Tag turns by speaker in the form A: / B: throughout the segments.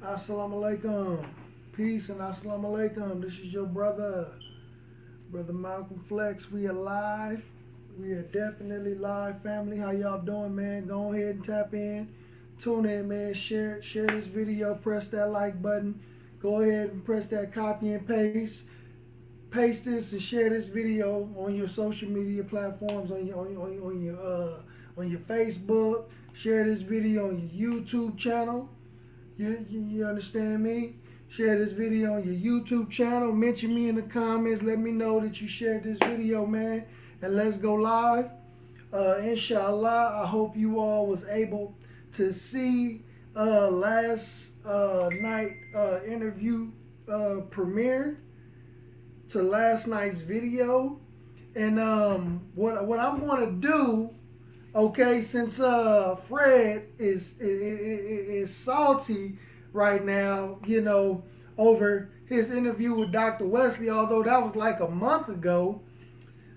A: Assalamu alaikum. Peace and assalamu alaikum. This is your brother Malcolm Flex. We are live. We are definitely live, family. How y'all doing, man? Go ahead and tap in. Tune in, man. Share this video. Press that like button. Go ahead and press that copy and paste. Paste this and share this video on your social media platforms, on your Facebook. Share this video on your YouTube channel. You understand me? Share this video on your YouTube channel. Mention me in the comments. Let me know that you shared this video, man. And let's go live. Inshallah, I hope you all was able to see last night interview premiere to last night's video. And what I'm going to do, okay, since Fred is salty right now, you know, over his interview with Dr. Wesley, although that was like a month ago,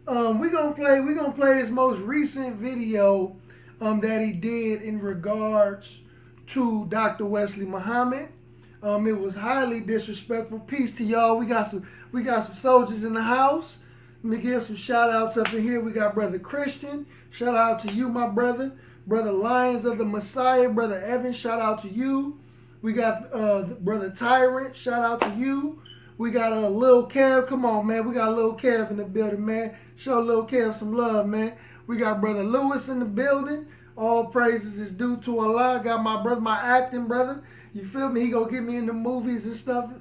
A: we're gonna play his most recent video that he did in regards to Dr. Wesley Muhammad. It was highly disrespectful. Peace to y'all. We got some soldiers in the house. Let me give some shout outs up in here. We got Brother Christian. Shout out to you, my brother. Brother Lions of the Messiah. Brother Evan, shout out to you. We got Brother Tyrant. Shout out to you. We got Lil Kev. Come on, man. We got Lil Kev in the building, man. Show Lil Kev some love, man. We got Brother Lewis in the building. All praises is due to Allah. Got my brother, my acting brother. You feel me? He gonna get me in the movies and stuff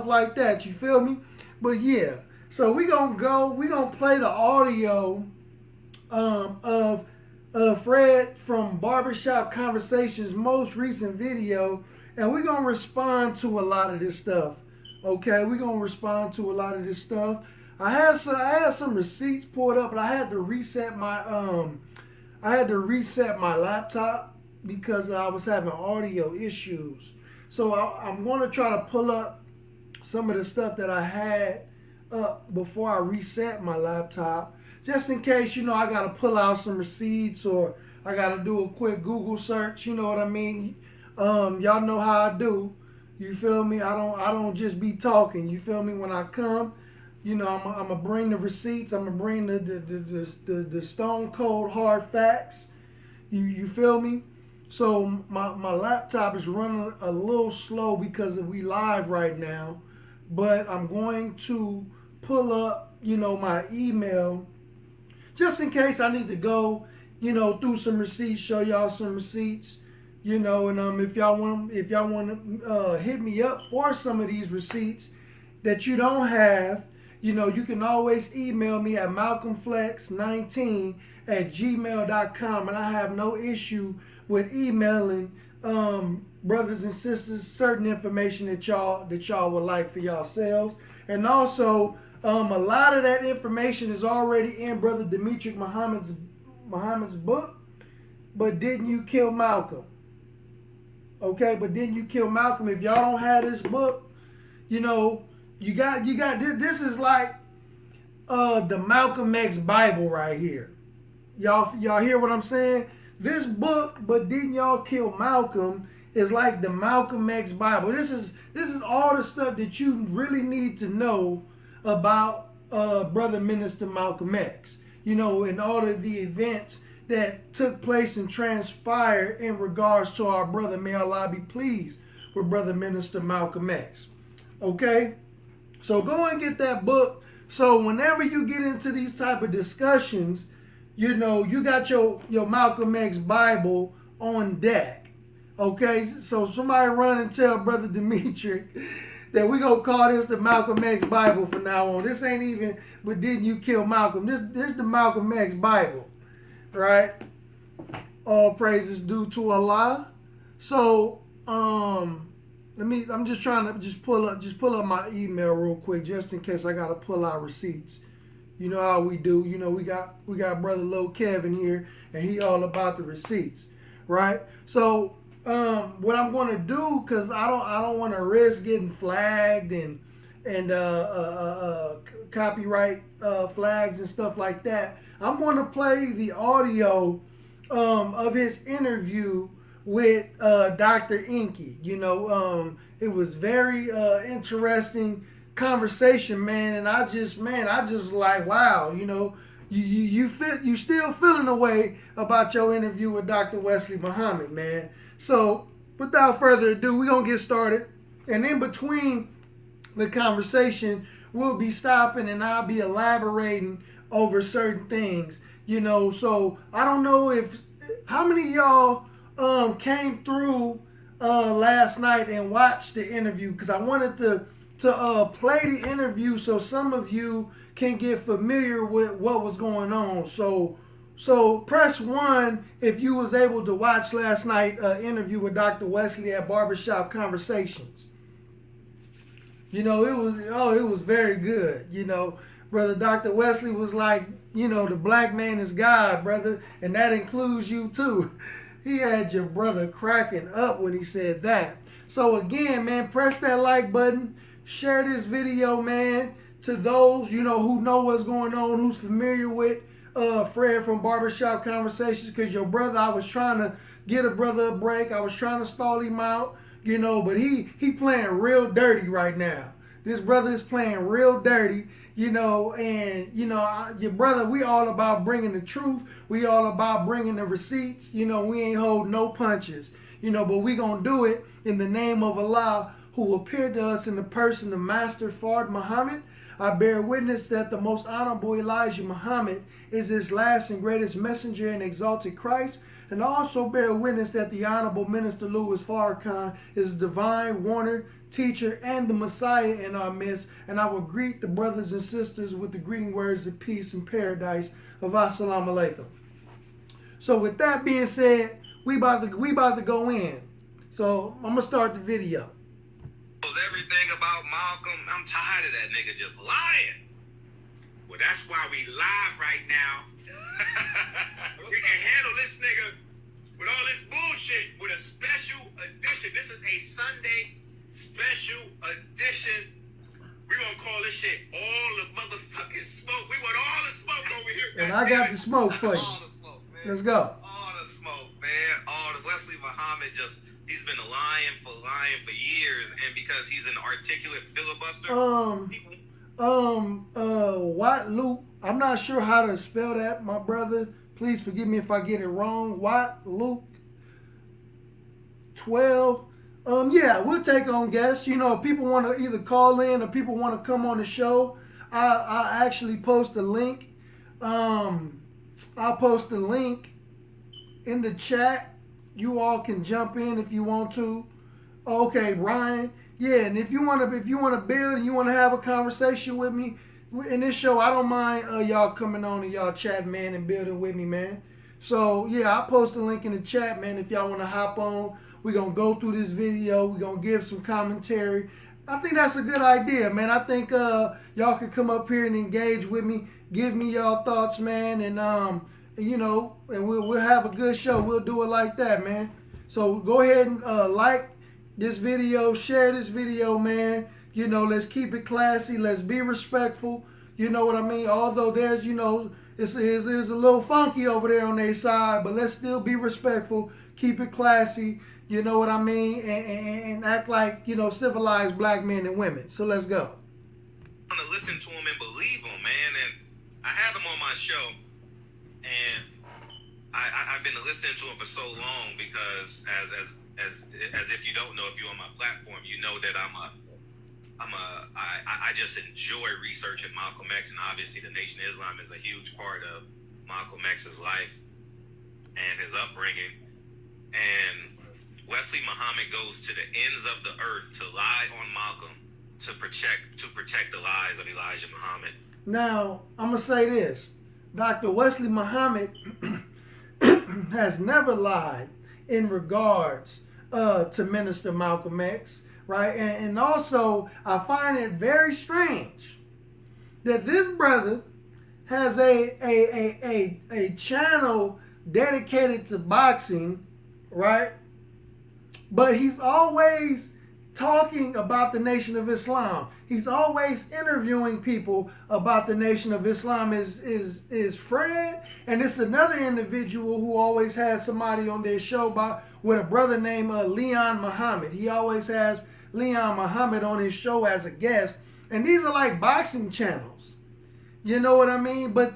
A: like that. You feel me? But yeah. So we gonna play the audio of Fred from Barbershop Conversations' most recent video, and we're gonna respond to a lot of this stuff. Okay, we're gonna respond to a lot of this stuff. I had some receipts pulled up, but I had to reset my laptop because I was having audio issues. So I'm gonna try to pull up some of the stuff that I had up before I reset my laptop, just in case, you know, I gotta pull out some receipts or I gotta do a quick Google search. You know what I mean? Y'all know how I do. You feel me? I don't just be talking. You feel me? When I come, you know, I'm gonna bring the receipts. I'm gonna bring the stone cold hard facts. You feel me? So my laptop is running a little slow because we live right now, but I'm going to pull up, you know, my email just in case I need to go, you know, through some receipts, show y'all some receipts, you know, and if y'all want to hit me up for some of these receipts that you don't have, you know, you can always email me at malcolmflex19@gmail.com, and I have no issue with emailing brothers and sisters certain information that y'all would like for yourselves. And also, a lot of that information is already in Brother Demetric Muhammad's book, But Didn't You Kill Malcolm? Okay, But Didn't You Kill Malcolm? If y'all don't have this book, you know, you got this is like the Malcolm X Bible right here. Y'all hear what I'm saying? This book, But Didn't Y'all Kill Malcolm, is like the Malcolm X Bible. This is all the stuff that you really need to know about Brother Minister Malcolm X. You know, and all of the events that took place and transpired in regards to our brother. May Allah be pleased with Brother Minister Malcolm X. Okay? So go and get that book. So whenever you get into these type of discussions, you know, you got your Malcolm X Bible on deck. Okay? So somebody run and tell Brother Demetric that we gonna call this the Malcolm X Bible from now on. This ain't even But Didn't You Kill Malcolm? This the Malcolm X Bible. Right? All praises due to Allah. So I'm just trying to pull up my email real quick, just in case I gotta pull out receipts. You know how we do. You know, we got Brother Lil Kevin here, and he all about the receipts, right? So what I'm going to do, because I don't want to risk getting flagged and copyright flags and stuff like that. I'm going to play the audio of his interview with Dr. Inky. It was very interesting conversation, man. And I just like, wow, you still feeling a way about your interview with Dr. Wesley Muhammad, man. So without further ado, we're gonna get started. And in between the conversation, we'll be stopping and I'll be elaborating over certain things. So I don't know how many of y'all came through last night and watched the interview, because I wanted to play the interview so some of you can get familiar with what was going on. So press 1 if you was able to watch last night interview with Dr. Wesley at Barbershop Conversations. It was very good. Brother Dr. Wesley was like, the black man is God, brother, and that includes you too. He had your brother cracking up when he said that. So again, man, press that like button, share this video, man, to those, who know what's going on, who's familiar with Fred from Barbershop Conversations, because your brother, I was trying to get a brother a break. I was trying to stall him out, but he playing real dirty right now. This brother is playing real dirty, your brother, we all about bringing the truth. We all about bringing the receipts. We ain't hold no punches, but we gonna do it in the name of Allah, who appeared to us in the person of Master Fard Muhammad. I bear witness that the most honorable Elijah Muhammad is his last and greatest messenger and exalted Christ. And I also bear witness that the Honorable Minister Louis Farrakhan is divine warner, teacher, and the Messiah in our midst. And I will greet the brothers and sisters with the greeting words of peace and paradise of Assalamu alaikum. So with that being said, we about to go in. So I'm gonna start the video.
B: Everything about Malcolm, I'm tired of that nigga just lying. Well, that's why we live right now. We can handle this nigga with all this bullshit with a special edition. This is a Sunday special edition. We gonna call this shit all the motherfucking smoke. We want all the smoke over here.
A: And I got the smoke for you.
B: All the smoke, man.
A: Let's go.
B: All the smoke, man. All the Wesley Muhammad he's been lying for years, and because he's an articulate filibuster.
A: Watt Luke, I'm not sure how to spell that, my brother. Please forgive me if I get it wrong. Watt Luke 12. Yeah, we'll take on guests. If people want to either call in or people want to come on the show, I actually post a link. I'll post a link in the chat. You all can jump in if you want to. Okay, Ryan. Yeah, and if you want to build and you want to have a conversation with me in this show, I don't mind y'all coming on and y'all chatting, man, and building with me, man. So yeah, I'll post a link in the chat, man. If y'all want to hop on, we're gonna go through this video. We're gonna give some commentary. I think that's a good idea, man. I think y'all can come up here and engage with me, give me y'all thoughts, man, and we'll have a good show. We'll do it like that, man. So go ahead and like this video, share this video, man. Let's keep it classy. Let's be respectful. You know what I mean? Although there's, it's a little funky over there on their side, but let's still be respectful. Keep it classy. You know what I mean? And act like, civilized black men and women. So let's go.
B: I want to listen to him and believe him, man. And I had him on my show. And I've been listening to him for so long because as if you don't know, if you're on my platform, you know that I just enjoy researching Malcolm X, and obviously the Nation of Islam is a huge part of Malcolm X's life and his upbringing. And Wesley Muhammad goes to the ends of the earth to lie on Malcolm to protect the lies of Elijah Muhammad.
A: Now, I'm gonna say this. Dr. Wesley Muhammad has never lied in regards to Minister Malcolm X, right? And also, I find it very strange that this brother has a channel dedicated to boxing, right? But he's always talking about the Nation of Islam. He's always interviewing people about the Nation of Islam. Is Fred, and it's another individual who always has somebody on their show with a brother named Leon Muhammad. He always has Leon Muhammad on his show as a guest. And these are like boxing channels. You know what I mean? But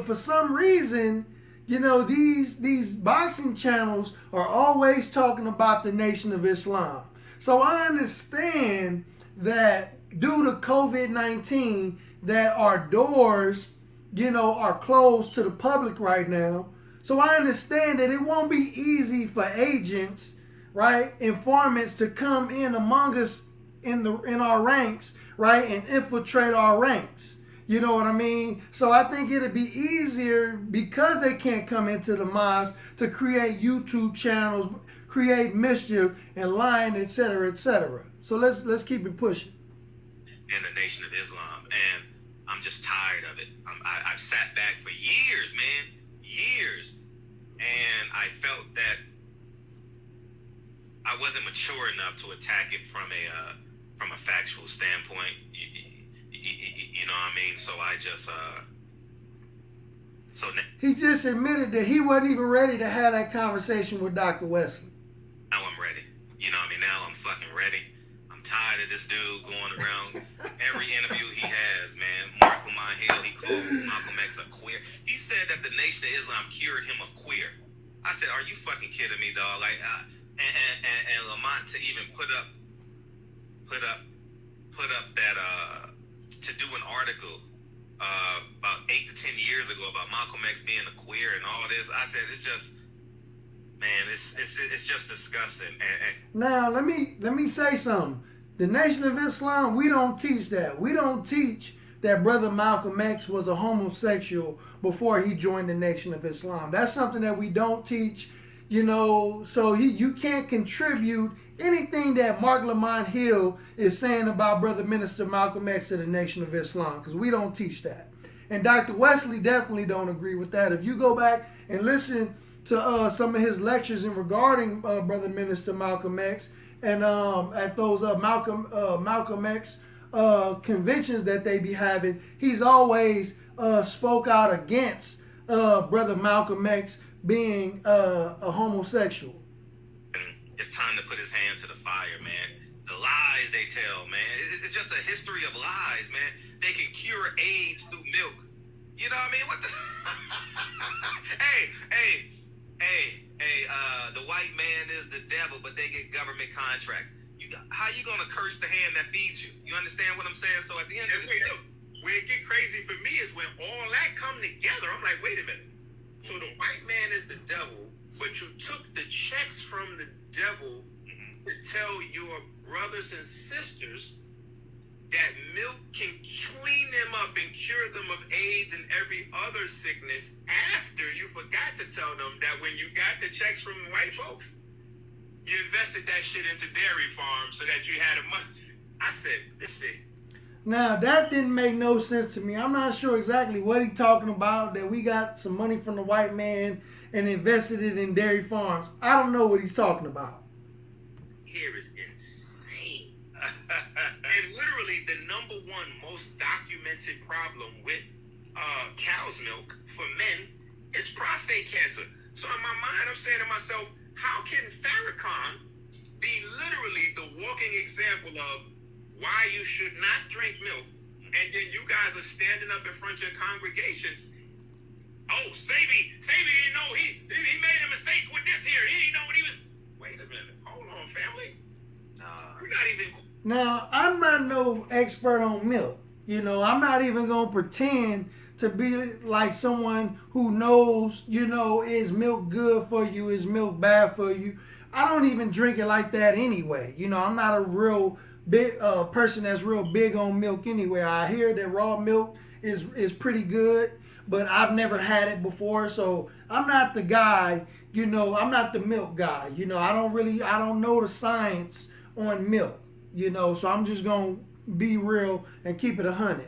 A: for some reason, you know, these boxing channels are always talking about the Nation of Islam. So I understand that due to COVID-19, that our doors, you know, are closed to the public right now. So I understand that it won't be easy for agents, right, informants to come in among us in our ranks, right, and infiltrate our ranks. You know what I mean? So I think it'd be easier, because they can't come into the mosque, to create YouTube channels, create mischief and lying, etc., etc. So let's keep it pushing.
B: In the Nation of Islam, and I'm just tired of it. I've sat back for years, man, years, and I felt that I wasn't mature enough to attack it from a factual standpoint. You know what I mean? So I just
A: he just admitted that he wasn't even ready to have that conversation with Dr. Wesley.
B: Now I'm ready. You know what I mean? Now I'm fucking ready. I'm tired of this dude going around every interview he has, man. Malcolm Hill, he called Malcolm X a queer. He said that the Nation of Islam cured him of queer. I said, are you fucking kidding me, dog? Like, and Lamont to even put up that to do an article about 8 to 10 years ago about Malcolm X being a queer and all this. I said, it's just, man, it's just disgusting.
A: Now let me say something. The Nation of Islam, we don't teach that. We don't teach that Brother Malcolm X was a homosexual before he joined the Nation of Islam. That's something that we don't teach, you know. So you can't contribute anything that Mark Lamont Hill is saying about Brother Minister Malcolm X to the Nation of Islam, because we don't teach that. And Dr. Wesley definitely don't agree with that. If you go back and listen to some of his lectures in regarding Brother Minister Malcolm X, and at those Malcolm X conventions that they be having, he's always spoke out against Brother Malcolm X being a homosexual.
B: It's time to put his hand to the fire, man. The lies they tell, man. It's just a history of lies, man. They can cure AIDS through milk. You know what I mean? What the? The white man is the devil, but they get government contracts. How you gonna curse the hand that feeds you? You understand what I'm saying? So at the end of the day,
C: where it get crazy for me is when all that come together. I'm like, wait a minute. So the white man is the devil, but you took the checks from the devil to tell your brothers and sisters that milk can clean them up and cure them of AIDS and every other sickness, after you forgot to tell them that when you got the checks from the white folks, you invested that shit into dairy farms so that you had a month. I said, this it.
A: Now, that didn't make no sense to me. I'm not sure exactly what he's talking about, that we got some money from the white man and invested it in dairy farms. I don't know what he's talking about.
C: Here is insane. And literally the number one most documented problem with cow's milk for men is prostate cancer. So in my mind, I'm saying to myself, how can Farrakhan be literally the walking example of why you should not drink milk, and then you guys are standing up in front of your congregations? Oh, Sabi didn't know he made a mistake with this here. He didn't know what he was. Wait a minute. Hold on, family. We're not even.
A: Now, I'm not no expert on milk. You know, I'm not even going to pretend to be like someone who knows, you know, is milk good for you, is milk bad for you. I don't even drink it like that anyway. You know, I'm not a real big person that's real big on milk anyway. I hear that raw milk is pretty good, but I've never had it before, so I'm not the guy, you know, I'm not the milk guy. You know, I don't know the science on milk, you know, so I'm just going to be real and keep it 100.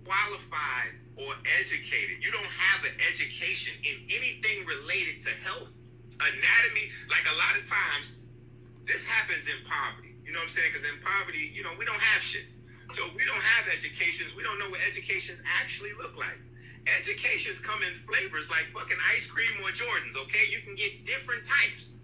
C: Qualified or educated. You don't have an education in anything related to health, anatomy. Like a lot of times, this happens in poverty. You know what I'm saying? Because in poverty, you know, we don't have shit. So we don't have educations. We don't know what educations actually look like. Educations come in flavors like fucking ice cream or Jordans, okay? You can get different types.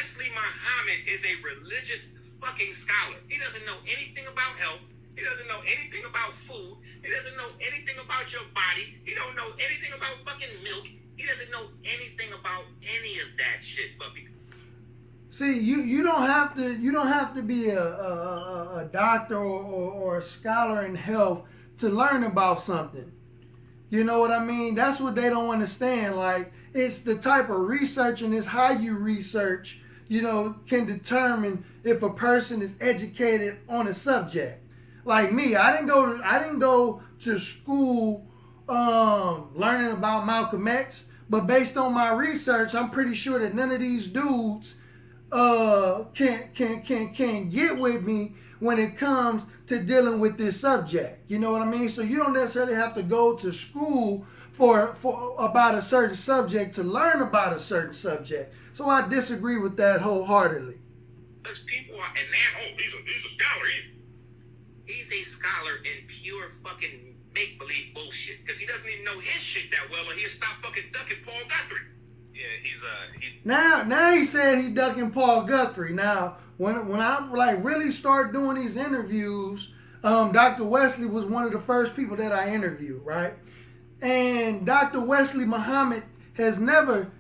C: Wesley Muhammad is a religious fucking scholar. He doesn't know anything about health. He doesn't know anything about food. He doesn't know anything about your body. He don't know anything about fucking milk. He doesn't know anything about any of that shit, Bubby.
A: See, you don't have to be a doctor or a scholar in health to learn about something. You know what I mean? That's what they don't understand. Like, it's the type of research and it's how you research, can determine if a person is educated on a subject. Like me, I didn't go to school learning about Malcolm X, but based on my research, I'm pretty sure that none of these dudes can get with me when it comes to dealing with this subject. You know what I mean? So you don't necessarily have to go to school for about a certain subject to learn about a certain subject. So I disagree with that wholeheartedly.
C: Because people are, and man, he's a scholar. He's a scholar in pure fucking make-believe bullshit. Because he doesn't even know his shit that well, or he'll stop fucking ducking Paul Guthrie. Yeah,
A: Now he said he ducking Paul Guthrie. Now, when I really start doing these interviews, Dr. Wesley was one of the first people that I interviewed, right? And Dr. Wesley Muhammad has never,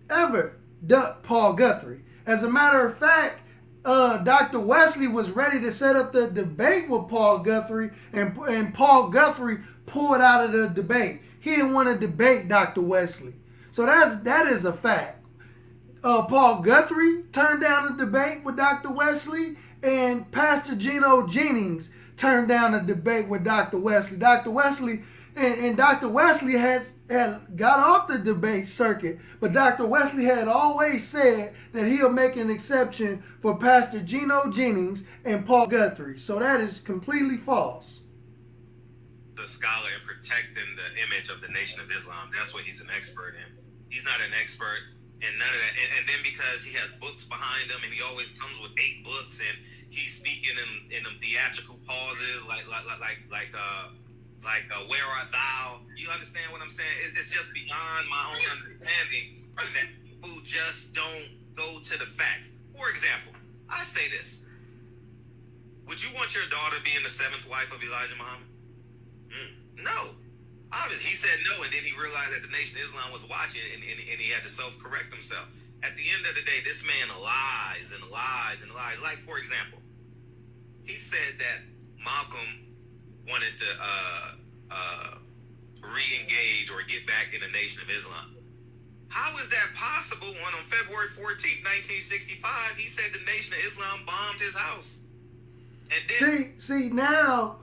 A: ever ducked Paul Guthrie. As a matter of fact, Dr. Wesley was ready to set up the debate with Paul Guthrie, and Paul Guthrie pulled out of the debate. He didn't want to debate Dr. Wesley. So that is a fact. Paul Guthrie turned down a debate with Dr. Wesley, and Pastor Geno Jennings turned down a debate with Dr. Wesley. Dr. Wesley had got off the debate circuit, but Dr. Wesley had always said that he'll make an exception for Pastor Geno Jennings and Paul Guthrie. So that is completely false.
B: The scholar in protecting the image of the Nation of Islam, that's what he's an expert in. He's not an expert in none of that. And then because he has books behind him, and he always comes with 8 books, and he's speaking in them theatrical pauses, like where art thou? You understand what I'm saying? It's just beyond my own understanding that people just don't go to the facts. For example, I say this: would you want your daughter being the 7th wife of Elijah Muhammad? No. Obviously, he said no, and then he realized that the Nation of Islam was watching, and he had to self-correct himself. At the end of the day, this man lies and lies and lies. Like, for example, he said that Malcolm wanted to re-engage or get back in the Nation of Islam. How is that possible when on February 14th, 1965, he said the Nation of Islam bombed his house? And then,
A: see now,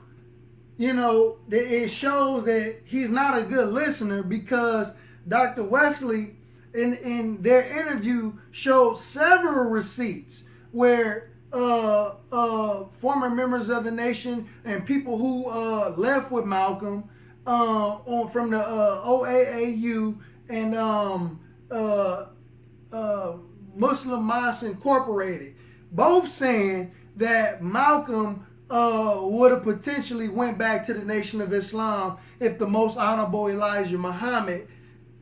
A: it shows that he's not a good listener, because Dr. Wesley in their interview showed several receipts where former members of the nation and people who left with Malcolm from the OAAU and Muslim Mosque Incorporated, both saying that Malcolm would have potentially went back to the Nation of Islam if the Most Honorable Elijah Muhammad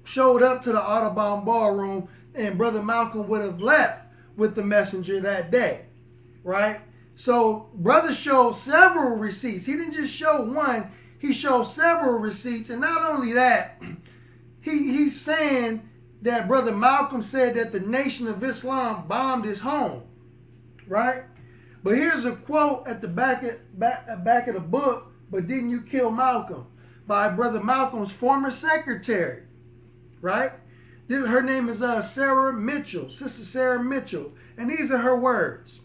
A: showed up to the Audubon Ballroom, and Brother Malcolm would have left with the messenger that day, right? So brother showed several receipts. He didn't just show one, he showed several receipts. And not only that, he's saying that Brother Malcolm said that the Nation of Islam bombed his home, right? But here's a quote at the back of the book, "But Didn't You Kill Malcolm?" by Brother Malcolm's former secretary, right? Her name is Sarah Mitchell, Sister Sarah Mitchell, and these are her words.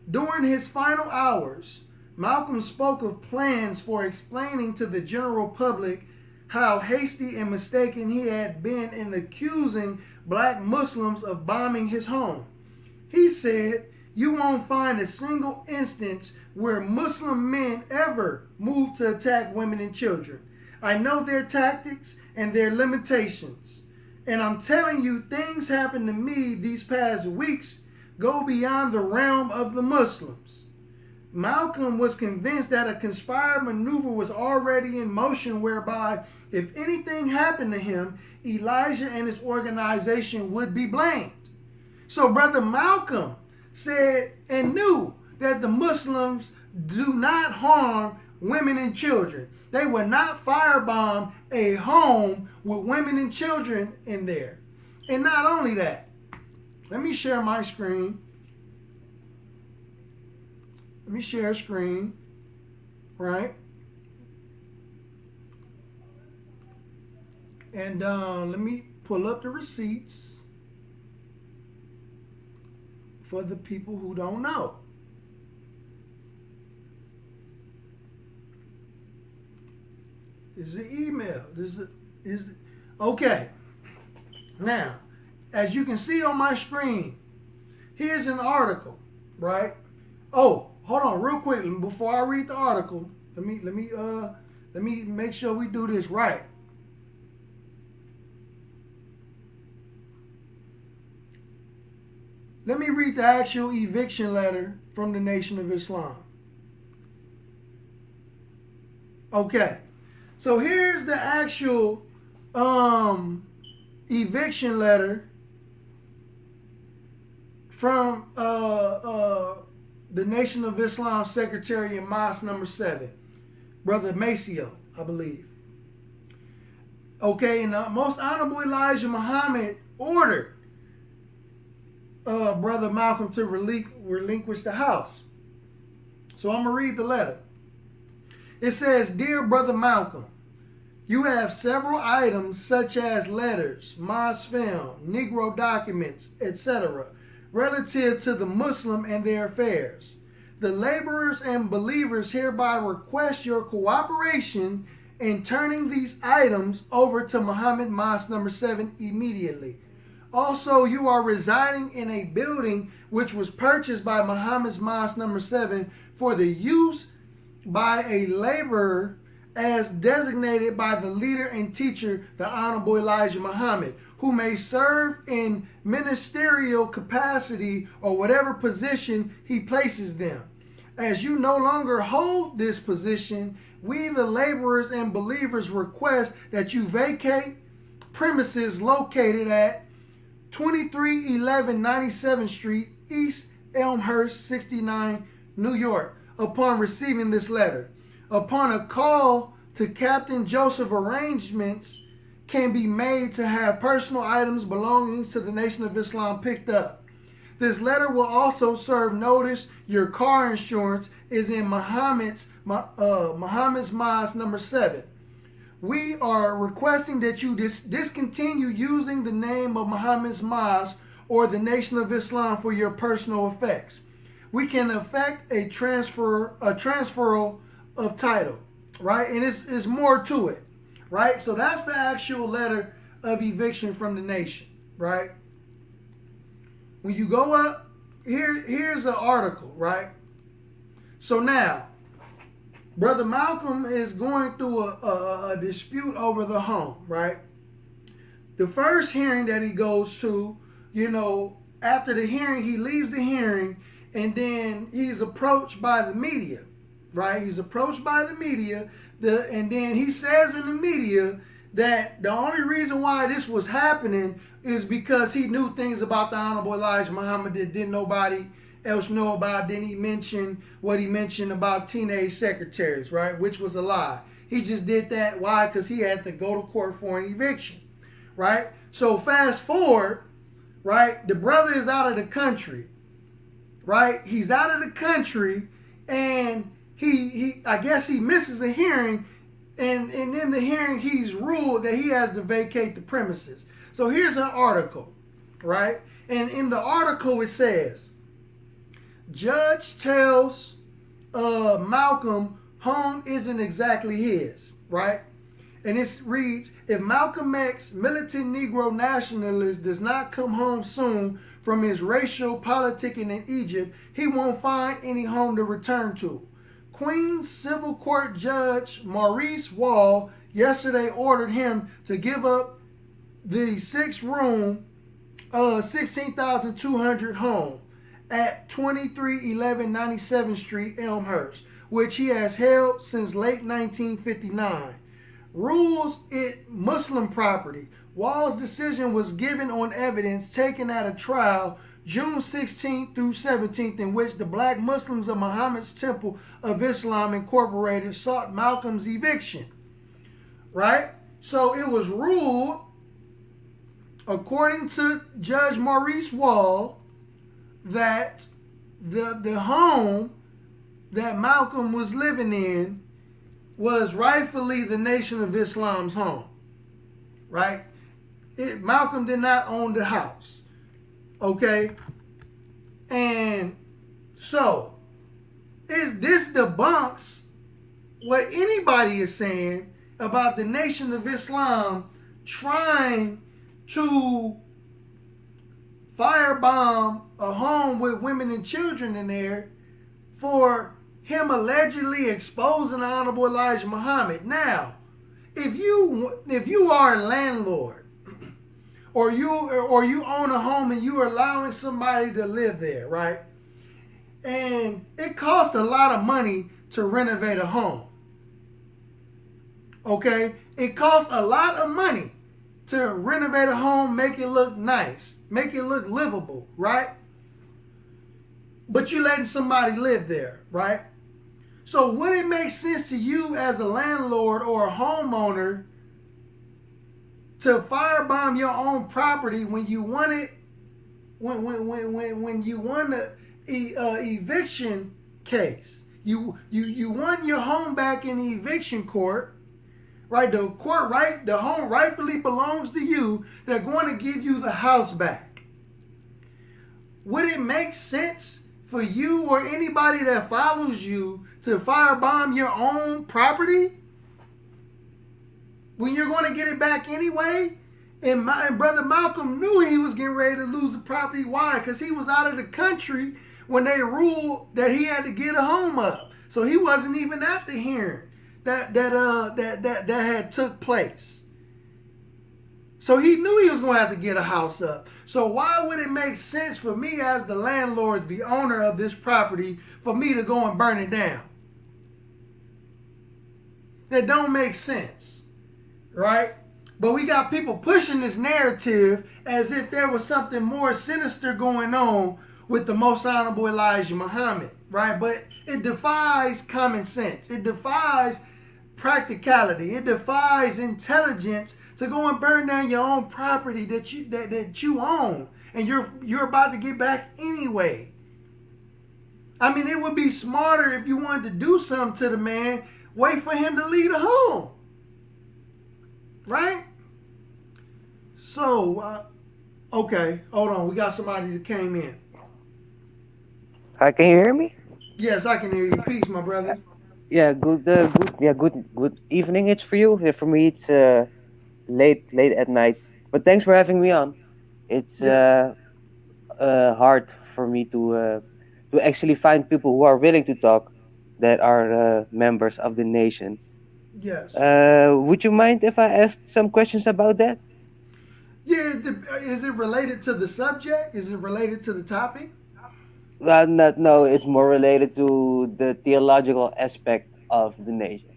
A: "During his final hours, Malcolm spoke of plans for explaining to the general public how hasty and mistaken he had been in accusing black Muslims of bombing his home. He said, 'You won't find a single instance where Muslim men ever moved to attack women and children. I know their tactics and their limitations. And I'm telling you, things happened to me these past weeks go beyond the realm of the Muslims.' Malcolm was convinced that a conspired maneuver was already in motion whereby if anything happened to him, Elijah and his organization would be blamed. So Brother Malcolm said and knew that the Muslims do not harm women and children. They would not firebomb a home with women and children in there. And not only that, let me share my screen. Let me share a screen, right? And let me pull up the receipts for the people who don't know. This is the email. This is okay. Now, as you can see on my screen, here's an article, right? Oh, hold on, real quick. Before I read the article, let me make sure we do this right. Let me read the actual eviction letter from the Nation of Islam. Okay. So here's the actual eviction letter from the Nation of Islam Secretary in Mosque number 7, Brother Maceo, I believe. Okay, and Most Honorable Elijah Muhammad ordered Brother Malcolm to relinquish the house. So I'm going to read the letter. It says, Dear Brother Malcolm, you have several items such as letters, mosque film, Negro documents, etc., relative to the Muslim and their affairs. The laborers and believers hereby request your cooperation in turning these items over to Muhammad Mosque number 7 immediately. Also, you are residing in a building which was purchased by Muhammad's Mosque number 7 for the use by a laborer as designated by the leader and teacher, the Honorable Elijah Muhammad, who may serve in ministerial capacity or whatever position he places them. As you no longer hold this position, we the laborers and believers request that you vacate premises located at 2311 97th Street, East Elmhurst, 69, New York, upon receiving this letter. Upon a call to Captain Joseph, arrangements can be made to have personal items belonging to the Nation of Islam picked up. This letter will also serve notice your car insurance is in Muhammad's Mosque number 7. We are requesting that you discontinue using the name of Muhammad's Mosque or the Nation of Islam for your personal effects. We can effect a transferal of title, right? And it's more to it, right? So that's the actual letter of eviction from the nation, right? When you go up, here's an article, right? So now, Brother Malcolm is going through a dispute over the home, right? The first hearing that he goes to, after the hearing, he leaves the hearing, and then he's approached by the media, right? He's approached by the media, and then he says in the media that the only reason why this was happening is because he knew things about the Honorable Elijah Muhammad that didn't nobody else know about. Then he mentioned what he mentioned about teenage secretaries, right? Which was a lie. He just did that. Why? Because he had to go to court for an eviction, right? So fast forward, right? The brother is out of the country, right? He's out of the country, and I guess he misses a hearing, and in the hearing he's ruled that he has to vacate the premises. So here's an article, right? And in the article it says, Judge tells Malcolm home isn't exactly his, right? And it reads, if Malcolm X, militant Negro nationalist, does not come home soon from his racial politicking in Egypt, he won't find any home to return to. Queens Civil Court Judge Maurice Wall yesterday ordered him to give up the 6-room, 16,200 home at 2311 97th Street, Elmhurst, which he has held since late 1959. Rules it Muslim property. Wall's decision was given on evidence taken at a trial June 16th through 17th, in which the Black Muslims of Muhammad's Temple of Islam Incorporated sought Malcolm's eviction. Right? So it was ruled, according to Judge Maurice Wall, that the home that Malcolm was living in was rightfully the Nation of Islam's home. Right? Malcolm did not own the house. Okay? And so, this debunks what anybody is saying about the Nation of Islam trying to firebomb a home with women and children in there for him allegedly exposing the Honorable Elijah Muhammad. Now, if you are a landlord or you own a home and you are allowing somebody to live there, right? And it costs a lot of money to renovate a home. Okay? It costs a lot of money to renovate a home, make it look nice, make it look livable, right? But you're letting somebody live there, right? So would it make sense to you as a landlord or a homeowner to firebomb your own property when you won it, when you won the eviction case? You won your home back in the eviction court, right? The home rightfully belongs to you. They're going to give you the house back. Would it make sense for you or anybody that follows you to firebomb your own property when you're going to get it back anyway? And Brother Malcolm knew he was getting ready to lose the property. Why? Because he was out of the country when they ruled that he had to get a home up. So he wasn't even at the hearing that had took place. So he knew he was going to have to get a house up. So why would it make sense for me as the landlord, the owner of this property, for me to go and burn it down? That don't make sense, right? But we got people pushing this narrative as if there was something more sinister going on with the Most Honorable Elijah Muhammad, right? But it defies common sense. It defies practicality. It defies intelligence to go and burn down your own property that you own and you're about to get back anyway. I mean, it would be smarter if you wanted to do something to the man, wait for him to leave the home. Right? So, okay, hold on. We got somebody that came in.
D: Hi, can you hear me?
A: Yes, I can hear you. Peace, my brother.
D: Yeah, good evening. It's for you. For me, it's late at night. But thanks for having me on. It's hard for me to actually find people who are willing to talk, that are members of the nation.
A: Yes.
D: Would you mind if I asked some questions about that?
A: Yeah. Is it related to the subject? Is it related to the topic?
D: No, it's more related to the theological aspect of the nation.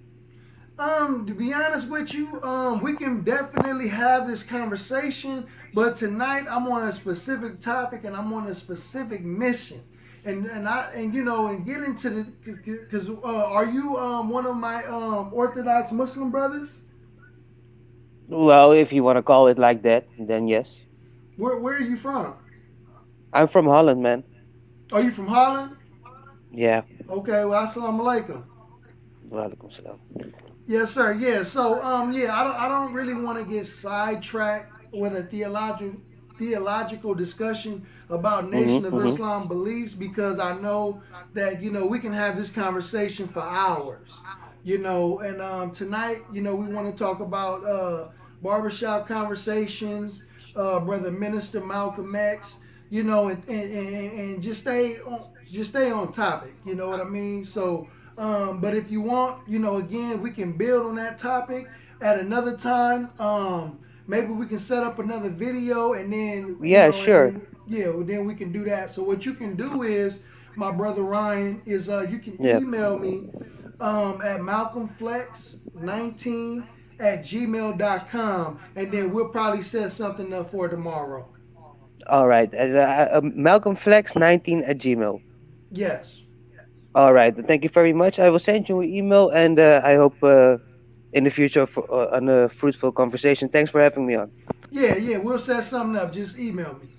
A: To be honest with you, we can definitely have this conversation, but tonight I'm on a specific topic and I'm on a specific mission, and get into the, because are you one of my Orthodox Muslim brothers?
D: Well, if you want to call it like that, then yes.
A: Where are you from?
D: I'm from Holland, man.
A: Are you from Holland?
D: Yeah.
A: Okay, well, assalamu alaikum.
D: Walaikum salam.
A: Yes, sir. Yeah. So, I don't really want to get sidetracked with a theological discussion about Nation of Islam beliefs, because I know that we can have this conversation for hours. And tonight, we want to talk about barbershop conversations, Brother Minister Malcolm X. And just stay on topic. You know what I mean? So, but if you want, again, we can build on that topic at another time. Maybe we can set up another video and then
D: sure.
A: Then we can do that. So what you can do is, my brother Ryan, is you can email me at malcolmflex19@gmail.com, and then we'll probably set something up for tomorrow.
D: All right. Malcolm Flex 19 at Gmail.
A: Yes.
D: All right. Thank you very much. I will send you an email, and I hope in the future for on a fruitful conversation. Thanks for having me on.
A: Yeah. We'll set something up. Just email me.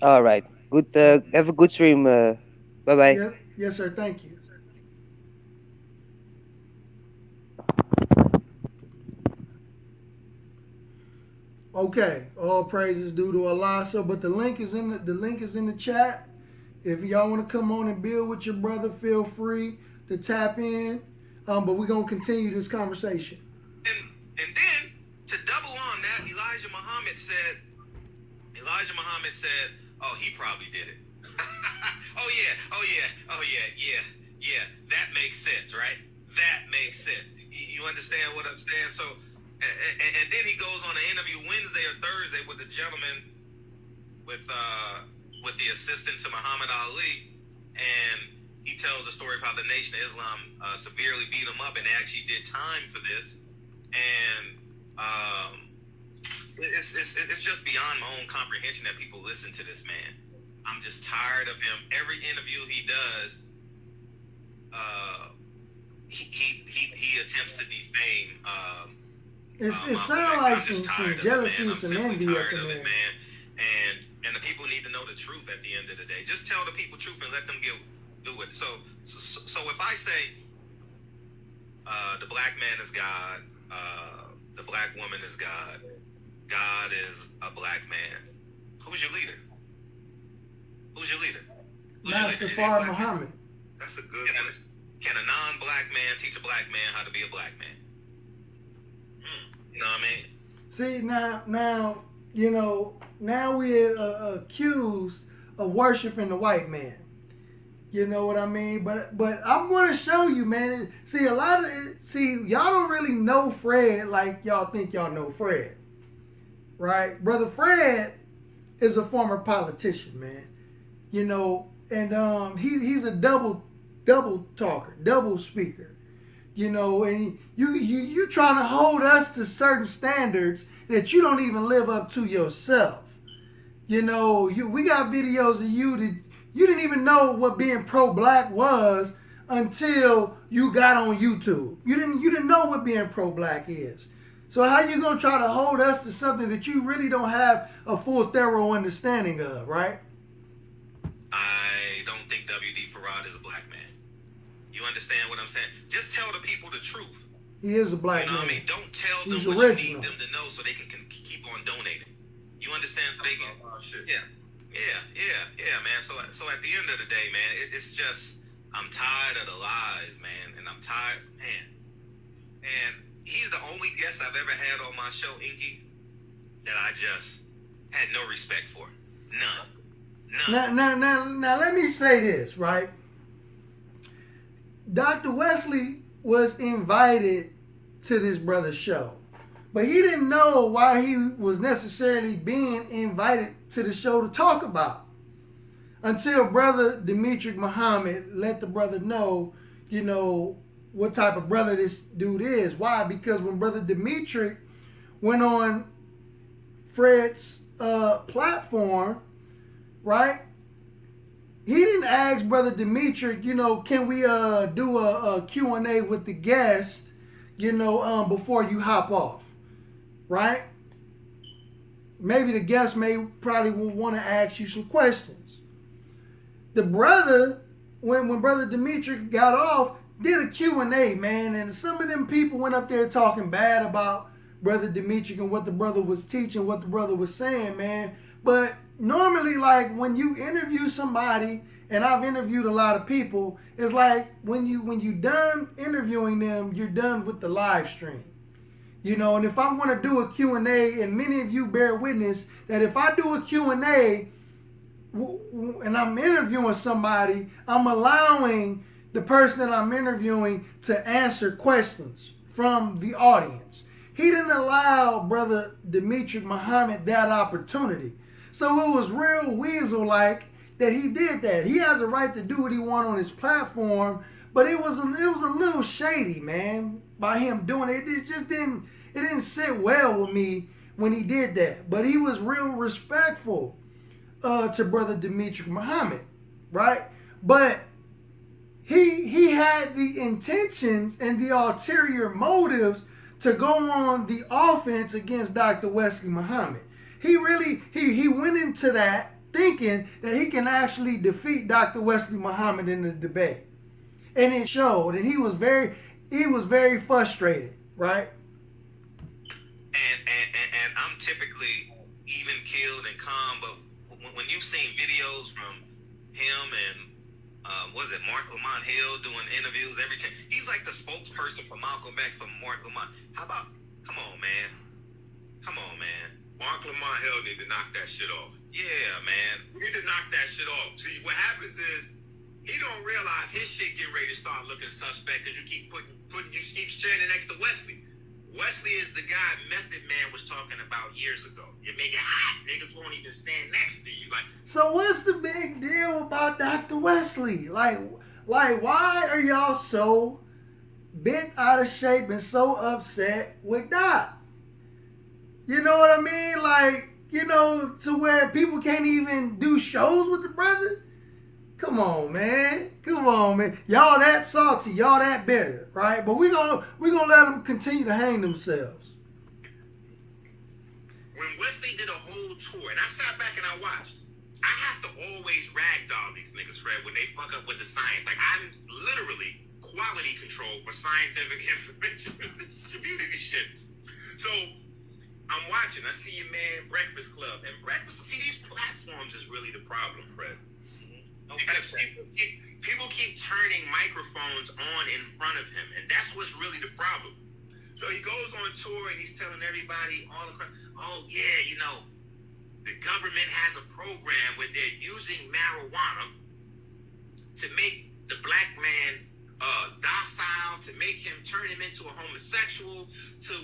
D: All right. Good.
A: Uh,
D: Have a good stream. Bye bye.
A: yeah. Yes, sir. Thank you. Okay. All praises due to Allah. So, but the link is in the link is in the chat. If y'all want to come on and build with your brother, feel free to tap in. But we're gonna continue this conversation.
B: And then to double on that, Elijah Muhammad said, "Oh, he probably did it." Yeah. That makes sense, right? That makes sense. You understand what I'm saying? So, and then he goes on an interview Wednesday or Thursday with the gentleman with the assistant to Muhammad Ali, and he tells the story of how the Nation of Islam severely beat him up, and they actually did time for this. And it's just beyond my own comprehension that people listen to this man. I'm just tired of him. Every interview he does, he attempts to defame.
A: It sounds like some jealousy, some envy up in there.
B: Man. And the people need to know the truth at the end of the day. Just tell the people truth and let them do it. So if I say the black man is God, the black woman is God, God is a black man, who's your leader?
A: Master Fard Muhammad.
C: That's a good one.
B: Can a non-black man teach a black man how to be a black man? You know what I mean?
A: See, now now we're accused of worshiping the white man. You know what I mean? But I'm going to show you, man. See, y'all don't really know Fred like y'all think y'all know Fred, right? Brother Fred is a former politician, man. You know, and he's a double talker, double speaker. You know, and you trying to hold us to certain standards that you don't even live up to yourself. You know, we got videos of you that you didn't even know what being pro-black was until you got on YouTube. You didn't know what being pro-black is. So how you gonna try to hold us to something that you really don't have a full thorough understanding of, right?
B: I don't think W.D. Farad is a black man. You understand what I'm saying? Just tell the people the truth.
A: He is a black man.
B: You know what I mean? Don't tell them
A: He's
B: what
A: original.
B: you need them to know so they can keep on donating. You understand? So they can. Yeah, man. So at the end of the day, man, it's just I'm tired of the lies, man, and I'm tired, man. And he's the only guest I've ever had on my show, Inky, that I just had no respect for. None.
A: Now, let me say this, right? Dr. Wesley was invited to this brother's show, but he didn't know why he was necessarily being invited to the show to talk about until brother Demetric Muhammad let the brother know, you know, what type of brother this dude is. Why? Because when brother Demetric went on Fred's platform, right? He didn't ask brother Demetric, you know, can we do a Q&A with the guest, you know, before you hop off, right? Maybe the guest probably will want to ask you some questions. The brother, when brother Demetric got off, did a Q&A, man, and some of them people went up there talking bad about brother Demetric and what the brother was teaching, what the brother was saying, man. But normally, like, when you interview somebody, and I've interviewed a lot of people, it's like when you done interviewing them, you're done with the live stream. You know, and if I want to do a Q&A, and many of you bear witness that if I do a Q&A and I'm interviewing somebody, I'm allowing the person that I'm interviewing to answer questions from the audience. He didn't allow brother Demetric Muhammad that opportunity. So it was real weasel-like that he did that. He has a right to do what he wants on his platform, but it was a little shady, man, by him doing it. It just didn't sit well with me when he did that. But he was real respectful to Brother Demetrius Muhammad, right? But he had the intentions and the ulterior motives to go on the offense against Dr. Wesley Muhammad. He went into that thinking that he can actually defeat Dr. Wesley Muhammad in the debate. And it showed, and he was very frustrated, right?
B: And I'm typically even keeled and calm, but when you've seen videos from him and was it Mark Lamont Hill doing interviews every time, he's like the spokesperson for Malcolm X for Mark Lamont. How about, come on, man.
C: Mark Lamont Hill need to knock that shit off.
B: Yeah, man.
C: We need to knock that shit off. See, what happens is he don't realize his shit getting ready to start looking suspect because you keep you keep standing next to Wesley. Wesley is the guy Method Man was talking about years ago. You make it hot, niggas won't even stand next to you. Like,
A: so what's the big deal about Dr. Wesley? Like why are y'all so bent out of shape and so upset with Doc? You know what I mean? Like, you know, to where people can't even do shows with the brother? Come on, man. Y'all that salty, y'all that bitter, right? But we're gonna let them continue to hang themselves.
C: When Wesley did a whole tour, and I sat back and I watched, I have to always ragdoll these niggas, Fred, when they fuck up with the science. Like, I'm literally quality control for scientific information community shit. So I'm watching. I see your man Breakfast Club, and see, these platforms is really the problem, Fred. Because people keep turning microphones on in front of him, and that's what's really the problem. So he goes on tour and he's telling everybody all across, oh yeah, you know, the government has a program where they're using marijuana to make the black man docile, to make him turn him into a homosexual, to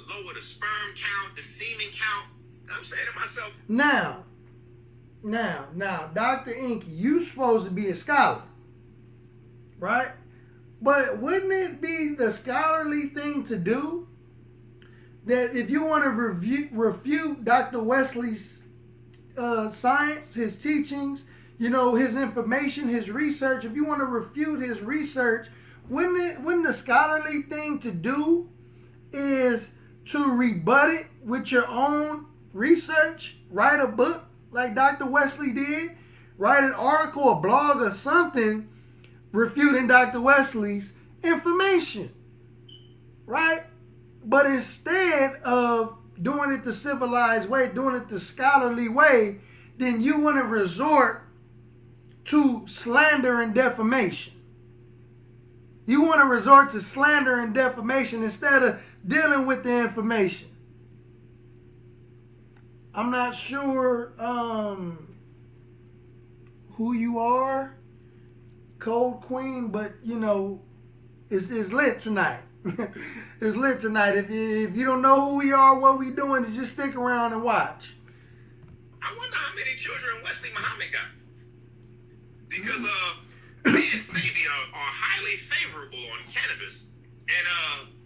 C: lower the sperm count, the semen count. And I'm saying to myself,
A: Now, Dr. Inky, you supposed to be a scholar, right? But wouldn't it be the scholarly thing to do that if you want to refute Dr. Wesley's science, his teachings, you know, his information, his research, if you want to refute his research, wouldn't the scholarly thing to do is to rebut it with your own research? Write a book like Dr. Wesley did, write an article, a blog, or something refuting Dr. Wesley's information, right? But instead of doing it the civilized way, doing it the scholarly way, then you want to resort to slander and defamation. You want to resort to slander and defamation instead of dealing with the information. I'm not sure who you are, Cold Queen, but you know, it's lit tonight. It's lit tonight. If you don't know who we are, what we doing, just stick around and watch.
C: I wonder how many children Wesley Muhammad got. Because me and Sadie are highly favorable on cannabis. And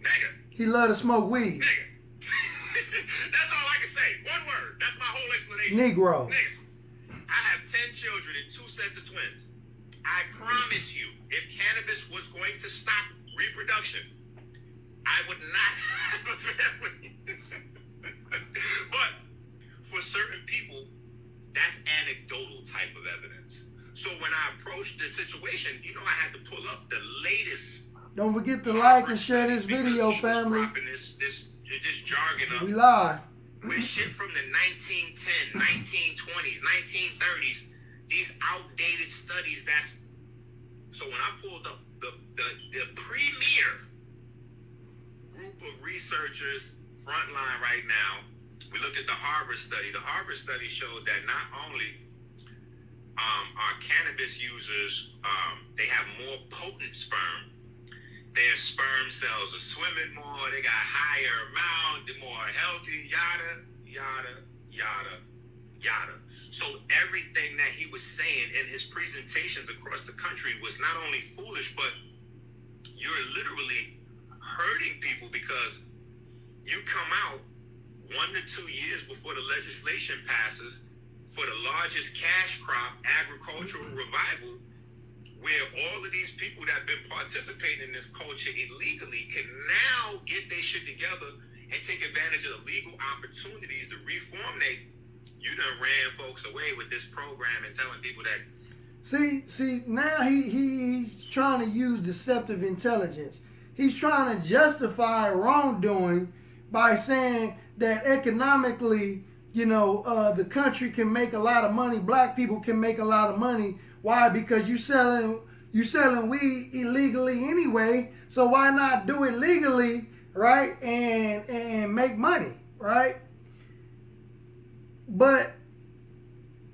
C: nigga.
A: He love to smoke weed.
C: Nigga. That's all I can say. One word. That's my whole explanation.
A: Negro.
C: Nigga. I have 10 children and 2 sets of twins. I promise you, if cannabis was going to stop reproduction, I would not have a family. But for certain people, that's anecdotal type of evidence. So when I approached the situation, you know, I had to pull up the latest.
A: Don't forget to like and share this video, family.
C: This jargon up.
A: We live.
C: With shit from the 1910s, 1920s, 1930s, these outdated studies. So when I pulled up the premier group of researchers frontline right now, we looked at the Harvard study. The Harvard study showed that not only are cannabis users, they have more potent sperm. Their sperm cells are swimming more. They got higher amount. They're more healthy. Yada, yada, yada, yada. So everything that he was saying in his presentations across the country was not only foolish, but you're literally hurting people because you come out 1 to 2 years before the legislation passes for the largest cash crop agricultural revival, where all of these people that have been participating in this culture illegally can now get their shit together and take advantage of the legal opportunities to reform you done ran folks away with this program and telling people that.
A: See, now he's trying to use deceptive intelligence. He's trying to justify wrongdoing by saying that economically, the country can make a lot of money. Black people can make a lot of money. Why? Because you selling weed illegally anyway. So why not do it legally, right? And make money, right? But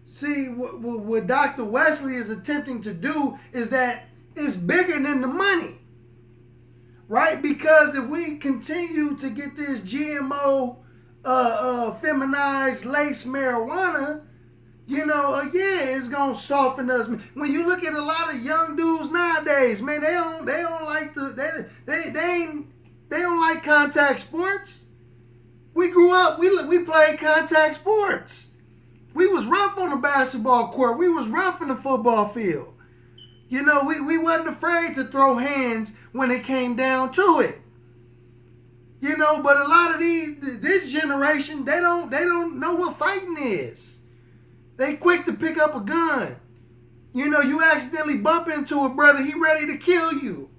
A: see, what Dr. Wesley is attempting to do is that it's bigger than the money, right? Because if we continue to get this GMO, feminized lace marijuana, it's gonna soften us. When you look at a lot of young dudes nowadays, man, they don't like they don't like contact sports. We grew up, we played contact sports. We was rough on the basketball court. We was rough in the football field. We wasn't afraid to throw hands when it came down to it. But a lot of this generation, they don't know what fighting is. They quick to pick up a gun. You accidentally bump into a brother, he ready to kill you.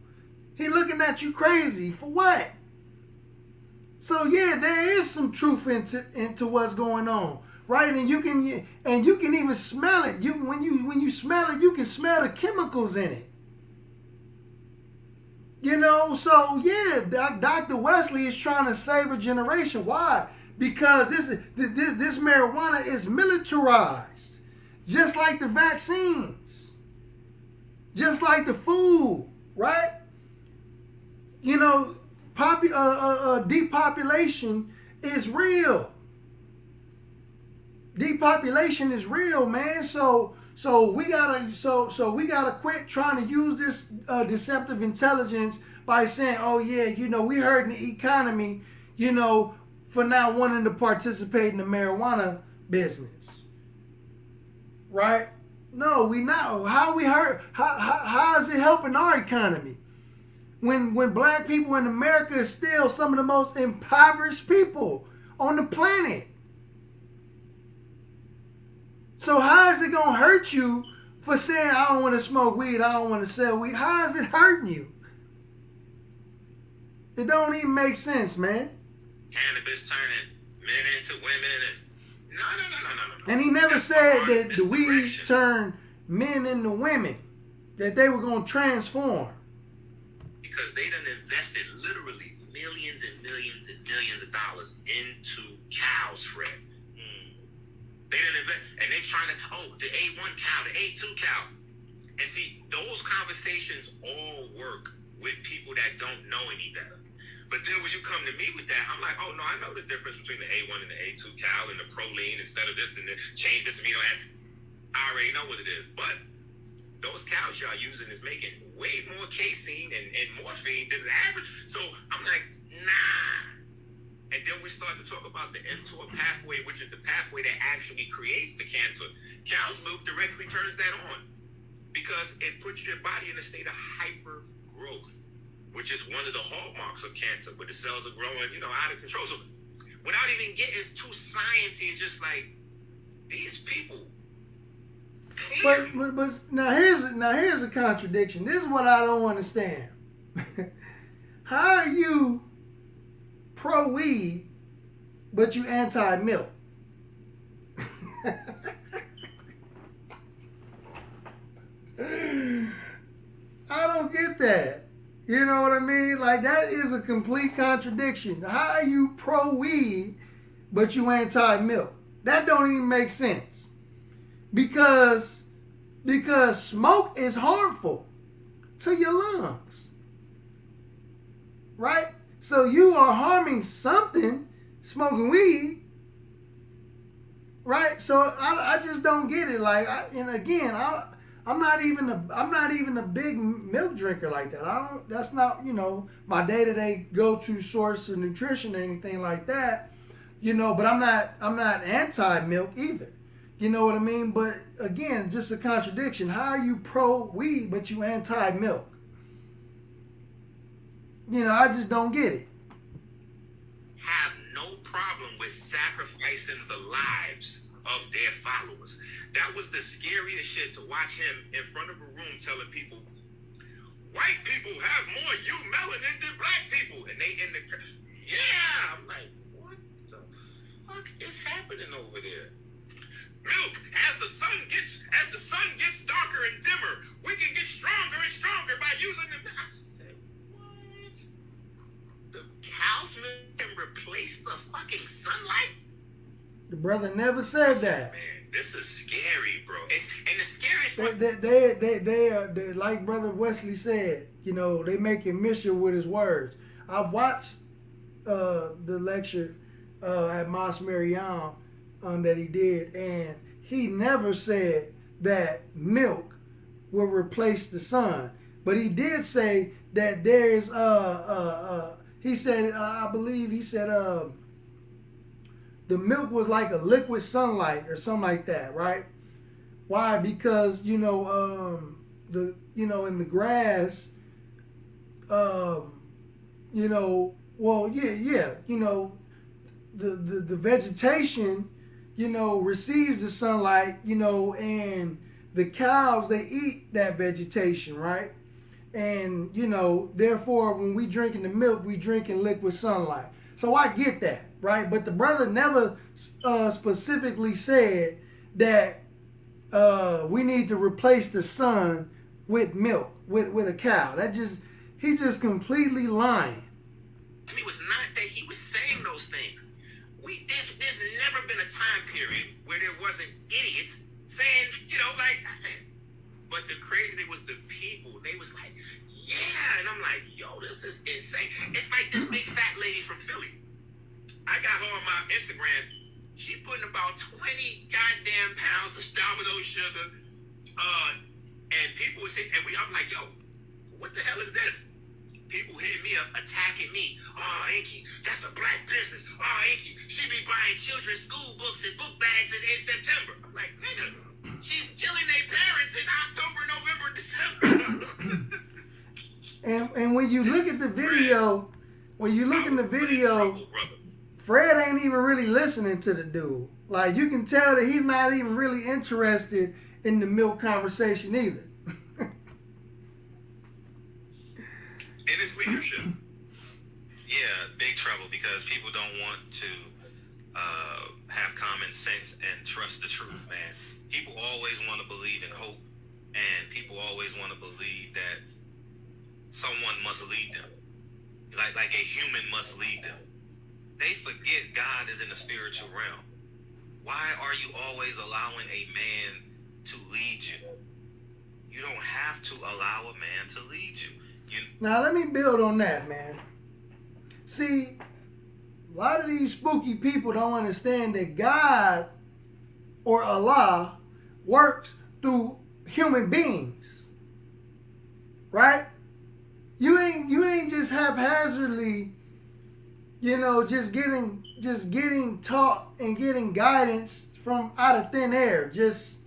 A: He looking at you crazy. For what? So yeah, there is some truth into what's going on, right? And you can even smell it. When you smell it, you can smell the chemicals in it. So yeah, Dr. Wesley is trying to save a generation. Why? Because this marijuana is militarized, just like the vaccines, just like the food, right? Depopulation is real. Depopulation is real, man. So we gotta quit trying to use this deceptive intelligence by saying, oh yeah, we hurting the economy, for not wanting to participate in the marijuana business, right? No, we not. How we hurt? How is it helping our economy? When black people in America is still some of the most impoverished people on the planet. So how is it going to hurt you for saying, I don't want to smoke weed, I don't want to sell weed? How is it hurting you? It don't even make sense, man.
C: Cannabis turning men into women. No.
A: And he never said that the weed turned men into women, that they were going to transform.
C: Because they done invested literally millions and millions and millions of dollars into cows, Fred. They done invest, and they trying to, the A1 cow, the A2 cow. And see, those conversations all work with people that don't know any better. But then when you come to me with that, I'm like, oh no, I know the difference between the A1 and the A2 cow and the proline instead of this and the change this amino acid. I already know what it is. But those cows y'all using is making way more casein and morphine than the average. So I'm like, nah. And then we start to talk about the mTOR pathway, which is the pathway that actually creates the cancer. Cow's milk directly turns that on because it puts your body in a state of hyper growth, which is one of the hallmarks of cancer, where the cells are growing, out of control. So without even getting too sciencey, it's just like these people.
A: But now here's a contradiction. This is what I don't understand. How are you pro weed, but you anti milk? I don't get that. You know what I mean? Like, that is a complete contradiction. How are you pro weed, but you anti milk? That don't even make sense. Because smoke is harmful to your lungs. Right? So you are harming something, smoking weed, right? So I just don't get it. Like, I'm not even a big milk drinker like that. That's not my day-to-day go-to source of nutrition or anything like that. But I'm not anti-milk either. You know what I mean? But again, just a contradiction. How are you pro-weed but you anti-milk? You know, I just don't get it.
C: Have no problem with sacrificing the lives of their followers. That was the scariest shit, to watch him in front of a room telling people, white people have more melanin than black people. And they in the, yeah, I'm like, what the fuck is happening over there? Milk, as the sun gets darker and dimmer, we can get stronger and stronger by using the, I said, what? The cow's milk can replace the fucking sunlight?
A: The brother never said that.
C: Man, this is scary, bro. And the scariest part.
A: They like Brother Wesley said, you know, they making mission with his words. I watched the lecture at Mos Mariam that he did, and he never said that milk will replace the sun. But he did say that there is he said I believe he said the milk was like a liquid sunlight or something like that, right? Why? Because in the grass, the vegetation, receives the sunlight, and the cows, they eat that vegetation, right? And, therefore, when we drinking the milk, we drinking liquid sunlight. So I get that, right? But the brother never specifically said that we need to replace the sun with milk, with a cow. He just completely lying.
C: To me, was not that he was saying those things. There's never been a time period where there wasn't idiots saying, but the crazy thing was the people. They was like, yeah, and I'm like, yo, this is insane. It's like this big fat lady from Philly. I got her on my Instagram. She putting about 20 goddamn pounds of Domino sugar. And people would say, I'm like, yo, what the hell is this? People hitting me up, attacking me. Oh, Inky, that's a black business. Oh, Inky, she be buying children's school books and book bags in September. I'm like, nigga, she's killing their parents in October, November, December.
A: And when you look at the video, Fred ain't even really listening to the dude. Like, you can tell that he's not even really interested in the milk conversation either.
C: In his leadership.
B: Yeah, big trouble, because people don't want to have common sense and trust the truth, man. People always want to believe in hope, and people always want to believe that someone must lead them, like a human must lead them. They forget God is in the spiritual realm. Why are you always allowing a man to lead you? You don't have to allow a man to lead you.
A: Now, let me build on that, man. See, a lot of these spooky people don't understand that God or Allah works through human beings, right? You ain't just haphazardly, just getting taught and getting guidance from out of thin air. Just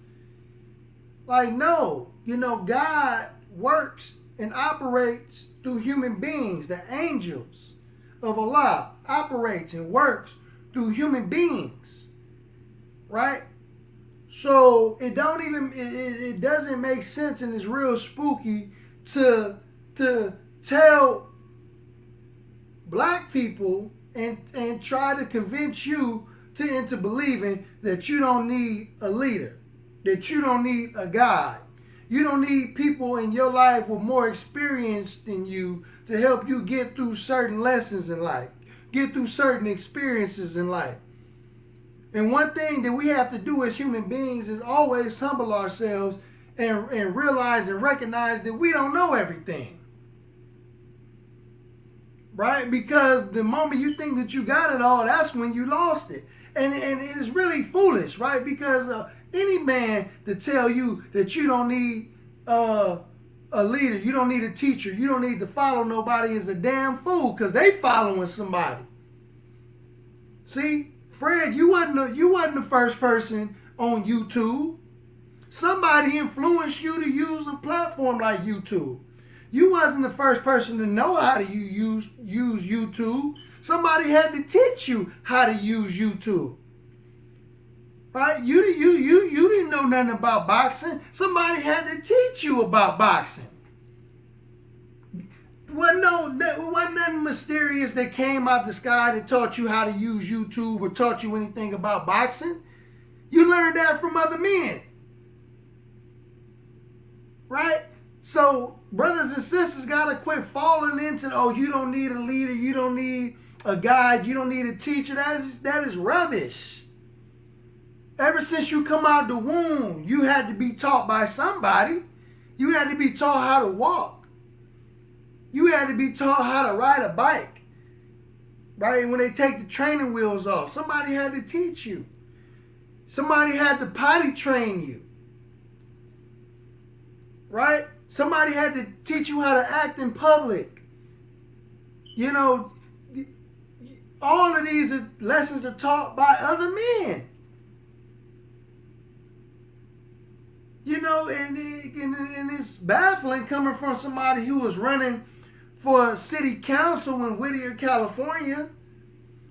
A: like, no, God works and operates through human beings. The angels of Allah operates and works through human beings, right? So it doesn't make sense, and it's real spooky to tell black people and try to convince you into believing that you don't need a leader, that you don't need a guide. You don't need people in your life with more experience than you to help you get through certain lessons in life, get through certain experiences in life. And one thing that we have to do as human beings is always humble ourselves and realize and recognize that we don't know everything. Right? Because the moment you think that you got it all, that's when you lost it. And it's really foolish, right? Because any man to tell you that you don't need a leader, you don't need a teacher, you don't need to follow nobody is a damn fool, because they following somebody. See, Fred, you wasn't the first person on YouTube. Somebody influenced you to use a platform like YouTube. You wasn't the first person to know how to use YouTube. Somebody had to teach you how to use YouTube. Right? You didn't know nothing about boxing. Somebody had to teach you about boxing. Wasn't nothing mysterious that came out the sky that taught you how to use YouTube or taught you anything about boxing. You learned that from other men. Right? So brothers and sisters gotta quit falling into, oh, you don't need a leader, you don't need a guide, you don't need a teacher. That is rubbish. Ever since you come out the womb, you had to be taught by somebody. You had to be taught how to walk. You had to be taught how to ride a bike. Right? When they take the training wheels off, somebody had to teach you. Somebody had to potty train you. Right? Somebody had to teach you how to act in public. You know, all of these lessons are taught by other men. You know, and it's baffling coming from somebody who was running for city council in Whittier, California,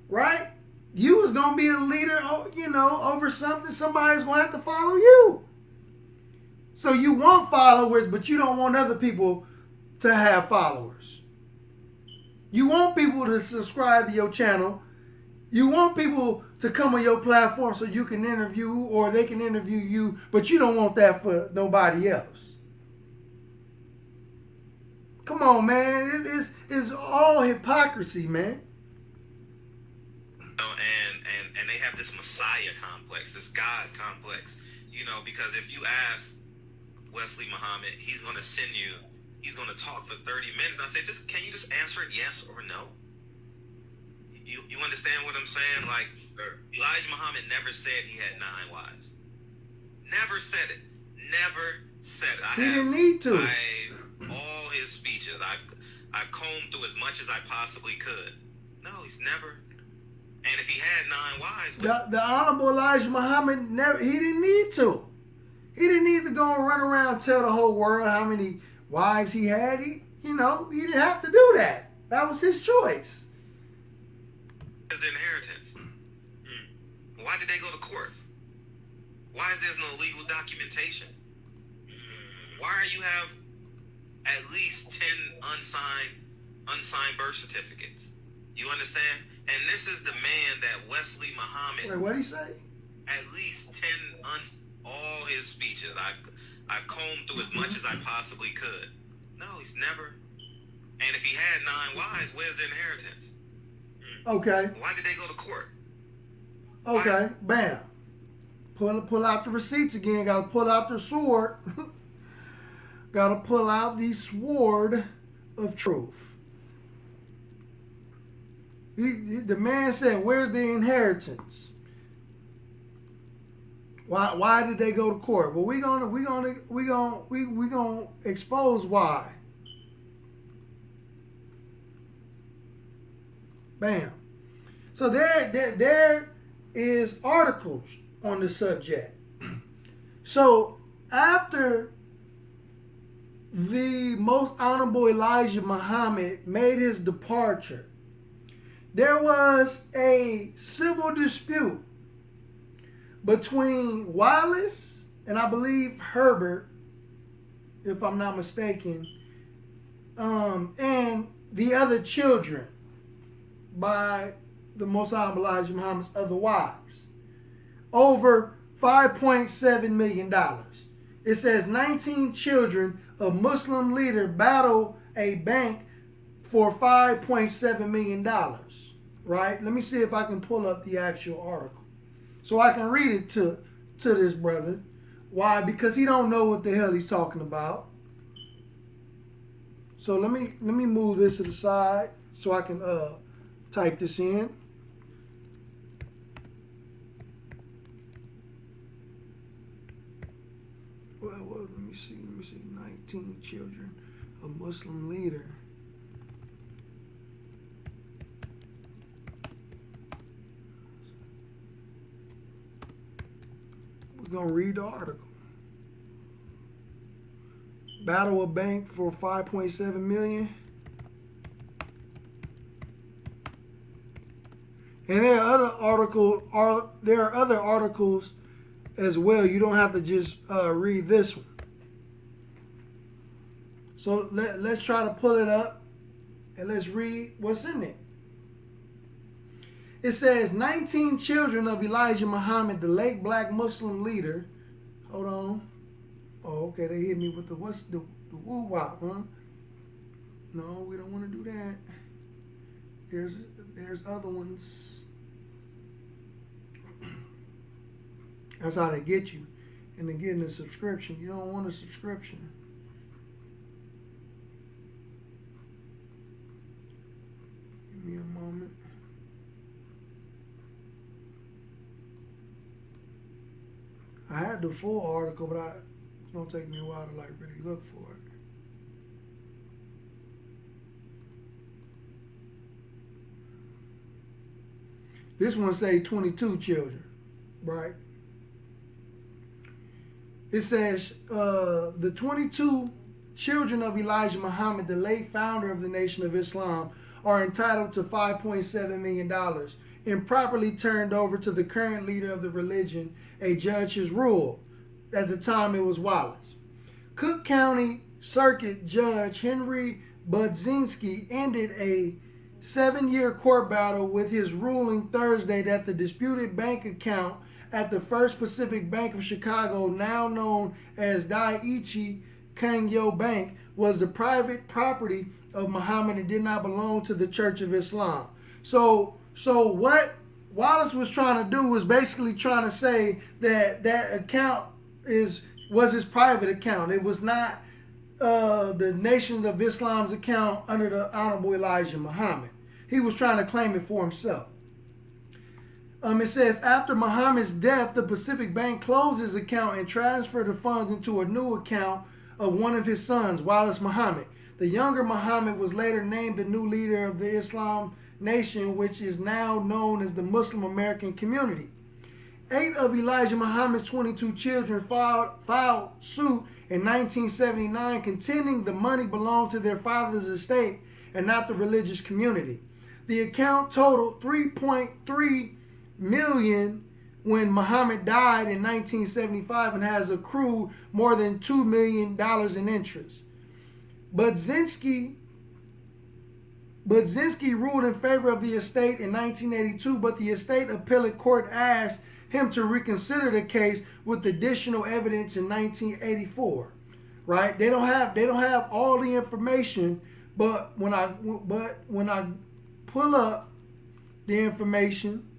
A: right? You was going to be a leader, you know, over something. Somebody's going to have to follow you. So you want followers, but you don't want other people to have followers. You want people to subscribe to your channel. You want people to come on your platform so you can interview or they can interview you, but you don't want that for nobody else. Come on, man. It's all hypocrisy, man.
B: And they have this Messiah complex, this God complex, you know, because if you ask Wesley Muhammad, he's going to send you, he's going to talk for 30 minutes. And I say, can you just answer it yes or no? You understand what I'm saying? Like, Elijah Muhammad never said he had 9 wives. Never said it. Never said it.
A: He didn't need to.
B: All his speeches, I've combed through as much as I possibly could. No, he's never. And if he had 9 wives,
A: the Honorable Elijah Muhammad he didn't need to. He didn't need to go and run around and tell the whole world how many wives he had. He didn't have to do that. That was his choice.
B: His inheritance. Why did they go to court? Why is there no legal documentation? Why you have at least 10 unsigned birth certificates? You understand? And this is the man that Wesley Muhammad.
A: Wait, what'd he say?
B: At least 10 all his speeches. I've combed through as much as I possibly could. No, he's never. And if he had 9 wives, where's the inheritance?
A: Okay.
B: Why did they go to court?
A: Okay, bam. Pull out the receipts again. Got to pull out the sword. Got to pull out the sword of truth. The man said, "Where's the inheritance? Why did they go to court?" Well, we gonna expose why. Bam. So there is articles on the subject. So after the Most Honorable Elijah Muhammad made his departure, there was a civil dispute between Wallace and I believe Herbert, if I'm not mistaken, and the other children by the Most Honorable Elijah Muhammad's other wives over $5.7 million. It says 19 children of Muslim leader battle a bank for $5.7 million. Right? Let me see if I can pull up the actual article so I can read it to this brother. Why? Because he don't know what the hell he's talking about. So let me move this to the side so I can type this in. Well, let me see. 19 children, a Muslim leader. going to read the article. Battle a bank for $5.7 million. And there are other articles as well. You don't have to just read this one. So let's try to pull it up and let's read what's in it. It says 19 children of Elijah Muhammad, the late black Muslim leader. Hold on. Oh, okay. They hit me with the woo-wop, huh? No, we don't want to do that. There's other ones. That's how they get you. And they're getting a subscription. You don't want a subscription. Give me a moment. I had the full article, but it's gonna take me a while to really look for it. This one say 22 children, right? It says the 22 children of Elijah Muhammad, the late founder of the Nation of Islam, are entitled to $5.7 million, improperly turned over to the current leader of the religion, a judge has ruled. At the time, it was Wallace. Cook County Circuit Judge Henry Budzinski ended a 7-year court battle with his ruling Thursday that the disputed bank account at the First Pacific Bank of Chicago, now known as Daiichi Kangyo Bank, was the private property of Muhammad and did not belong to the Church of Islam. So what Wallace was trying to do was basically trying to say that that account was his private account. It was not the Nation of Islam's account under the Honorable Elijah Muhammad. He was trying to claim it for himself. It says, after Muhammad's death, the Pacific Bank closed his account and transferred the funds into a new account of one of his sons, Wallace Muhammad. The younger Muhammad was later named the new leader of the Islam Nation, which is now known as the Muslim American Community. 8 of Elijah Muhammad's 22 children filed suit in 1979, contending the money belonged to their father's estate and not the religious community. The account totaled $3.3 million when Muhammad died in 1975 and has accrued more than $2 million in interest. Budzinski ruled in favor of the estate in 1982, but the estate appellate court asked him to reconsider the case with additional evidence in 1984. Right? They don't have all the information, but when I pull up the information,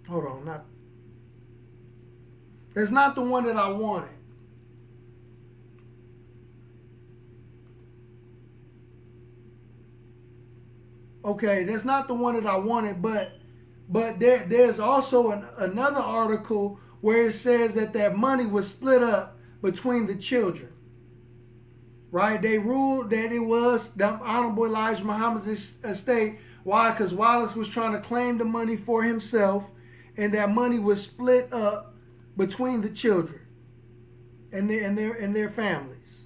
A: hold on, it's not the one that I wanted. Okay, that's not the one that I wanted, but there's also another article where it says that money was split up between the children. Right? They ruled that it was the Honorable Elijah Muhammad's estate. Why? Because Wallace was trying to claim the money for himself, and that money was split up between the children and their families.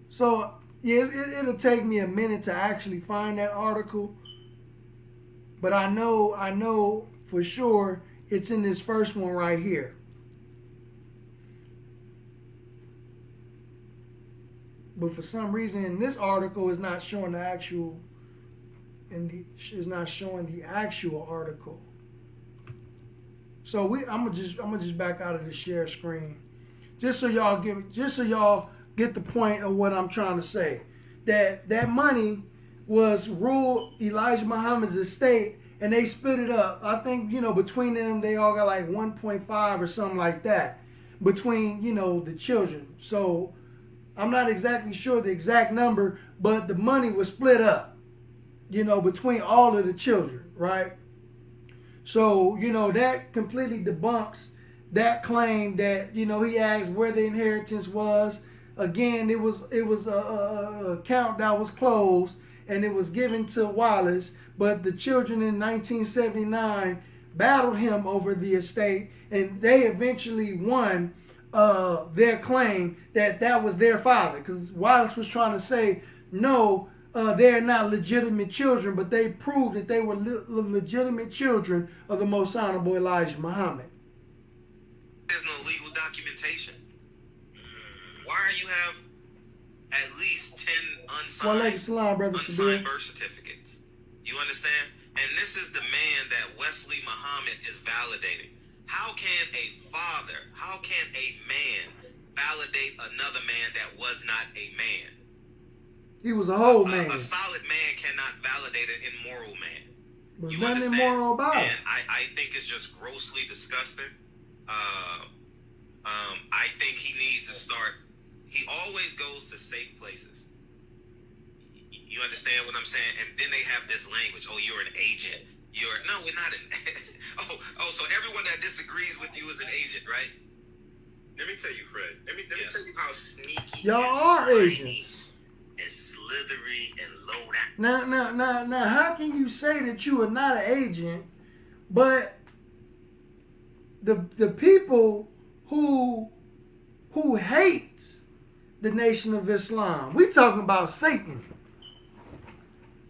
A: So yeah, it'll take me a minute to actually find that article, but I know for sure it's in this first one right here. But for some reason, in this article, it's not showing the actual. It's not showing the actual article. So I'm gonna just back out of the share screen, just so y'all get the point of what I'm trying to say. That money was ruled Elijah Muhammad's estate, and they split it up. I think between them they all got like 1.5 or something like that between the children. So I'm not exactly sure the exact number, but the money was split up, between all of the children, right? So, that completely debunks that claim that, he asked where the inheritance was. Again, it was a account that was closed and it was given to Wallace, but the children in 1979 battled him over the estate, and they eventually won their claim that was their father. Because Wallace was trying to say, no, they're not legitimate children, but they proved that they were legitimate children of the most honorable Elijah Muhammad.
B: There's no legal documentation. Why you have at least 10 unsigned birth certificates? You understand? And this is the man that Wesley Muhammad is validating. How can a father, how can a man validate another man that was not a man?
A: He was a whole man.
B: A solid man cannot validate an immoral man.
A: There's nothing immoral about it.
B: And I think it's just grossly disgusting. I think he needs to start. He always goes to safe places. You understand what I'm saying? And then they have this language. Oh, you're an agent. No, we're not an. So everyone that disagrees with you is an agent, right?
C: Let me tell you, Fred. Let me tell you how sneaky
A: y'all are agents.
C: And slithery and low down.
A: Now, how can you say that you are not an agent, but the people who hates the Nation of Islam, we talking about Satan.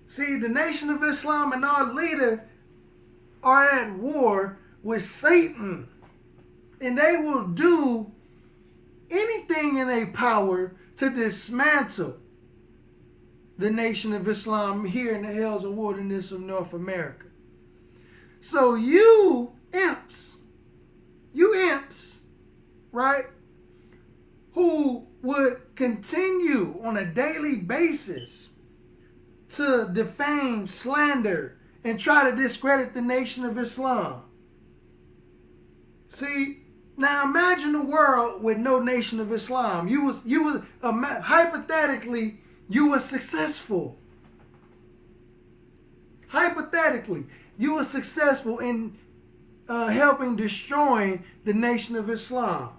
A: See, the Nation of Islam and our leader are at war with Satan, and they will do anything in their power to dismantle the Nation of Islam here in the hills and wilderness of North America. So you imps, right, who would continue on a daily basis to defame, slander, and try to discredit the Nation of Islam. See, now imagine a world with no Nation of Islam. Hypothetically, you were successful. Hypothetically, you were successful in helping destroying the Nation of Islam.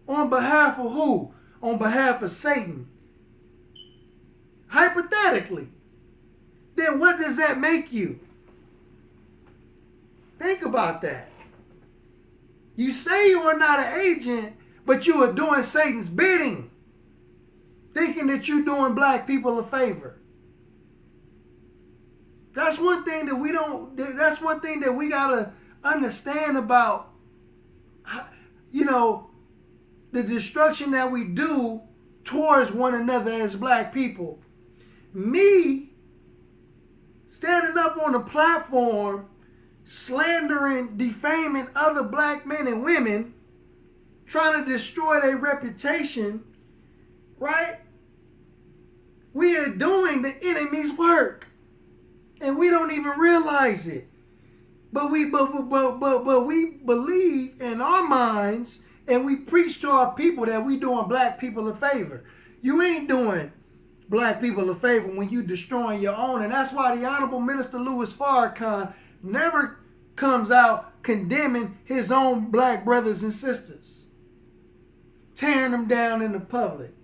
A: On behalf of who? On behalf of Satan. Hypothetically. Then what does that make you? Think about that. You say you are not an agent, but you are doing Satan's bidding. Thinking that you're doing black people a favor. That's one thing that we gotta understand about, the destruction that we do towards one another as black people. Me standing up on a platform, slandering, defaming other black men and women, trying to destroy their reputation, right? We are doing the enemy's work, and we don't even realize it. But we believe in our minds, and we preach to our people that we doing black people a favor. You ain't doing black people a favor when you destroying your own, and that's why the Honorable Minister Louis Farrakhan never comes out condemning his own black brothers and sisters, tearing them down in the public.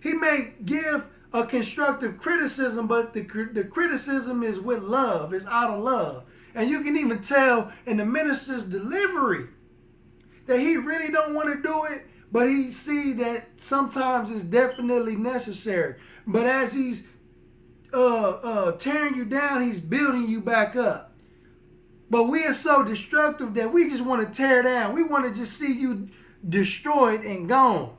A: He may give a constructive criticism, but the criticism is with love, it's out of love. And you can even tell in the minister's delivery that he really don't want to do it, but he see that sometimes it's definitely necessary. But as he's tearing you down, he's building you back up. But we are so destructive that we just want to tear down. We want to just see you destroyed and gone.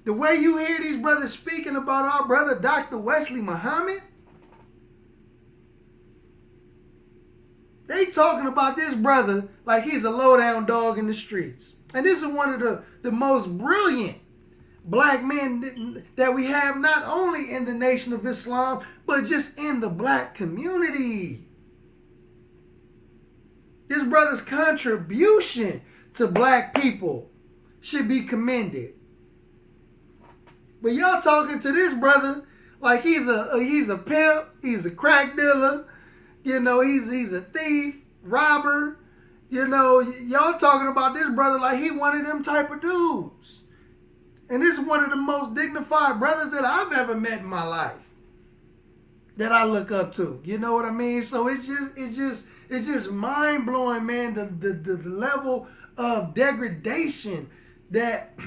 A: The way you hear these brothers speaking about our brother Dr. Wesley Muhammad, they talking about this brother like he's a low-down dog in the streets. And this is one of the most brilliant black men that we have, not only in the Nation of Islam, but just in the black community. This brother's contribution to black people should be commended. But y'all talking to this brother like he's a pimp, he's a crack dealer, he's a thief, robber. Y'all talking about this brother like he one of them type of dudes. And this is one of the most dignified brothers that I've ever met in my life. that I look up to. You know what I mean? So it's just mind blowing, man. The level of degradation that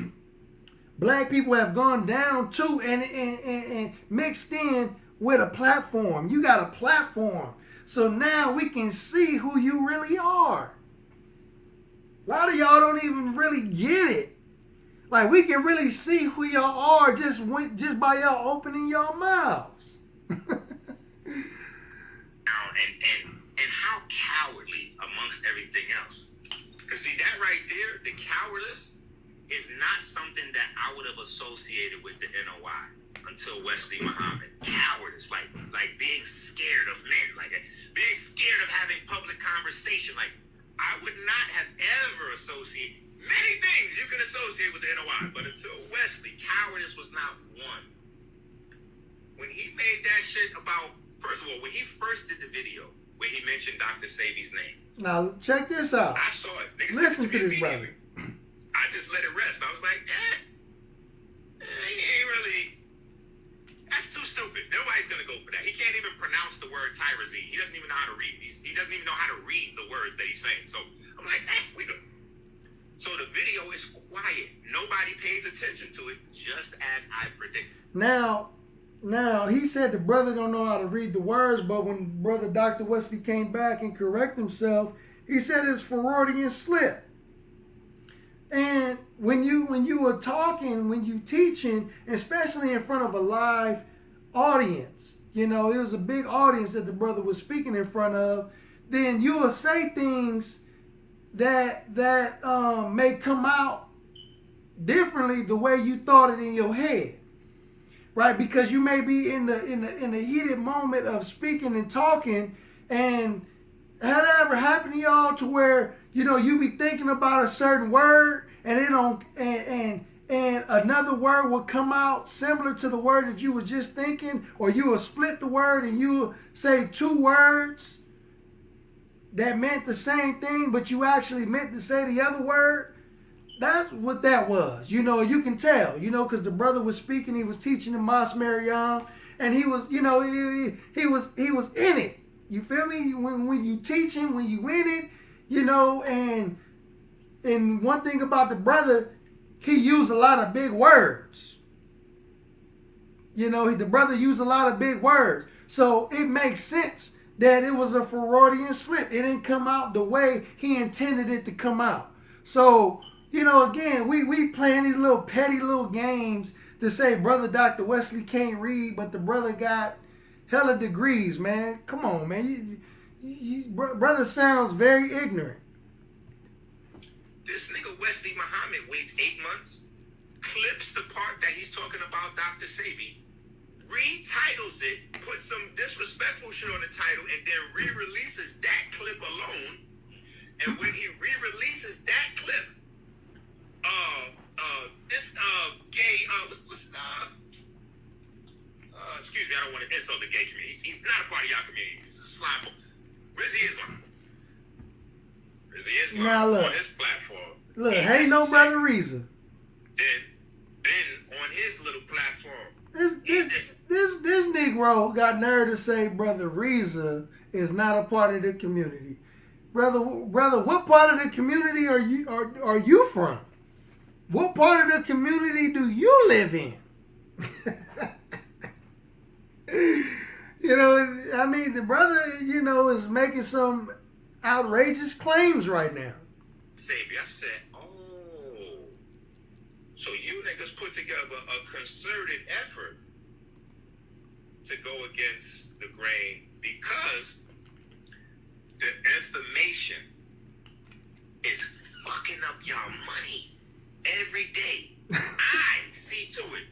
A: black people have gone down to and mixed in with a platform. You got a platform. So now we can see who you really are. A lot of y'all don't even really get it. Like, we can really see who y'all are just by y'all opening your mouths.
C: And how cowardly amongst everything else. Because see, that right there, the cowardice is not something that I would have associated with the NOI until Wesley Muhammad. Cowardice, like being scared of men, like being scared of having public conversation. Like, I would not have ever associated many things you can associate with the NOI, but until Wesley, cowardice was not one. When he made that shit about, first of all, when he first did the video where he mentioned Dr. Sebi's name.
A: Now, check this out.
C: I saw it. Nigga,
A: listen to this, brother.
C: I just let it rest. I was like, he ain't really, that's too stupid. Nobody's going to go for that. He can't even pronounce the word tyrosine. He doesn't even know how to read. He doesn't even know how to read the words that he's saying. So I'm like, we go. So the video is quiet. Nobody pays attention to it, just as I predicted.
A: Now, he said the brother don't know how to read the words, but when brother Dr. Wesley came back and correct himself, he said it's Freudian slip. And when you were talking, when you teaching, especially in front of a live audience, you know, it was a big audience that the brother was speaking in front of, then you will say things that may come out differently the way you thought it in your head, right? Because you may be in the heated moment of speaking and talking, and had that ever happened to y'all to where, you know, you be thinking about a certain word and it don't and another word will come out similar to the word that you were just thinking, or you will split the word and you will say two words that meant the same thing, but you actually meant to say the other word? That's what that was. You know, you can tell, you know, because the brother was speaking, he was teaching in Mas Mariam, and he was, you know, he was in it. You feel me? When you teaching, when you in it, you know, and one thing about the brother, he used a lot of big words. You know, the brother used a lot of big words. So it makes sense that it was a Freudian slip. It didn't come out the way he intended it to come out. So, you know, again, we playing these little petty little games to say brother Dr. Wesley can't read, but the brother got hella degrees, man. Come on, man. Brother sounds very ignorant.
C: This nigga Wesley Muhammad waits 8 months, clips the part that he's talking about Dr. Sebi, retitles it, puts some disrespectful shit on the title, and then re-releases that clip alone. And when he re-releases that clip, this gay, excuse me, I don't want to insult the gay community. He's not a part of y'all community. He's a slime. Rizzy Islam. Rizzy Islam
A: now look,
C: on his platform.
A: Look, hey, no brother Reza.
C: Then on his little platform,
A: This Negro got nerve to say brother Reza is not a part of the community. Brother, what part of the community are you from? What part of the community do you live in? You know, I mean, the brother, you know, is making some outrageous claims right now.
C: Sabi, I said, oh, so you niggas put together a concerted effort to go against the grain because the information is fucking up y'all money every day. I see to it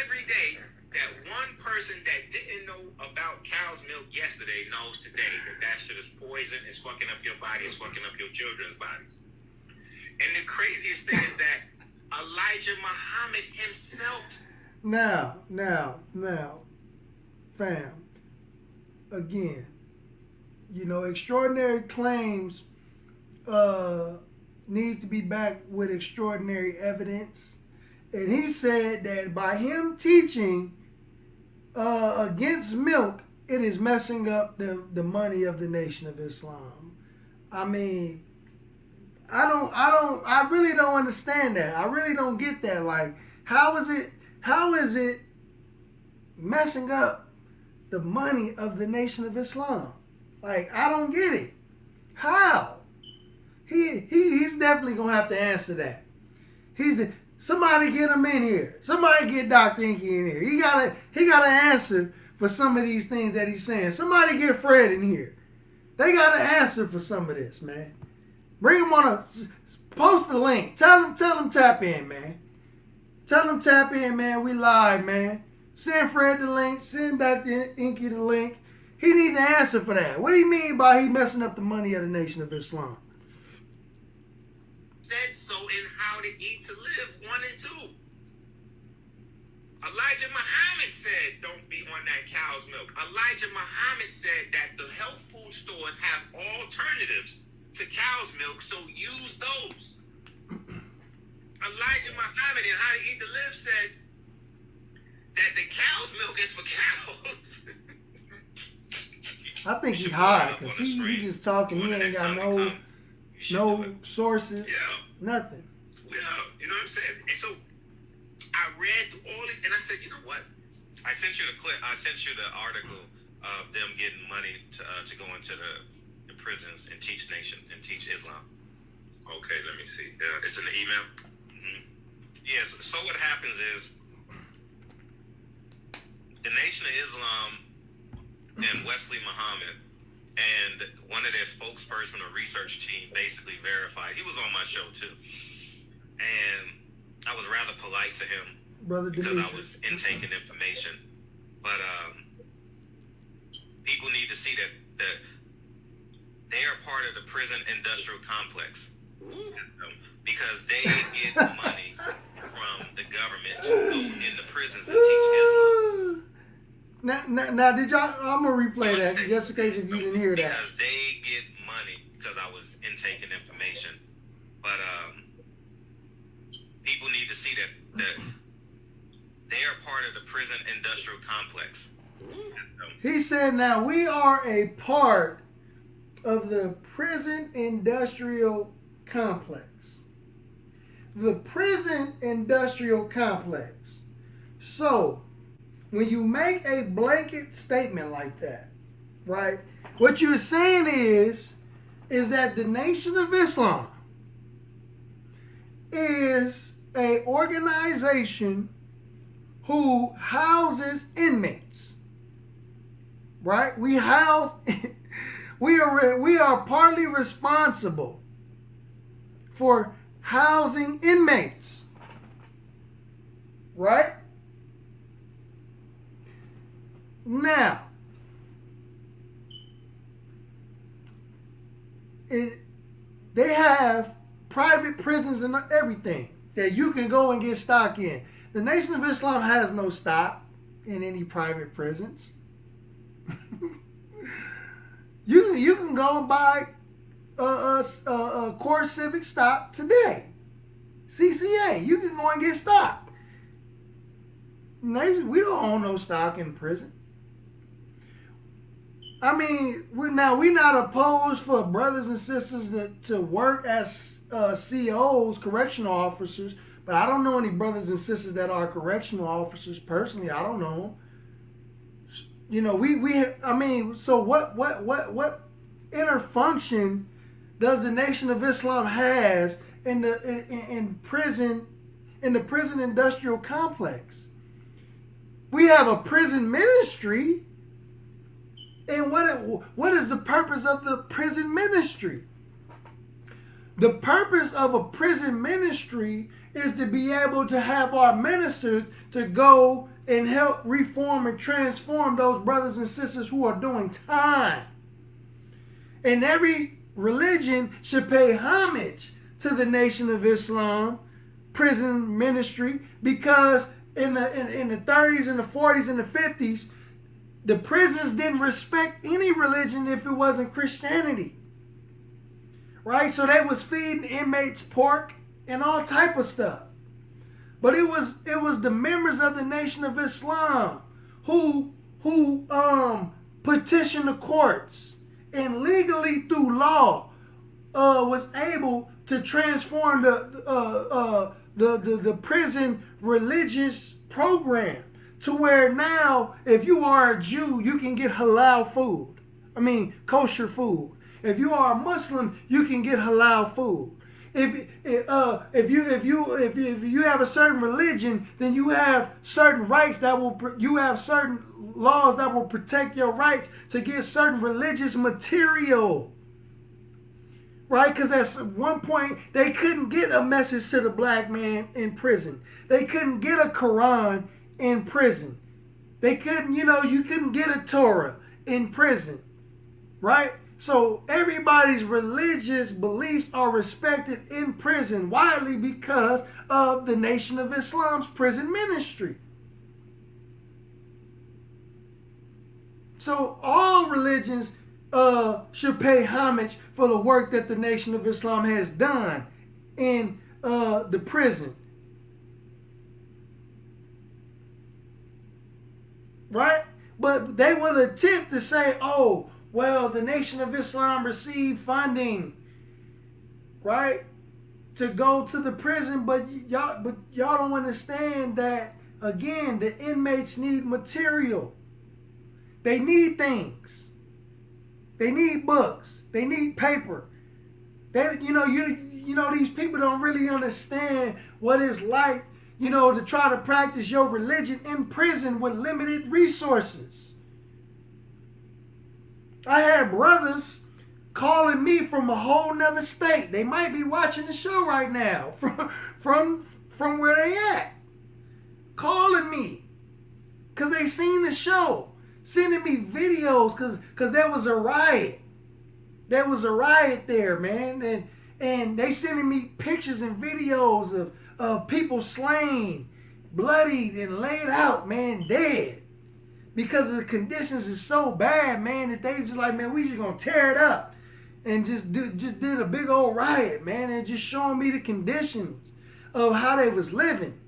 C: every day that one person that didn't know about cow's milk yesterday knows today that shit is poison, it's fucking up your body, it's fucking up your children's bodies. And the craziest thing is that Elijah Muhammad himself.
A: Now, fam, again, you know, extraordinary claims needs to be backed with extraordinary evidence. And he said that by him teaching against milk it is messing up the money of the Nation of Islam. I mean, I really don't understand that. I really don't get that. Like, how is it messing up the money of the Nation of Islam? Like, I don't get it. How? He's definitely gonna have to answer that. Somebody get him in here. Somebody get Dr. Inky in here. He gotta answer for some of these things that he's saying. Somebody get Fred in here. They gotta answer for some of this, man. Bring him on post the link. Tell them tap in, man. Tell them tap in, man. We live, man. Send Fred the link. Send Dr. Inky the link. He need to answer for that. What do you mean by he messing up the money of the Nation of Islam?
C: Said so in How to Eat to Live 1 and 2. Elijah Muhammad said, don't be on that cow's milk. Elijah Muhammad said that the health food stores have alternatives to cow's milk, so use those. Elijah Muhammad in How to Eat to Live said that the cow's milk is for cows.
A: I think he's high because he just talking. He ain't got no sources, nothing.
C: Yeah, you know what I'm saying? And so I read through all these, and I said, you know what?
B: I sent you the clip. I sent you the article of them getting money to go into the prisons and teach Islam.
C: Okay, let me see. It's in the email.
B: Mm-hmm. Yes. So what happens is the Nation of Islam and Wesley Muhammad and one of their spokesperson or research team basically verified. He was on my show too, and I was rather polite to him because I was intaking information. But people need to see that they are part of the prison industrial complex because they get money from the government to go in the prisons and teach Islam.
A: Now, did y'all? I'm gonna replay that just in case if you didn't hear that.
B: Because they get money because I was intaking information, but people need to see that they are part of the prison industrial complex.
A: He said, "Now we are a part of the prison industrial complex. The prison industrial complex. So." When you make a blanket statement like that, right? What you're saying is that the Nation of Islam is a organization who houses inmates, right? We are partly responsible for housing inmates, right? Now, they have private prisons and everything that you can go and get stock in. The Nation of Islam has no stock in any private prisons. You can go and buy a core civic stock today. CCA, you can go and get stock. We don't own no stock in prison. I mean, we're not opposed for brothers and sisters to work as COs, correctional officers, but I don't know any brothers and sisters that are correctional officers personally. I don't know them. You know, so what inner function does the Nation of Islam has in the prison industrial complex? We have a prison ministry. And what is the purpose of the prison ministry? The purpose of a prison ministry is to be able to have our ministers to go and help reform and transform those brothers and sisters who are doing time. And every religion should pay homage to the Nation of Islam prison ministry because in the 30s and the 40s and the 50s, the prisons didn't respect any religion if it wasn't Christianity. Right? So they was feeding inmates pork and all type of stuff. But it was the members of the Nation of Islam who petitioned the courts and legally through law was able to transform the prison religious program to where now if you are a Jew, you can get halal food. I mean kosher food. If you are a Muslim, you can get halal food. If you have a certain religion, then you have certain rights you have certain laws that will protect your rights to get certain religious material. Right? Because at one point, they couldn't get a message to the black man in prison. They couldn't get a Quran in prison. They couldn't, you couldn't get a Torah in prison. Right? So everybody's religious beliefs are respected in prison widely because of the Nation of Islam's prison ministry. So all religions should pay homage for the work that the Nation of Islam has done in the prison. Right? But they will attempt to say, oh, well, the Nation of Islam received funding, right, to go to the prison, but y'all don't understand that, again, the inmates need material. They need things. They need books. They need paper. These people don't really understand what it's like, to try to practice your religion in prison with limited resources. I had brothers calling me from a whole nother state. They might be watching the show right now from where they at. Calling me because they seen the show. Sending me videos because there was a riot. There was a riot there, man. And they sending me pictures and videos of people slain, bloodied, and laid out, man, dead. Because the conditions is so bad, man, that they just like, man, we just gonna tear it up. And just did a big old riot, man, and just showing me the conditions of how they was living.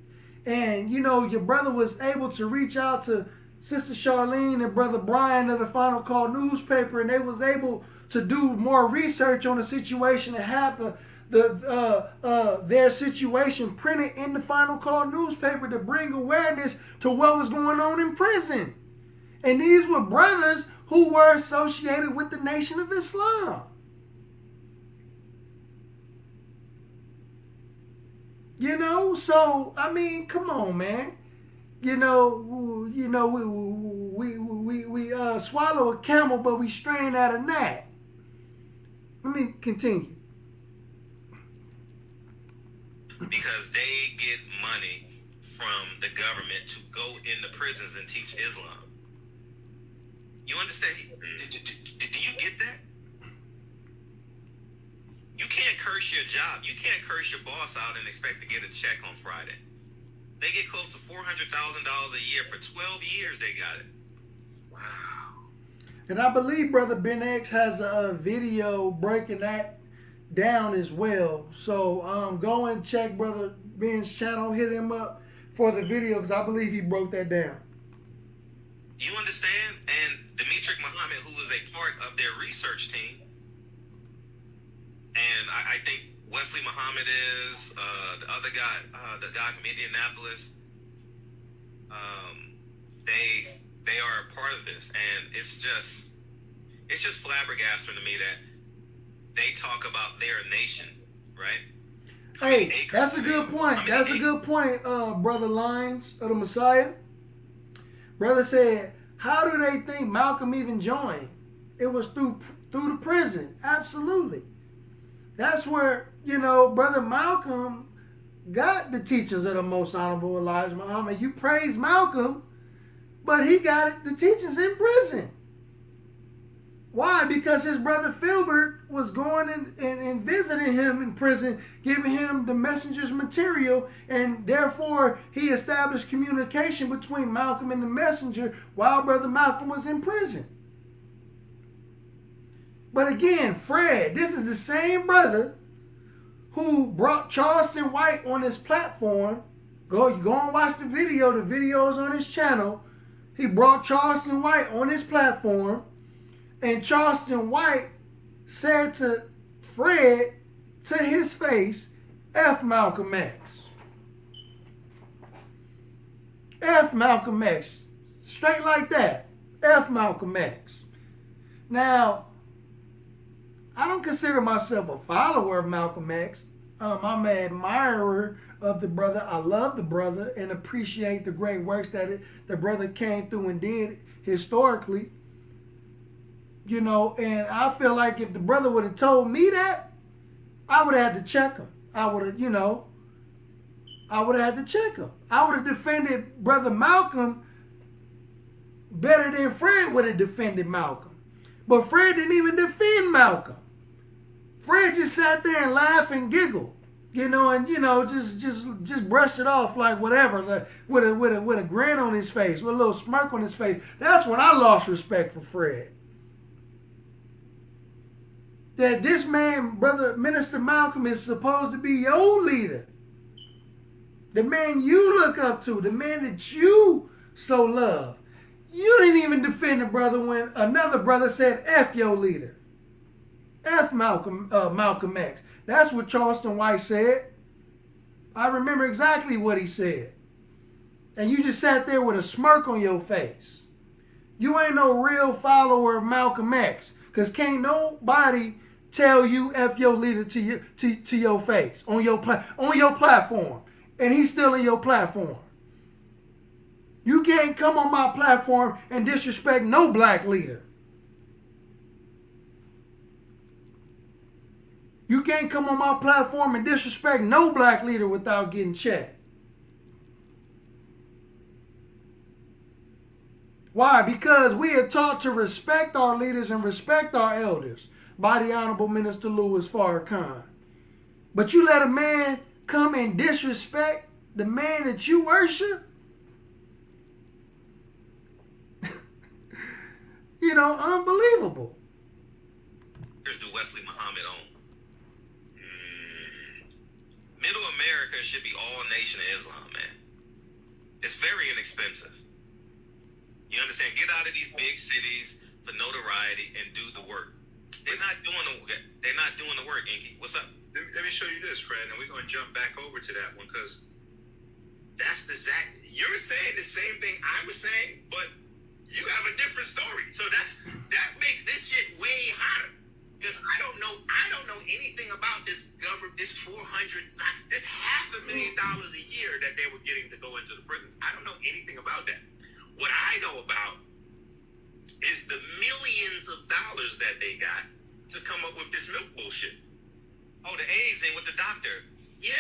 A: And, your brother was able to reach out to Sister Charlene and Brother Brian of the Final Call newspaper, and they was able to do more research on the situation and have their situation printed in the Final Call newspaper to bring awareness to what was going on in prison. And these were brothers who were associated with the Nation of Islam. So I mean, come on, man. We swallow a camel, but we strain out a gnat. Let me continue.
C: Because they get money from the government to go in the prisons and teach Islam. You understand? Do you get that? You can't curse your job. You can't curse your boss out and expect to get a check on Friday. They get close to $400,000 a year for 12 years. They got it. Wow.
A: And I believe Brother Ben X has a video breaking that down as well. So go and check Brother Ben's channel. Hit him up for the video because I believe he broke that down.
C: You understand? And Dimitri Muhammad, who is a part of their research team, and I think Wesley Muhammad is the other guy, the guy from Indianapolis. They are a part of this, and it's just flabbergasting to me that they talk about their nation, right?
A: Hey, that's a good point. That's a good point, Brother Lines of the Messiah. Brother said, how do they think Malcolm even joined? It was through the prison. Absolutely. That's where, Brother Malcolm got the teachings of the most honorable Elijah Muhammad. You praise Malcolm, but he got the teachings in prison. Why? Because his brother Filbert was going and visiting him in prison, giving him the messenger's material, and therefore he established communication between Malcolm and the messenger while Brother Malcolm was in prison. But again, Fred, this is the same brother who brought Charleston White on his platform. Go and watch the video. The video is on his channel. He brought Charleston White on his platform, and Charleston White said to Fred, to his face, F Malcolm X. F Malcolm X. Straight like that. F Malcolm X. Now, I don't consider myself a follower of Malcolm X. I'm an admirer of the brother. I love the brother and appreciate the great works that the brother came through and did historically. You know, and I feel like if the brother would have told me that, I would have had to check him. I would have, I would have had to check him. I would have defended Brother Malcolm better than Fred would have defended Malcolm. But Fred didn't even defend Malcolm. Fred just sat there and laughed and giggled, and just brushed it off like whatever, with a grin on his face, with a little smirk on his face. That's when I lost respect for Fred. That this man, Brother Minister Malcolm, is supposed to be your leader. The man you look up to, the man that you so love. You didn't even defend the brother when another brother said, F your leader. F Malcolm X. That's what Charleston White said. I remember exactly what he said. And you just sat there with a smirk on your face. You ain't no real follower of Malcolm X. Because can't nobody tell you F your leader to your face, on your platform. And he's still in your platform. You can't come on my platform and disrespect no black leader. You can't come on my platform and disrespect no black leader without getting checked. Why? Because we are taught to respect our leaders and respect our elders by the Honorable Minister Louis Farrakhan. But you let a man come and disrespect the man that you worship? Unbelievable.
B: Here's the Wesley Muhammad on. Middle America should be all Nation of Islam, man. It's very inexpensive. You understand? Get out of these big cities for notoriety and do the work. They're not doing the work, Inky. What's up?
C: Let me show you this, Fred, and we're going to jump back over to that one because you're saying the same thing I was saying, but you have a different story. So that makes this shit way hotter. Because I don't know anything about this government, this $500,000 a year that they were getting to go into the prisons. I don't know anything about that. What I know about is the millions of dollars that they got to come up with this milk bullshit.
B: Oh, the A's thing with the doctor.
C: Yeah.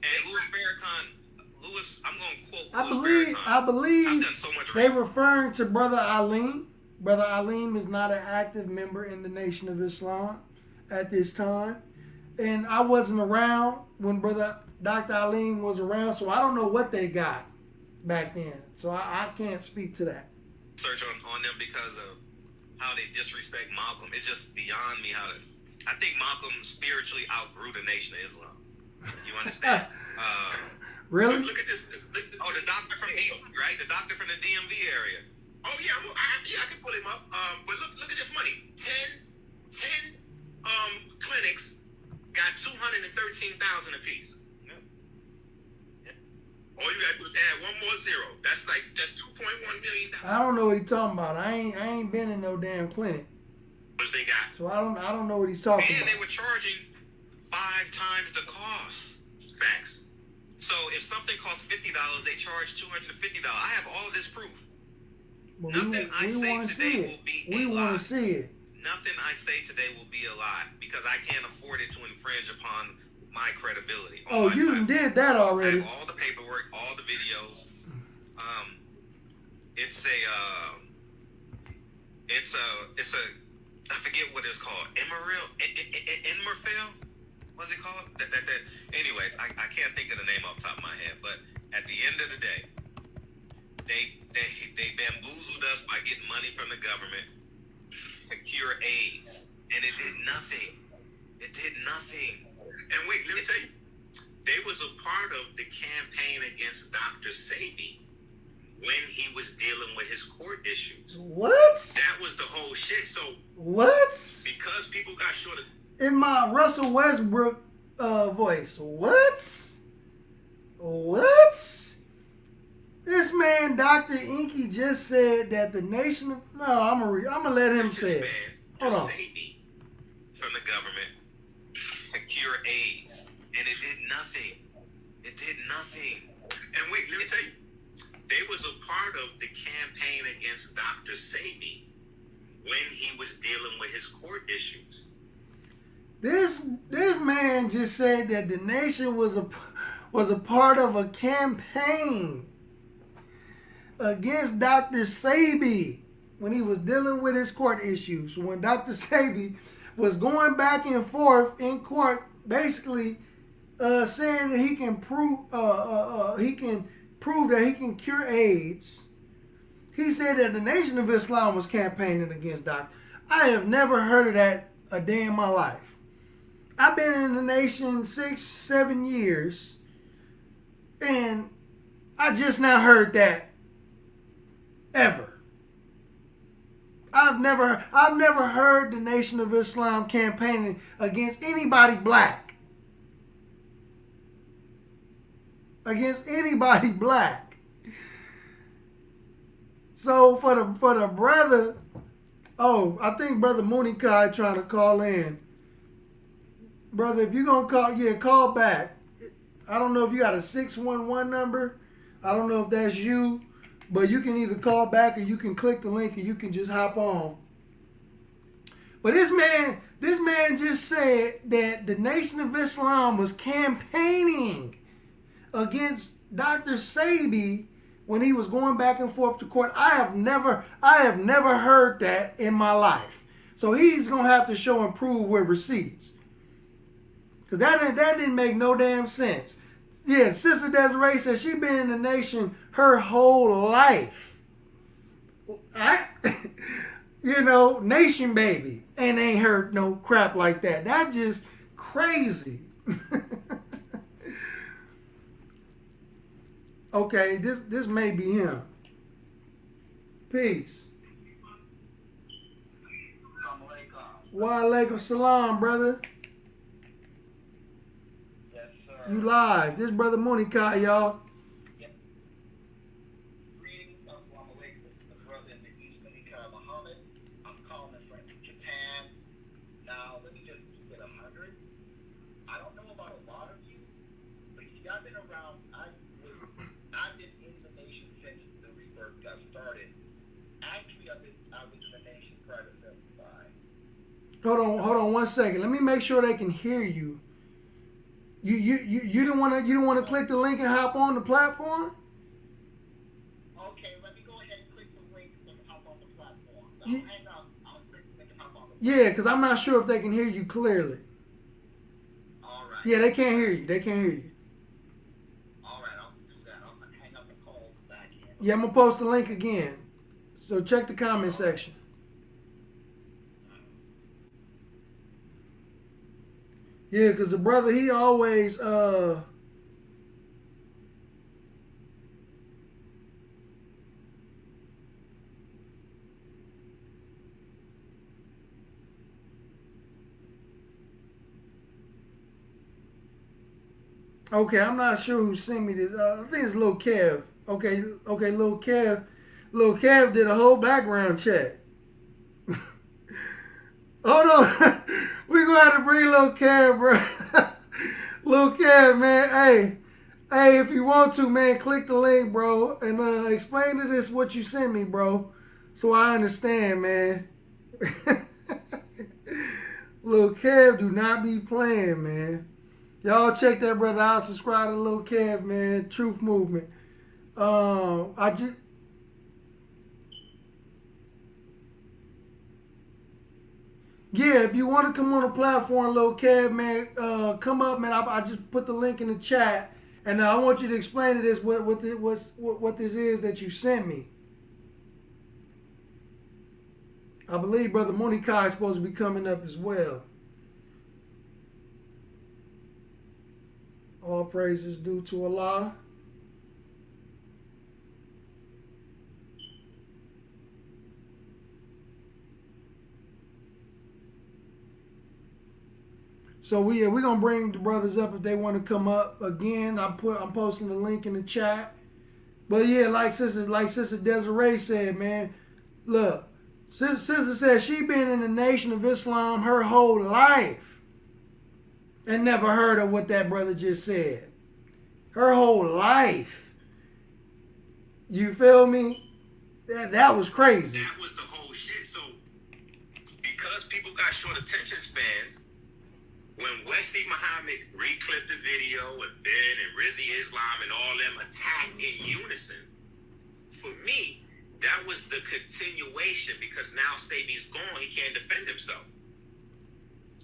B: And Louis Farrakhan, I'm going to quote
A: I
B: Louis Farrakhan.
A: believe
B: I've done so much
A: they referring to Brother Aleem. Brother Aleem is not an active member in the Nation of Islam at this time. And I wasn't around when Brother Dr. Aleem was around, so I don't know what they got back then. So I can't speak to that.
B: Search on them because of how they disrespect Malcolm. It's just beyond me I think Malcolm spiritually outgrew the Nation of Islam. You understand?
A: Really?
C: Look at this.
B: The doctor from DC, right? The doctor from the DMV area.
C: Oh yeah, I can pull him up. But look at this money. 10 clinics got $213,000 apiece. All you gotta do is add one more zero. That's $2.1 million.
A: I don't know what he's talking about. I ain't been in no damn clinic.
C: What they got?
A: So I don't know what he's talking about.
B: And they were charging 5 times the cost.
C: Facts.
B: So if something costs $50, they charge $250. I have all this proof.
A: Well,
B: Nothing I say today will be a lie.
A: We want to see it.
B: Nothing I say today will be a lie because I can't afford it to infringe upon my credibility.
A: Oh, you did that already.
B: I have all the paperwork, all the videos. It's a I forget what it's called. Emerfil? What's it called? Anyways, I can't think of the name off the top of my head. But at the end of the day, they bamboozled us by getting money from the government to cure AIDS, and it did nothing. It did nothing.
C: And wait, let me tell you, they was a part of the campaign against Dr. Sebi. when he was dealing with his court issues.
A: What?
C: That was the whole shit. So
A: What?
C: because people got short of
A: In my Russell Westbrook voice. What? What? This man, Dr. Inky, just said that the nation of... No, I'm gonna let him say it. Hold on.
C: Sabi from the government to cure AIDS, and it did nothing. It did nothing. And wait, let me tell you, they was a part of the campaign against Dr. Sabi when he was dealing with his court issues.
A: This man just said that the nation was a part of a campaign against Dr. Sabi when he was dealing with his court issues. When Dr. Sabi was going back and forth in court, basically saying that he can prove that he can cure AIDS. He said that the Nation of Islam was campaigning against Dr. I have never heard of that a day in my life. I've been in the nation 6-7 years, and I just now heard that ever. I've never heard the Nation of Islam campaigning against anybody black. Against anybody black. So for the brother, I think Brother Mooney Kai trying to call in. Brother, if you're gonna call, call back. I don't know if you got a 611 number. I don't know if that's you. But you can either call back or you can click the link and you can just hop on. But this man just said that the Nation of Islam was campaigning against Dr. Sabi when he was going back and forth to court. I have never heard that in my life. So he's gonna have to show and prove with receipts. Cause that didn't make no damn sense. Yeah, Sister Desiree said she been in the nation her whole life. Nation baby. And ain't heard no crap like that. That just crazy. Okay, this may be him. Peace. Wa alaikum salam, brother. You live. This Brother Mooney Kai, y'all.
E: Greetings. Assalamu alaikum. This is the brother in the East Mooney Kai Muhammad. I'm calling from Japan. Now, let me just keep it 100. I don't know about a lot of you, but you have been around. I've been in the nation since the rebirth got started. Actually, I was in the nation prior to 75.
A: Hold on 1 second. Let me make sure they can hear you. You don't want to click the link and hop on the platform?
E: Okay, let me go ahead and click the link and hop on the platform. Hang on. I'll click the link and hop on the platform.
A: Yeah, because I'm not sure if they can hear you clearly.
E: All right.
A: Yeah, they can't hear you. They can't hear you.
E: All right, I'll do that. I'll hang up the call back in.
A: Yeah, I'm going to post the link again. So check the comment section. Yeah, because the brother, he always, okay, I'm not sure who sent me this. I think it's Lil Kev. Okay, Lil Kev. Lil Kev did a whole background check. Hold on. We gonna have to bring Lil Kev, bro. Lil Kev, man. Hey, if you want to, man, click the link, bro, and explain to this what you sent me, bro, so I understand, man. Lil Kev do not be playing, man. Y'all check that brother out. Subscribe to Lil Kev, man. Truth Movement. Yeah, if you want to come on the platform, Lil Kev, man, come up, man. I just put the link in the chat, and I want you to explain to this what this is that you sent me. I believe Brother Mooney Kai is supposed to be coming up as well. All praises due to Allah. So we're gonna bring the brothers up if they want to come up again. I'm posting the link in the chat. But yeah, like Sister Desiree said, man, look, Sister said she been in the Nation of Islam her whole life and never heard of what that brother just said. Her whole life. You feel me? That was crazy.
C: That was the whole shit. So because people got short attention spans, when Wesley Muhammad reclipped the video and Ben and Rizzy Islam and all them attacked in unison, for me, that was the continuation, because now Sabi's gone, he can't defend himself.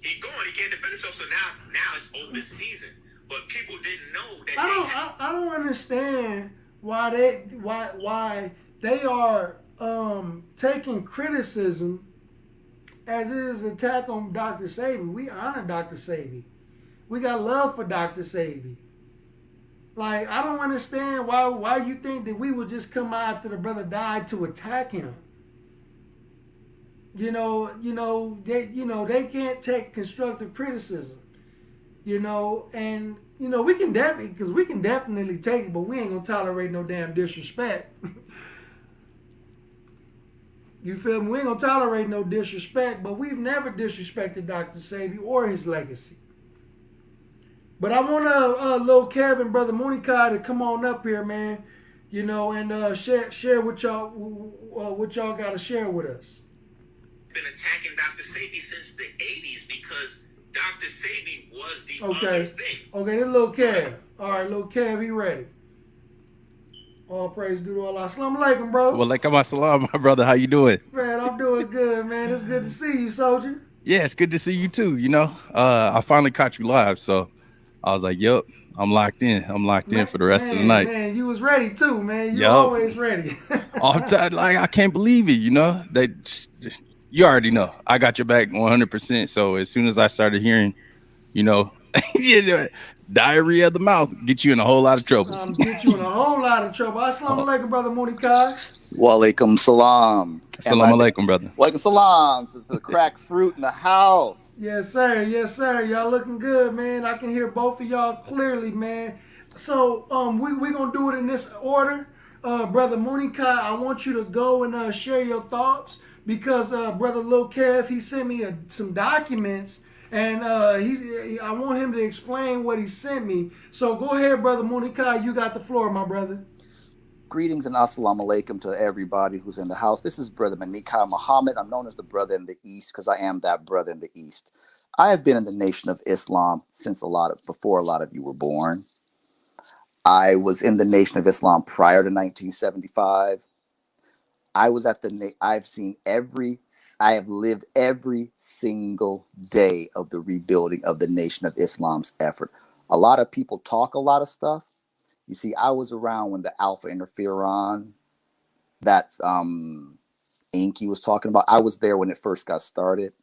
C: He gone, he can't defend himself. So now it's open season. But people didn't know that
A: I don't understand why they are taking criticism as it is an attack on Dr. Sabi. We honor Dr. Sabi. We got love for Dr. Sabi. Like, I don't understand why you think that we would just come out after the brother died to attack him. They can't take constructive criticism. And we can definitely take it, but we ain't gonna tolerate no damn disrespect. You feel me? We ain't gonna tolerate no disrespect, but we've never disrespected Dr. Sabi or his legacy. But I want Lil Kevin, Brother Munikai, to come on up here, man. And share what y'all got to share with us.
C: been attacking Dr. Sabi since the 80s because Dr. Sabi was the
A: Okay.
C: other thing.
A: Okay, this Lil Kev. All right, Lil Kev, he ready. All praise due to Allah. Assalamu alaikum, bro.
F: Well, like assalam, my brother. How you doing?
A: Man, I'm doing good, man. It's good to see you, soldier.
F: Yeah, it's good to see you too. I finally caught you live, so I was like, "Yep, I'm locked in. I'm locked in for the rest of the night."
A: Man, you was ready too, man. You
F: Yup.
A: always ready.
F: All the time, like I can't believe it. You already know I got your back 100%. So as soon as I started hearing, diarrhea of the mouth, get you in a whole lot of trouble.
A: Get you in a whole lot of trouble. Assalamu alaikum, Brother Munikai.
G: Walaikum salam.
F: Assalamu alaikum, brother.
G: Walaikum salam. It's the cracked fruit in the house.
A: Yes, sir. Yes, sir. Y'all looking good, man. I can hear both of y'all clearly, man. So we gonna do it in this order. Brother Munikai, I want you to go and share your thoughts because Brother Lil Kev, he sent me some documents and I want him to explain what he sent me. So go ahead, Brother Munikai. You got the floor, my brother.
G: Greetings and assalamu alaikum to everybody who's in the house. This is Brother Munikai Muhammad. I'm known as the brother in the East because I am that brother in the East. I have been in the Nation of Islam since before a lot of you were born. I was in the Nation of Islam prior to 1975. I have lived every single day of the rebuilding of the Nation of Islam's effort. A lot of people talk a lot of stuff. You see, I was around when the alpha interferon, that Inky was talking about. I was there when it first got started.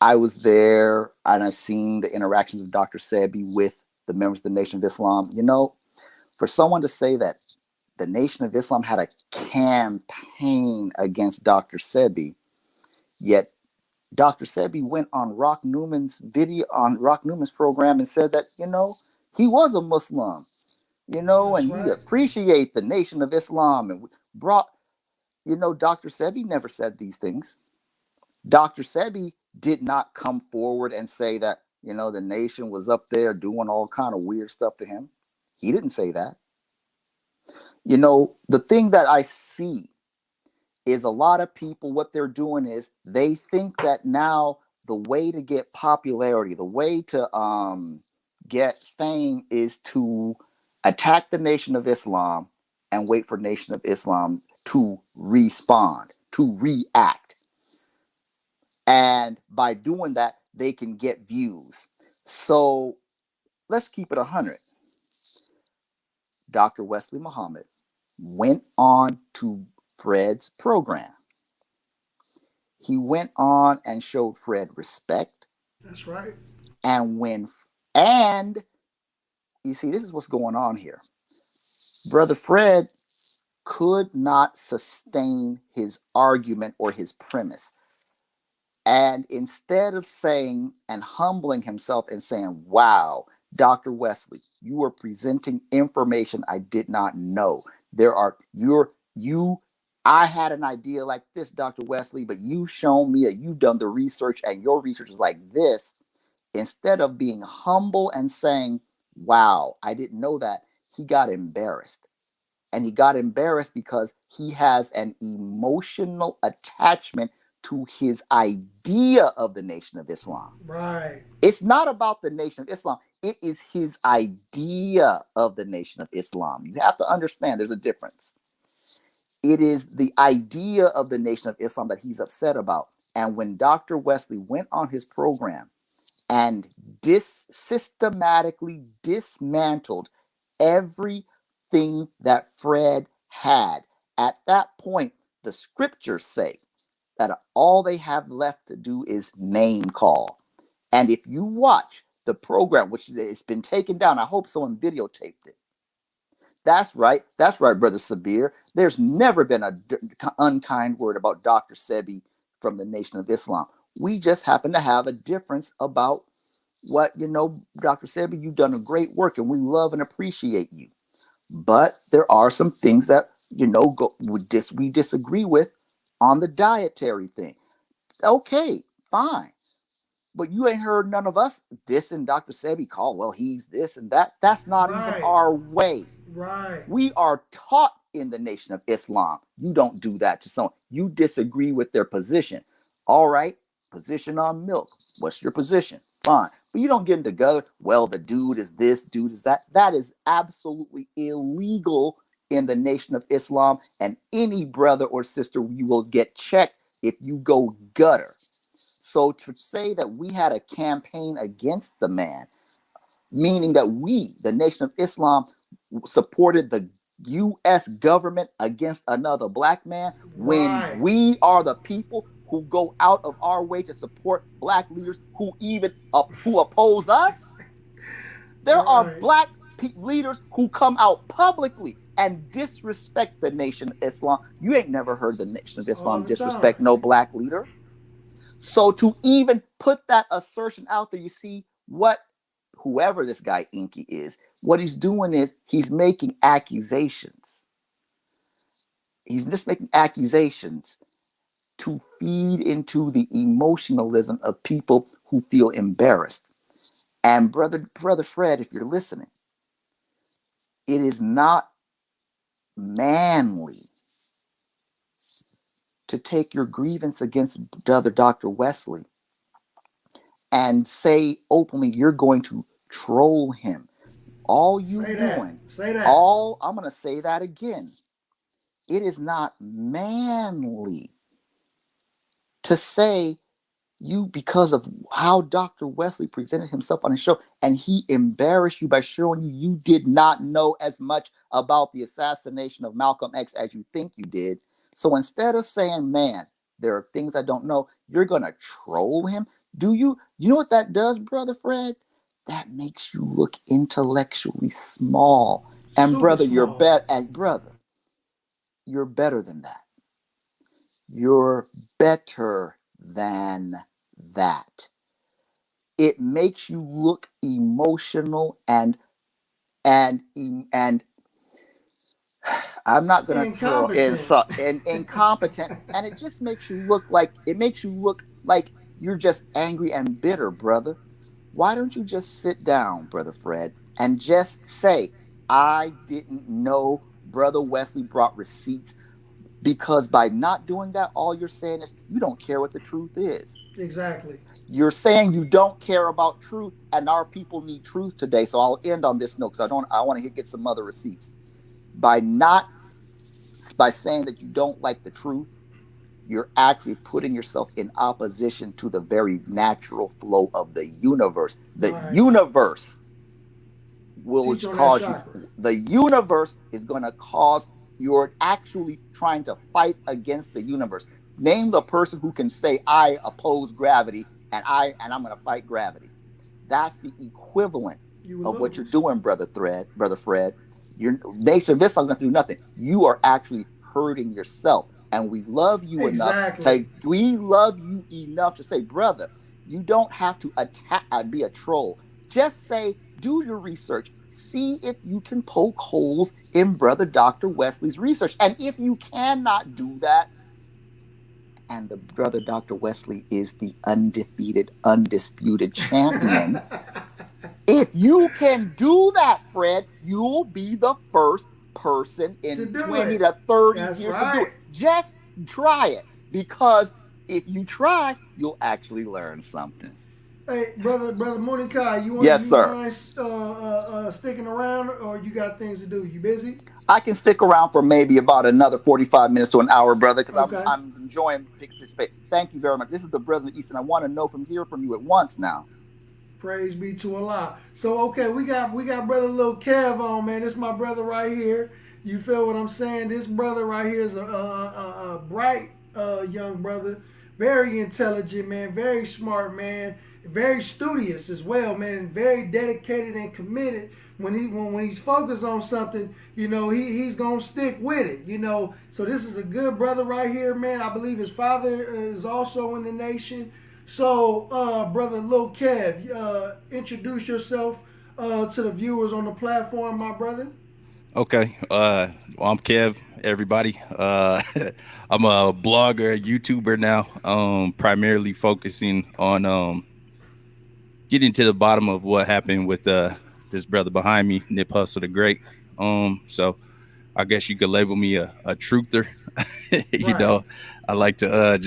G: I was there and I've seen the interactions of Dr. Sebi with the members of the Nation of Islam. For someone to say that the Nation of Islam had a campaign against Dr. Sebi, yet Dr. Sebi went on Rock Newman's program and said that, he was a Muslim. And
A: That's
G: he
A: right.
G: appreciate the Nation of Islam and brought, Dr. Sebi never said these things. Dr. Sebi did not come forward and say that, the nation was up there doing all kind of weird stuff to him. He didn't say that. The thing that I see is a lot of people, what they're doing is they think that now the way to get popularity, the way to get fame is to attack the Nation of Islam and wait for Nation of Islam to respond, to react. And by doing that, they can get views. So let's keep it 100. Dr. Wesley Muhammad went on to Fred's program. He went on and showed Fred respect.
A: That's right.
G: And you see, this is what's going on here. Brother Fred could not sustain his argument or his premise. And instead of saying and humbling himself and saying, wow, Dr. Wesley, you are presenting information I did not know. I had an idea like this, Dr. Wesley, but you've shown me that you've done the research and your research is like this. Instead of being humble and saying, wow, I didn't know that, he got embarrassed. And he got embarrassed because he has an emotional attachment to his idea of the Nation of Islam.
A: Right.
G: It's not about the Nation of Islam. It is his idea of the Nation of Islam. You have to understand there's a difference. It is the idea of the Nation of Islam that he's upset about. And when Dr. Wesley went on his program and systematically dismantled everything that Fred had, at that point, the scriptures say that all they have left to do is name call. And if you watch the program, which it's been taken down, I hope someone videotaped it. That's right, Brother Sabir. There's never been an unkind word about Dr. Sebi from the Nation of Islam. We just happen to have a difference about what, Dr. Sebi, you've done a great work and we love and appreciate you. But there are some things that, we disagree with on the dietary thing. Okay, fine. But you ain't heard none of us dissing Dr. Sebi call, well, he's this and that. That's not even our way.
A: Right.
G: We are taught in the Nation of Islam. You don't do that to someone. You disagree with their position. All right, position on milk. What's your position? Fine. But you don't get them together. Well, the dude is this, dude is that. That is absolutely illegal in the Nation of Islam. And any brother or sister, you will get checked if you go gutter. So to say that we had a campaign against the man, meaning that we, the Nation of Islam, supported the U.S. government against another black man, when we are the people who go out of our way to support black leaders who oppose us. There are black leaders who come out publicly and disrespect the Nation of Islam. You ain't never heard the Nation of Islam disrespect no black leader. So to even put that assertion out there, you see what whoever this guy Inky is, what he's doing is he's making accusations. He's just making accusations to feed into the emotionalism of people who feel embarrassed. And brother Fred, if you're listening, it is not manly to take your grievance against brother Dr. Wesley and say openly you're going to troll him. All you doing, I'm going to say that again. It is not manly to say you, because of how Dr. Wesley presented himself on his show, and he embarrassed you by showing you did not know as much about the assassination of Malcolm X as you think you did. So instead of saying, man, there are things I don't know, you're going to troll him. You know what that does, Brother Fred? That makes you look intellectually small. And
A: Super
G: brother,
A: small.
G: you're better than that. You're better than that. It makes you look emotional and I'm not going to throw incompetent, and it just makes you look like you're just angry and bitter, brother. Why don't you just sit down, Brother Fred, and just say, I didn't know Brother Wesley brought receipts? Because by not doing that, all you're saying is you don't care what the truth is.
A: Exactly.
G: You're saying you don't care about truth, and our people need truth today. So I'll end on this note because I want to get some other receipts. By saying that you don't like the truth, you're actually putting yourself in opposition to the very natural flow of the universe. The universe will cause you. The universe is going to cause you're actually trying to fight against the universe. Name the person who can say, I oppose gravity and I'm going to fight gravity. That's the equivalent of what you're doing, Brother Fred. Your Nation of Islam doesn't do nothing. You are actually hurting yourself. and we love you
A: Exactly.
G: we love you enough to say, brother, you don't have to attack be a troll. Just say, do your research. See if you can poke holes in Brother Dr. Wesley's research. And if you cannot do that, and the Brother Dr. Wesley is the undefeated, undisputed champion. If you can do that, Fred, you'll be the first person in 20 to 30 years to do it. Just try it, because if you try, you'll actually learn something.
A: Hey, brother Mordecai, you want mind sticking around, or you got things to do? You busy?
G: I can stick around for maybe about another 45 minutes to an hour, brother, because I'm enjoying participating. Thank you very much. This is the Brother in the East, and I want to hear from you at once now.
A: Praise be to Allah. So, okay, we got brother Lil Kev on, man. This is my brother right here. You feel what I'm saying? This brother right here is a bright young brother, very intelligent, man, very smart, man, very studious as well, man, very dedicated and committed. When he's focused on something, you know, he's gonna stick with it, you know. So this is a good brother right here, man. I believe his father is also in the nation. So, brother Lil Kev, introduce yourself to the viewers on the platform, my brother.
F: Okay. Well, I'm Kev, everybody. I'm a blogger, YouTuber now, primarily focusing on getting to the bottom of what happened with this brother behind me, Nip Hussle the Great. So I guess you could label me a truther. You know, I like to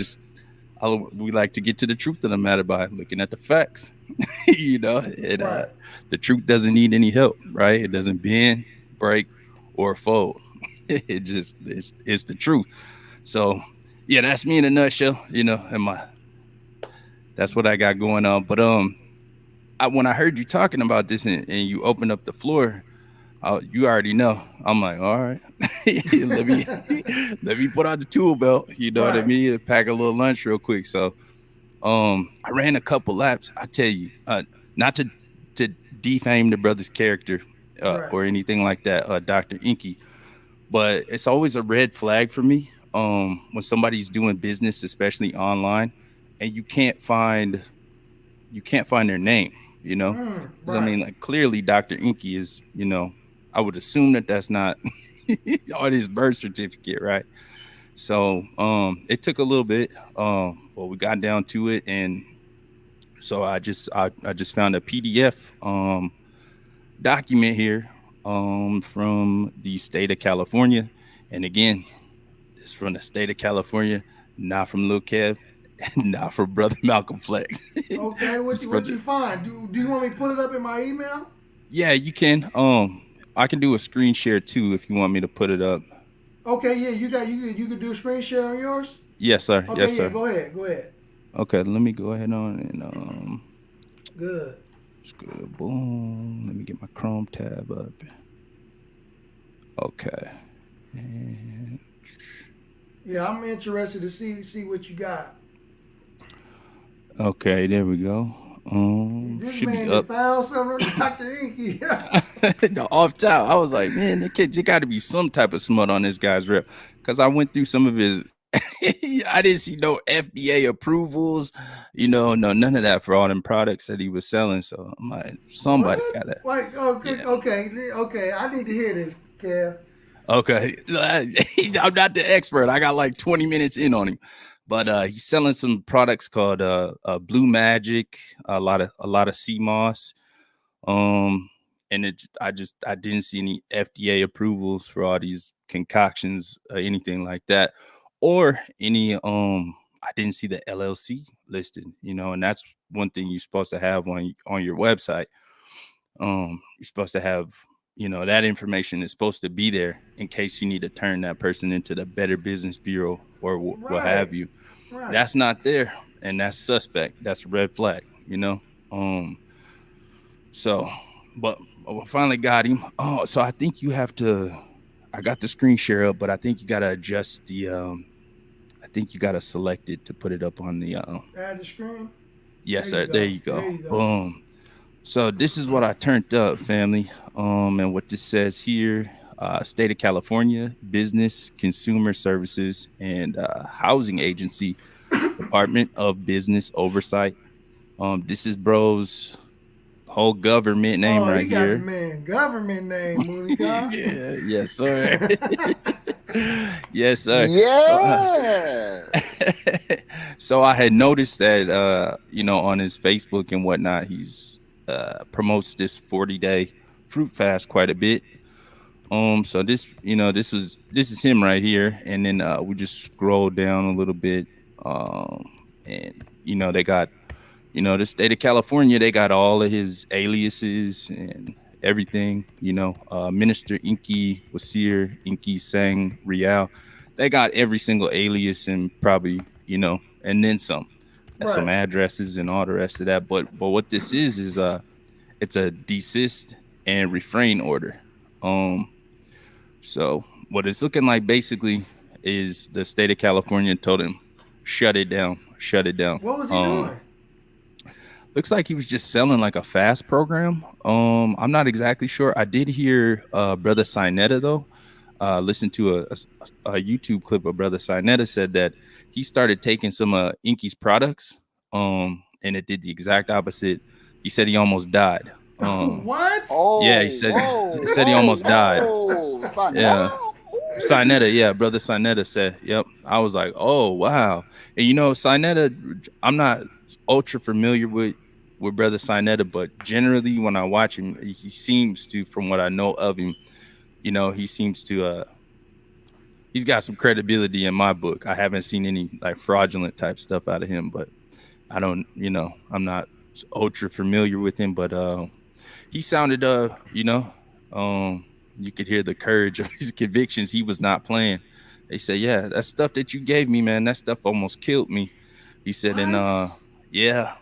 F: we like to get to the truth of the matter by looking at the facts. You know, and the truth doesn't need any help, right? It doesn't bend, break, or fold. It just it's the truth. So yeah, that's me in a nutshell, you know, and that's what I got going on. But when I heard you talking about this and you opened up the floor, you already know. I'm like, all right, let me put out the tool belt. You know what I mean? Pack a little lunch real quick. So I ran a couple laps. I tell you, not to defame the brother's character or anything like that, Dr. Inky, but it's always a red flag for me when somebody's doing business, especially online, and you can't find their name. You know, I mean, like clearly Dr. Inky is, you know, I would assume that that's not on his birth certificate, right? So it took a little bit, but we got down to it, and so I just found a PDF document here from the state of California, and again, it's from the state of California, not from Lil Kev. Not for Brother Malcolm Flex.
A: Okay, what you find? Do you want me to put it up in my email?
F: Yeah, you can. I can do a screen share too if you want me to put it up.
A: Okay, yeah, you could do a screen share on yours?
F: Yes, sir.
A: Okay,
F: yes, sir.
A: Go ahead.
F: Okay, let me go ahead on and
A: Good.
F: Boom. Let me get my Chrome tab up. Okay. And
A: yeah, I'm interested to see what you got. Okay,
F: there we go.
A: This
F: should
A: man
F: be up.
A: Found something, Dr. Inky.
F: No, off top, I was like, man, there got to be some type of smut on this guy's rep, because I went through some of his. I didn't see no FDA approvals, you know, none of that for all them products that he was selling. So I'm like, somebody got it.
A: Like, okay. I need to hear this, Kev.
F: Okay, I'm not the expert. I got like 20 minutes in on him. But he's selling some products called Blue Magic, a lot of sea moss, and I didn't see any FDA approvals for all these concoctions, anything like that, or any I didn't see the LLC listed, you know, and that's one thing you're supposed to have on your website. You're supposed to have, you know, that information is supposed to be there in case you need to turn that person into the Better Business Bureau or what have you. Right. That's not there, and that's suspect. That's a red flag, you know. So, but I finally got him. Oh, so I think you have to. I got the screen share up, but I think you got to adjust the. I think you got to select it to put it up on the.
A: Add the screen.
F: Yes, sir. There you go. Boom. So this is what I turned up, family. And what this says here. State of California Business, Consumer Services, and Housing Agency, Department of Business Oversight. This is bro's whole government name
A: Oh,
F: right
A: he got the
F: here.
A: man government name, Monica.
F: Yeah, yes, sir. Yes, sir.
G: Yeah.
F: So I had noticed that on his Facebook and whatnot, he's promotes this 40-day fruit fast quite a bit. So this is him right here, and then we just scroll down a little bit, and they got the state of California, they got all of his aliases and everything, Minister Inky Wasir, Inky Sang Rial. They got every single alias and probably, and then some. And some addresses and all the rest of that. But what this is it's a desist and refrain order. So what it's looking like basically is the state of California told him, shut it down.
A: What was he doing?
F: Looks like he was just selling like a fast program. I'm not exactly sure. I did hear Brother Sinetta though. Listen to a YouTube clip of Brother Sinetta said that he started taking some Inky's products, and it did the exact opposite. He said he almost died.
A: What?
G: Oh,
F: Yeah, he said he almost died. Yeah. Sinetta, yeah, Brother Sinetta said, yep. I was like, oh wow. And Sinetta, I'm not ultra familiar with Brother Sinetta, but generally when I watch him, he seems to, from what I know of him, he seems to he's got some credibility in my book. I haven't seen any like fraudulent type stuff out of him, but I don't, I'm not ultra familiar with him, but he sounded you could hear the courage of his convictions. He was not playing. They said, yeah, that stuff that you gave me, man, that stuff almost killed me. He said,
A: what?
F: And yeah.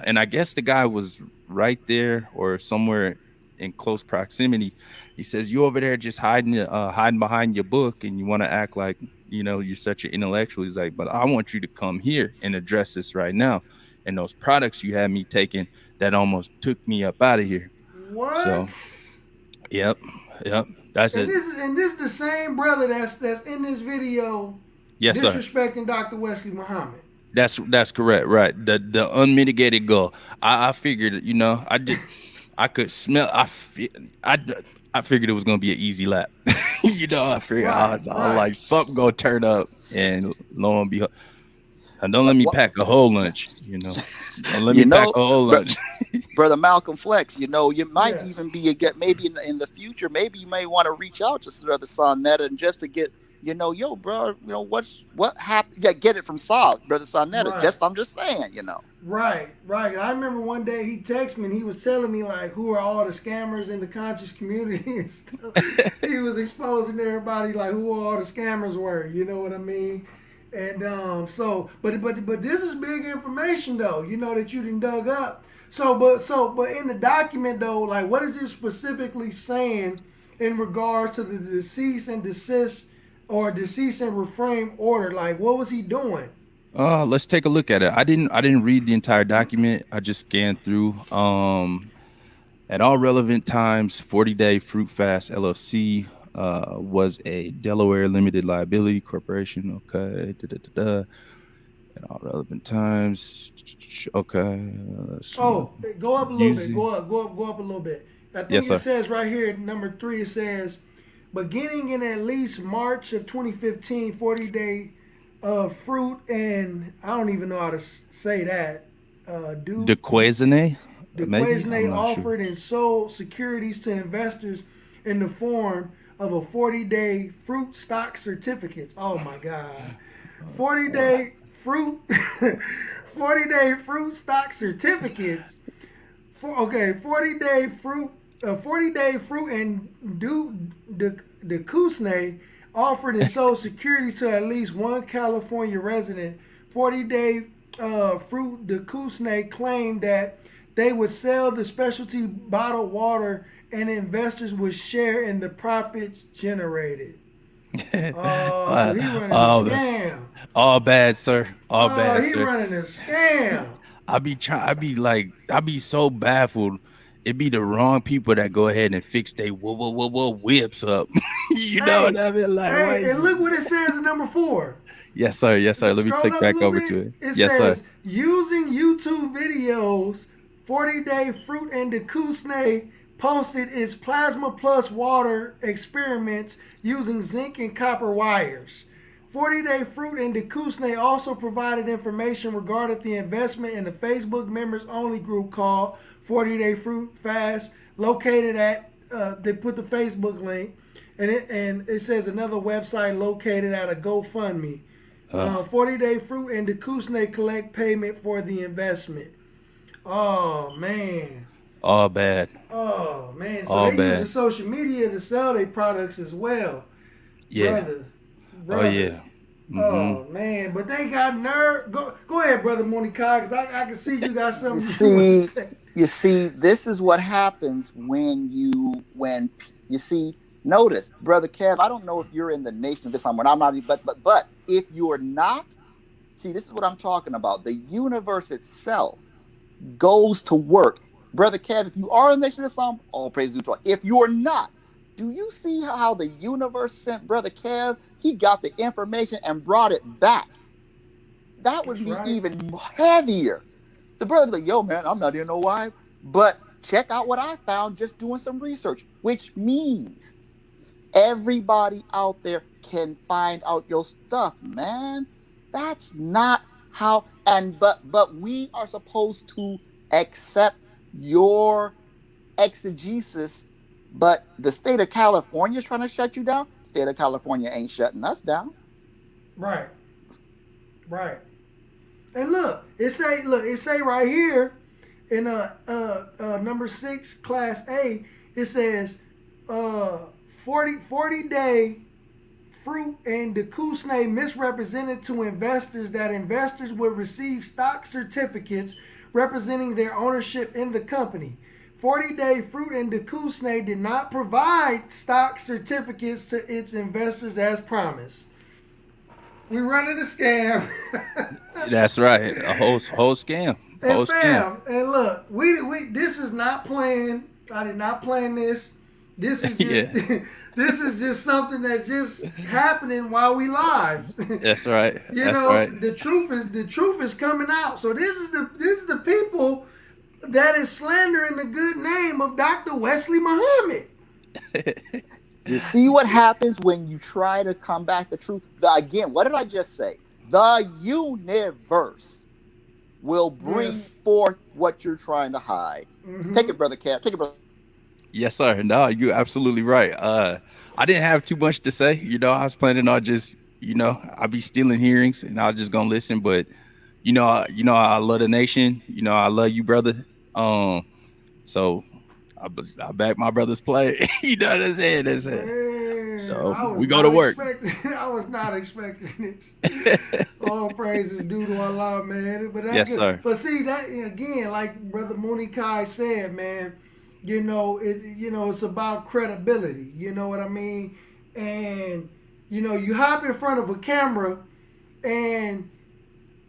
F: And I guess the guy was right there or somewhere in close proximity. He says, you over there just hiding behind your book and you want to act like, you're such an intellectual. He's like, but I want you to come here and address this right now. And those products you had me taking that almost took me up out of here.
A: What?
F: So, yep. That's it.
A: This the same brother that's in this video.
F: Yes, sir.
A: Disrespecting Dr. Wesley Muhammad.
F: That's correct, right? The unmitigated goal. I figured, I could smell. I figured it was gonna be an easy lap. I figured I was like something gonna turn up, and lo and behold, and don't let me pack a whole lunch. Don't let me pack a whole lunch.
G: Brother Malcolm Flex, you might even be maybe in the future, maybe you may want to reach out to Brother Sonetta and just to get, yo, bro, what happened? Yeah, get it from Brother Sonetta.
A: Right.
G: I'm just saying,
A: Right. I remember one day he texted me and he was telling me like who are all the scammers in the conscious community and stuff. He was exposing everybody like who all the scammers were. You know what I mean? And but this is big information though. That you done dug up. But in the document though, like what is it specifically saying in regards to the cease and desist or cease and refrain order? Like what was he doing?
F: Let's take a look at it. I didn't read the entire document. I just scanned through. At all relevant times, 40-day Fruit Fast LLC was a Delaware limited liability corporation. Okay. At all relevant times. Okay.
A: Go up a little bit. Go up a little bit. I think it says right here, number 3, it says, beginning in at least March of 2015, 40-day fruit and I don't even know how to say that.
F: DeQuaisine
A: offered and sold securities to investors in the form of a 40-day fruit stock certificates. Oh my God. 40-day fruit 40-day fruit stock certificates. 40-day fruit 40-day fruit and the Kusne offered and sold securities to at least one California resident. 40-day fruit de Kusne claimed that they would sell the specialty bottled water and investors would share in the profits generated. So he running a scam.
F: All bad, sir. All bad,
A: he
F: sir.
A: running a scam.
F: I be so baffled. It be the wrong people that go ahead and fix they whips up. You know what I mean? Like, why
A: Hey, and look what it says in number 4.
F: Yes, sir. Yes, sir. Let me
A: Scroll
F: click
A: up a
F: back
A: little
F: over
A: bit.
F: to it.
A: It
F: Yes,
A: says,
F: sir.
A: using YouTube videos, 40-day fruit and Dekusne posted its plasma plus water experiments using zinc and copper wires. 40-day fruit and Dekusne also provided information regarding the investment in the Facebook members only group called 40-day fruit fast, located at they put the Facebook link, and it says another website located at a GoFundMe. 40-day fruit and Dekusne collect payment for the investment. Oh man.
F: All bad.
A: Oh man. So
F: All
A: they
F: bad.
A: using social media to sell their products as well.
F: Yeah.
A: Brother.
F: Oh yeah.
A: Oh man, but they got nerve. Go ahead, brother Monikai, because I can see you got something.
G: You see, this is what happens when you see. Notice, brother Kev. I don't know if you're in the Nation of Islam, I'm not. But if you're not, see, this is what I'm talking about. The universe itself goes to work, brother Kev. If you are in the Nation of Islam, all praise to Allah. If you're not, do you see how the universe sent brother Kev? He got the information and brought it back. That would be even heavier. The brother like, yo, man, I'm not in no why. But check out what I found just doing some research, which means everybody out there can find out your stuff, man. That's not how, but we are supposed to accept your exegesis, but the state of California is trying to shut you down. State of California ain't shutting us down.
A: Right. And look, it say right here in number 6, class A, it says 40-day fruit and Dekusne misrepresented to investors that investors would receive stock certificates representing their ownership in the company. 40-day fruit and Dekusne did not provide stock certificates to its investors as promised. We running a scam.
F: That's right. A whole scam. Whole scam.
A: And look, we this is not planned. I did not plan this. This is just this is just something that's just happening while we live.
F: That's right.
A: The truth is coming out. So this is the people that is slandering the good name of Dr. Wesley Muhammad.
G: You see what happens when you try to combat the truth? Again, what did I just say? The universe will bring forth what you're trying to hide. Mm-hmm. Take it, brother Cap. Take it, brother.
F: Yes, sir. No, you're absolutely right. I didn't have too much to say. I was planning on just, I'll be stealing hearings and I was just gonna listen. But I love the nation. I love you, brother. So I back my brother's play. You know what I'm saying? That's it.
A: Man,
F: so we go to work.
A: I was not expecting it. All praises due to Allah, man. But
F: yes, sir.
A: But see that again, like Brother Monikai said, man. It's about credibility. You know what I mean? And you hop in front of a camera, and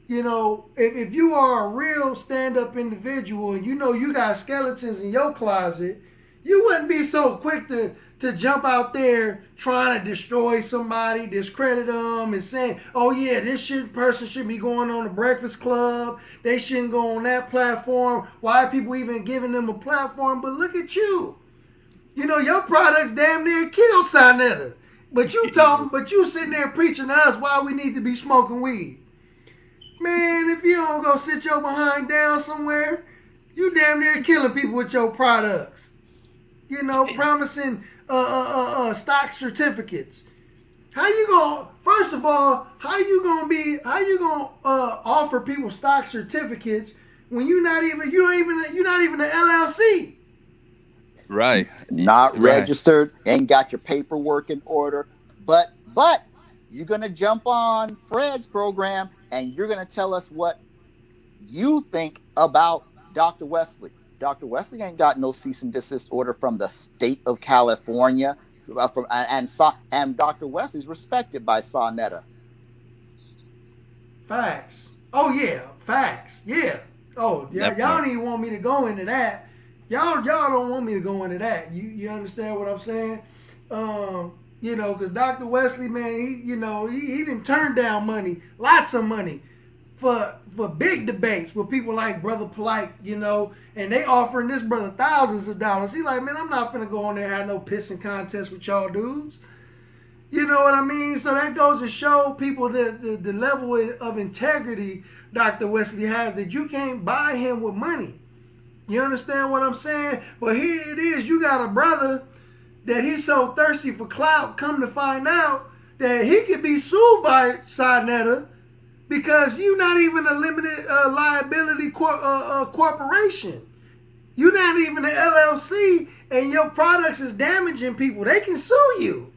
A: if you are a real stand-up individual, and you got skeletons in your closet, you wouldn't be so quick to jump out there trying to destroy somebody, discredit them, and saying, oh yeah, this person should be going on the Breakfast Club. They shouldn't go on that platform. Why are people even giving them a platform? But look at you. Your products damn near killed Sinetta. But you sitting there preaching to us why we need to be smoking weed. Man, if you don't go sit your behind down somewhere, you damn near killing people with your products. Promising stock certificates. First of all, how you gonna offer people stock certificates when you're not even an LLC?
F: Right.
G: Not registered, ain't got your paperwork in order. But you're gonna jump on Fred's program and you're gonna tell us what you think about Dr. Wesley. Dr. Wesley ain't got no cease and desist order from the state of California. And Dr. Wesley's respected by Sinetta.
A: Facts. Oh yeah, facts. Yeah. Oh yeah. Y'all don't even want me to go into that. Y'all don't want me to go into that. You understand what I'm saying? You know, because Dr. Wesley, man, he didn't turn down money, lots of money, for big debates with people like Brother Polite, and they offering this brother thousands of dollars. He like, man, I'm not finna go on there and have no pissing contest with y'all dudes. You know what I mean? So that goes to show people the level of integrity Dr. Wesley has, that you can't buy him with money. You understand what I'm saying? But here it is. You got a brother that he's so thirsty for clout, come to find out that he could be sued by Sinetta because you're not even a limited liability corporation. You're not even an LLC, and your products is damaging people. They can sue you.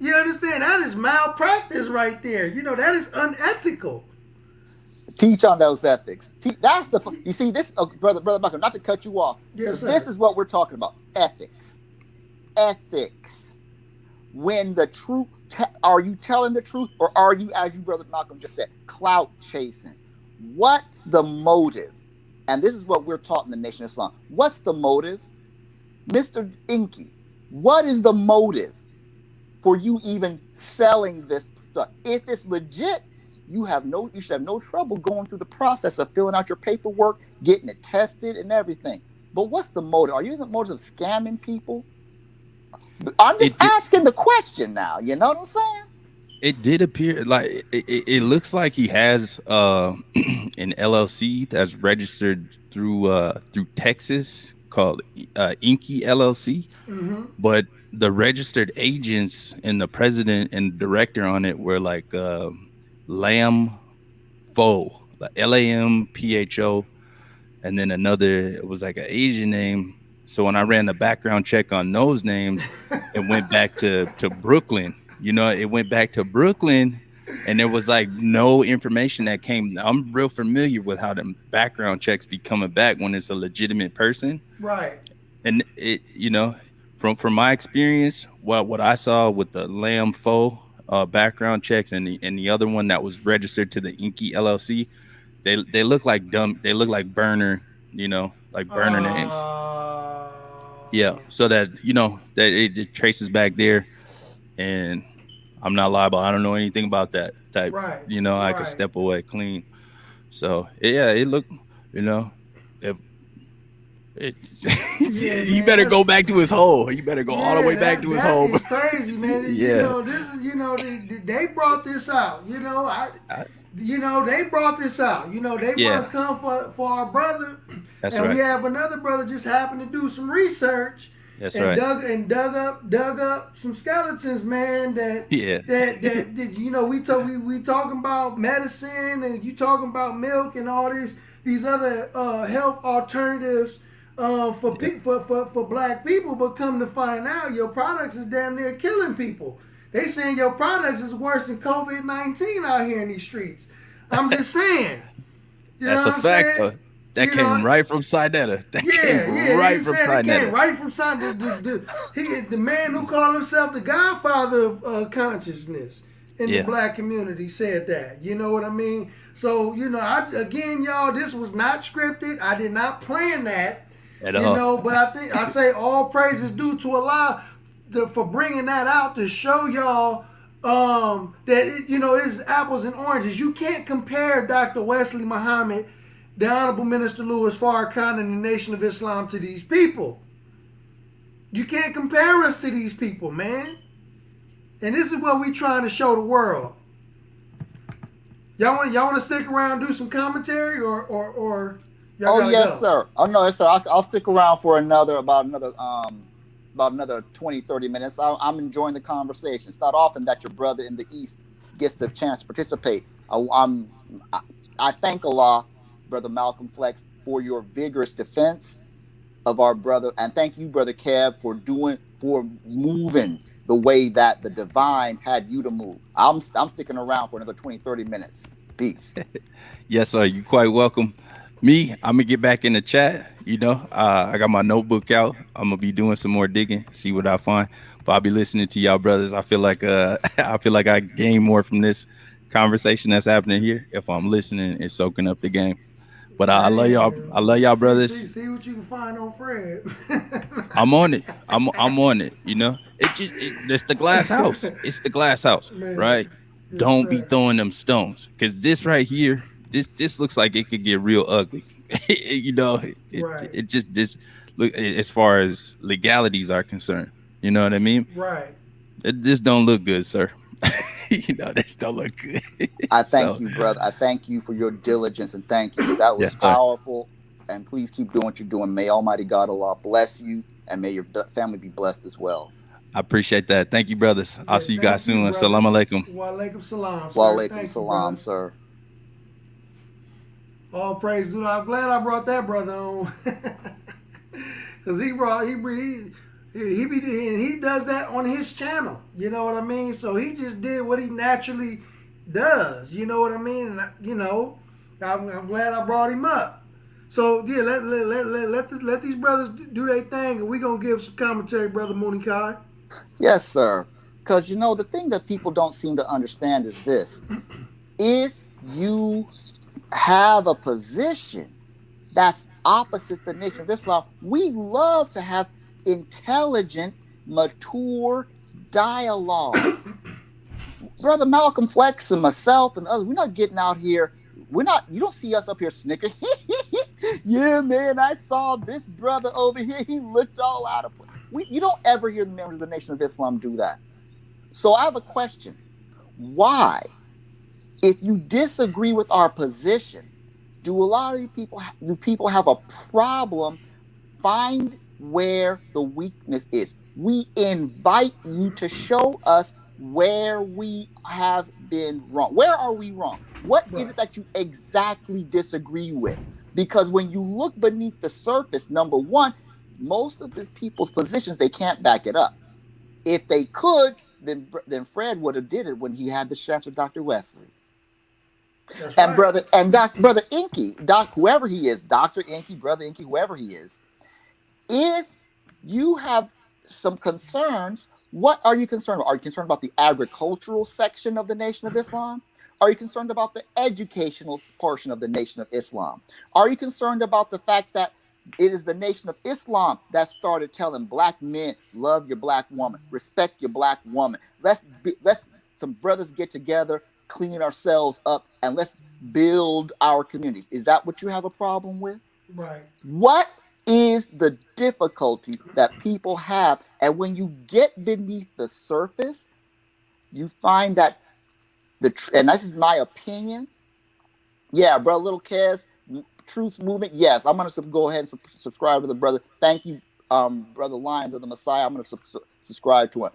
A: You understand? That is malpractice right there. That is unethical.
G: Teach on those ethics. That's you see this, brother Malcolm. Not to cut you off.
A: Yes, sir.
G: This is what we're talking about. Ethics. When the truth, are you telling the truth, or are you, as you brother Malcolm just said, clout chasing? What's the motive? And this is what we're taught in the Nation of Islam. What's the motive, Mr. Inky? What is the motive for you even selling this stuff? If it's legit, you should have no trouble going through the process of filling out your paperwork, getting it tested and everything. But what's the motive? Are you in the motive of scamming people? I'm just asking the question now. You know what I'm saying?
F: It did appear like it looks like he has an LLC that's registered through Texas called Inky LLC. Mm-hmm. But the registered agents and the president and director on it were like Lam Pho, like LAMPHO, and then it was like an Asian name. So when I ran the background check on those names, it went back to Brooklyn. It went back to Brooklyn, and there was like no information that came. I'm real familiar with how the background checks be coming back when it's a legitimate person.
A: Right.
F: And it, from my experience, what I saw with the Lam Pho background checks and the other one that was registered to the Inky LLC, they look like dumb. They look like burner, like burner names. Yeah, so that that it traces back there, and I'm not liable. I don't know anything about that type.
A: Right.
F: I could step away clean. So yeah, it looked. He better go back to his hole. He better go all the way back to his hole.
A: That's crazy, man. This is they brought this out. They brought this out. They want to come for our brother. That's right. We have another brother just happened to do some research.
F: That's right.
A: Dug up some skeletons, man. That we talking about medicine, and you talking about milk and all these other health alternatives for black people, but come to find out your products is damn near killing people. They saying your products is worse than COVID-19 out here in these streets. I'm just saying.
F: That's a fact. That came right from Sinetta. That came right from Sinetta.
A: The man who called himself the godfather of consciousness in the black community said that. You know what I mean? So, y'all, this was not scripted. I did not plan that. At all. But I say all praise is due to Allah for bringing that out to show y'all that, it is apples and oranges. You can't compare Dr. Wesley Muhammad, the Honorable Minister Louis Farrakhan, and the Nation of Islam to these people. You can't compare us to these people, man. And this is what we trying to show the world. Y'all want to stick around and do some commentary, or y'all gotta
G: yes,
A: go?
G: Sir. Oh no, yes, sir. I'll stick around for about another 20, 30 minutes. I'm enjoying the conversation. It's not often that your brother in the East gets the chance to participate. I thank Allah, Brother Malcolm Flex, for your vigorous defense of our brother, and thank you, Brother Kev, for moving the way that the divine had you to move. I'm sticking around for another 20, 30 minutes. Peace.
F: Yes, sir. You're quite welcome. I'm gonna get back in the chat. I got my notebook out. I'm gonna be doing some more digging, see what I find. But I'll be listening to y'all brothers. I feel like I gain more from this conversation that's happening here if I'm listening and soaking up the game. But I love y'all. I love y'all, brothers.
A: See what you can find on Fred.
F: I'm on it. I'm on it. It's the glass house. It's the glass house,
A: Man.
F: right?
A: Yes,
F: Don't be
A: sir.
F: throwing them stones, because this right here, this looks like it could get real ugly. You know,
A: Right.
F: it just this look, as far as legalities are concerned. You know what I mean?
A: Right.
F: It just don't look good, sir. You know, this don't look good.
G: I thank
F: So,
G: you, brother. I thank you for your diligence and thank you. That was
F: yes, sir.
G: powerful. And please keep doing what you're doing. May Almighty God Allah bless you and may your family be blessed as well.
F: I appreciate that. Thank you, brothers. I'll see you
A: thank
F: guys soon.
A: brother.
F: Assalamu alaikum.
A: Wa alaikum salam. Sir.
G: Wa
A: Thank
G: alaikum
A: you,
G: salam,
A: brother.
G: sir.
A: All praise, dude. I'm glad I brought that brother on, cause he does that on his channel. You know what I mean? So he just did what he naturally does. You know what I mean? And you know, I'm glad I brought him up. So yeah, let these brothers do their thing, and we gonna give some commentary, brother Mooney Kai.
G: Yes, sir. Because you know the thing that people don't seem to understand is this: if you have a position that's opposite the nation of Islam, we love to have intelligent, mature dialogue. Brother Malcolm Flex and myself and others, we're not getting out here. You don't see us up here snickering. Yeah, man, I saw this brother over here. He looked all out of place. You don't ever hear the members of the Nation of Islam do that. So I have a question. Why, if you disagree with our position, do a lot of you people have a problem? Find where the weakness is. We invite you to show us where we have been wrong. Where are we wrong? What is it that you exactly disagree with? Because when you look beneath the surface, number one, most of the people's positions, they can't back it up. If they could, then Fred would have did it when he had the chance with Dr. Wesley.
A: That's
G: And
A: right.
G: brother Inky, whoever he is, Dr. Inky, brother Inky, whoever he is, if you have some concerns, what are you concerned about? Are you concerned about the agricultural section of the Nation of Islam? Are you concerned about the educational portion of the Nation of Islam? Are you concerned about the fact that it is the Nation of Islam that started telling black men, love your black woman, respect your black woman. Let's some brothers get together, clean ourselves up, and let's build our communities. Is that what you have a problem with?
A: Right.
G: What is the difficulty that people have? And when you get beneath the surface, you find that and this is my opinion. Yeah, bro, little Kez, Truth Movement. Yes, I'm going to go ahead and subscribe to the brother. Thank you, Brother Lions of the Messiah. I'm going to subscribe to him.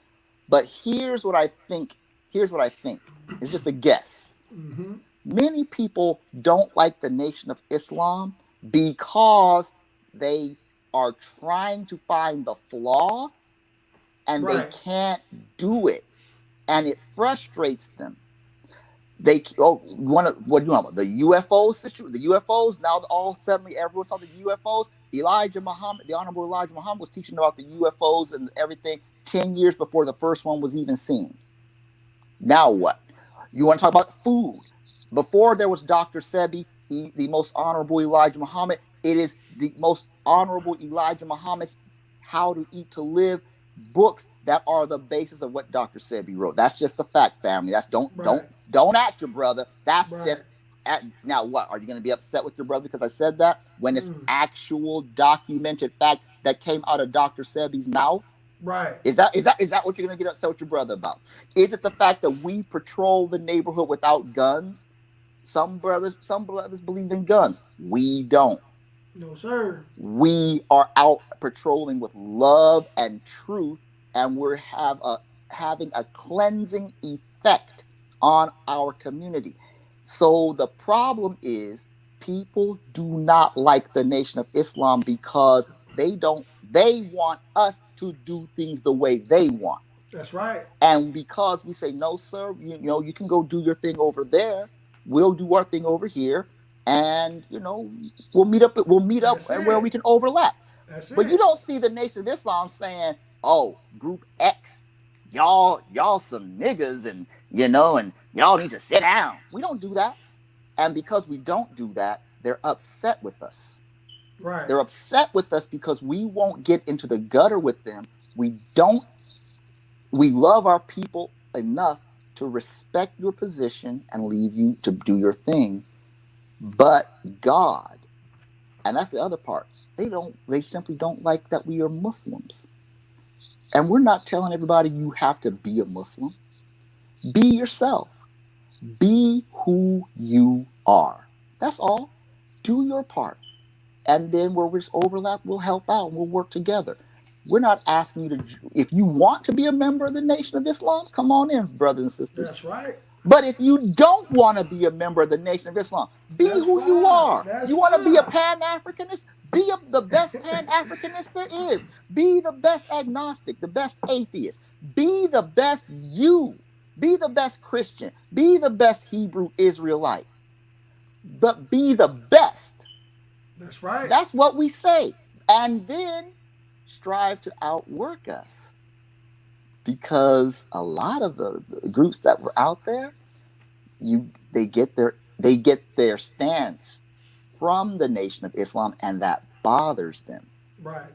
G: But here's what I think. It's just a guess.
A: Mm-hmm.
G: Many people don't like the Nation of Islam because they are trying to find the flaw and they can't do it. And it frustrates them. What do you want? The UFO situation? The UFOs, now all suddenly everyone's talking UFOs. The Honorable Elijah Muhammad was teaching about the UFOs and everything 10 years before the first one was even seen. Now what? You want to talk about food? Before there was Dr. Sebi, the most honorable Elijah Muhammad, it is the most honorable Elijah Muhammad's How to Eat to Live books that are the basis of what Dr. Sebi wrote. That's just the fact, family. That's don't act your brother. That's just now what? Are you going to be upset with your brother because I said that when it's actual documented fact that came out of Dr. Sebi's mouth?
A: Right.
G: Is that what you're going to get upset with your brother about? Is it the fact that we patrol the neighborhood without guns? Some brothers believe in guns. We don't.
A: No, sir.
G: We are out patrolling with love and truth, and we're having a cleansing effect on our community. So the problem is people do not like the Nation of Islam because they want us to do things the way they want.
A: That's right.
G: And because we say, no, sir, you can go do your thing over there. We'll do our thing over here. And, we'll meet up and where we can overlap. But you don't see the Nation of Islam saying, oh, Group X, y'all some niggas and y'all need to sit down. We don't do that. And because we don't do that, they're upset with us.
A: Right.
G: They're upset with us because we won't get into the gutter with them. We don't We love our people enough to respect your position and leave you to do your thing. But God, and that's the other part, they simply don't like that we are Muslims. And we're not telling everybody you have to be a Muslim. Be yourself. Be who you are. That's all. Do your part. And then where there's overlap, we'll help out and we'll work together. We're not asking you to, if you want to be a member of the Nation of Islam, come on in, brothers and sisters.
A: That's right.
G: But if you don't want to be a member of the Nation of Islam, be
A: That's
G: who
A: fine.
G: you are.
A: That's
G: You want to be a
A: fine.
G: Pan-Africanist? Be the best Pan-Africanist there is. Be the best agnostic, the best atheist. Be the best you. Be the best Christian. Be the best Hebrew Israelite. But be the best.
A: That's right.
G: That's what we say. And then strive to outwork us. Because a lot of the groups that were out there, they get their stance from the Nation of Islam, and that bothers them.
A: Right.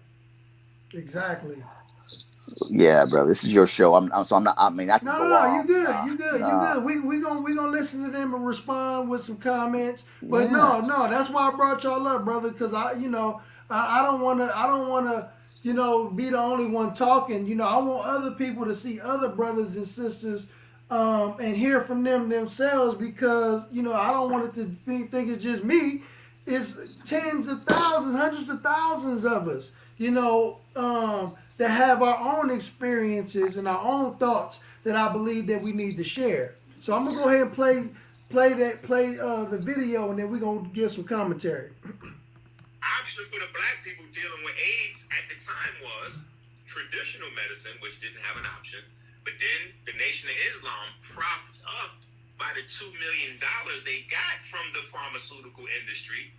A: Exactly.
G: So, yeah, brother, this is your show. I'm not. I mean, I can
A: No,
G: go
A: no,
G: on.
A: you good. You good. You good. We gonna listen to them and respond with some comments. But
G: Yes.
A: no, that's why I brought y'all up, brother. Because I don't wanna be the only one talking. I want other people to see other brothers and sisters, and hear from them themselves. Because I don't want it to think it's just me. It's tens of thousands, hundreds of thousands of us. That have our own experiences and our own thoughts that I believe that we need to share. So I'm gonna go ahead and play the video, and then we're gonna give some commentary.
C: Option for the black people dealing with AIDS at the time was traditional medicine, which didn't have an option. But then the Nation of Islam, propped up by the $2 million they got from the pharmaceutical industry,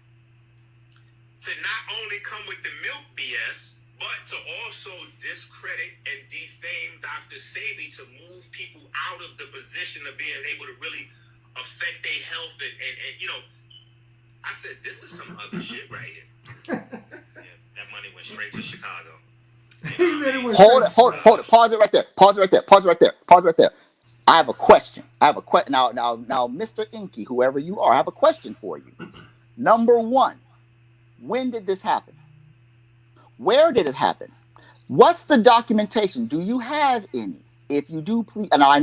C: to not only come with the milk BS, but to also discredit and defame Dr. Sebi, to move people out of the position of being able to really affect their health. And I said, this is some other shit right here. Yeah, that money went straight to Chicago.
A: He said it was
G: Hold it. Pause it right there. I have a question. Now, Mr. Inky, whoever you are, I have a question for you. Number one, when did this happen? Where did it happen? What's the documentation? Do you have any? If you do, please, and I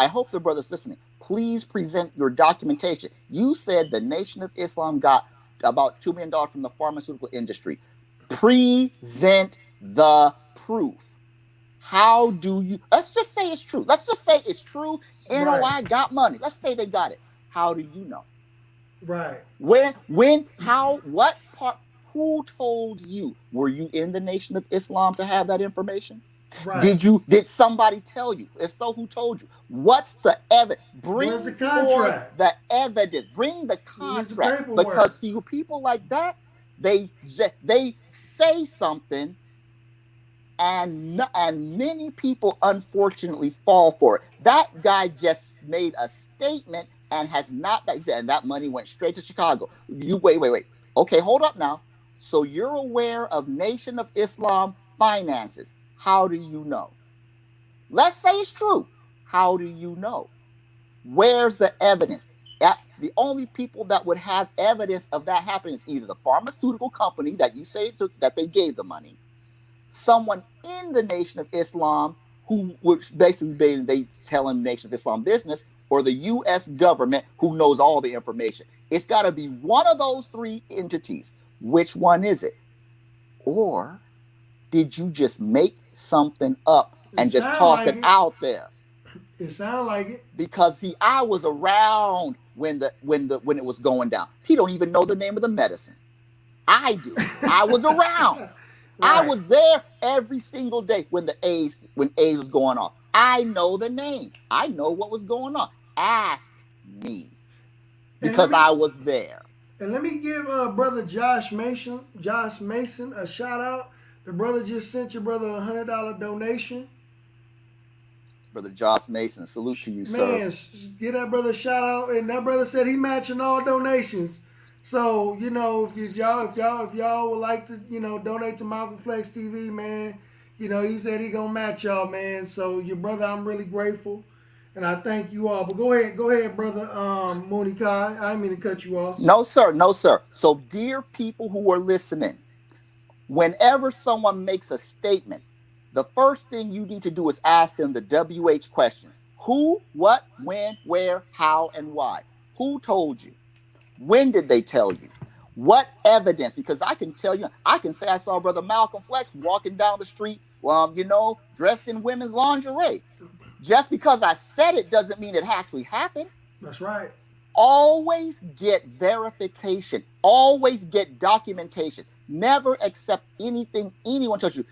G: hope the brother's listening, please present your documentation. You said the Nation of Islam got about $2 million from the pharmaceutical industry. Present the proof. How do you, let's just say it's true. NOI got money. Let's say they got it. How do you know?
A: Right.
G: When, how, what part? Who told you? Were you in the Nation of Islam to have that information?
A: Right.
G: Did somebody tell you? If so, who told you? What's the evidence?
A: Where's the contract?
G: The evidence. Bring the contract. Because see, people like that, they say something, and many people unfortunately fall for it. That guy just made a statement and has not. And that money went straight to Chicago. You wait. Okay, hold up now. So you're aware of Nation of Islam finances. How do you know? Let's say it's true. How do you know? Where's the evidence? The only people that would have evidence of that happening is either the pharmaceutical company that you say that they gave the money, someone in the Nation of Islam who would basically they telling Nation of Islam business, or the U.S. government who knows all the information. It's got to be one of those three entities. Which one is it? Or did you just make something up and just toss it out there?
A: It sounds like it.
G: Because see, I was around when it was going down. He don't even know the name of the medicine. I do. I was around. Right. I was there every single day when AIDS was going on. I know the name. I know what was going on. Ask me. Because I was there.
A: And let me give brother Josh Mason a shout out. The brother just sent your brother $100 donation.
G: Brother Josh Mason, salute to you, sir.
A: Man, give that brother a shout out. And that brother said he matching all donations. So, if y'all would like to, donate to Malcolm Flex TV, man, You know, he said he gonna match y'all, man. So your brother, I'm really grateful, and I thank you all. But go ahead, brother Mooney Kai. I didn't mean to cut you off.
G: No, sir. No, sir. So, dear people who are listening, whenever someone makes a statement, the first thing you need to do is ask them the WH questions: who, what, when, where, how, and why. Who told you? When did they tell you? What evidence? Because I can tell you, I can say I saw Brother Malcolm Flex walking down the street, dressed in women's lingerie. Just because I said it doesn't mean it actually happened.
A: That's right.
G: Always get verification. Always get documentation. Never accept anything anyone tells you,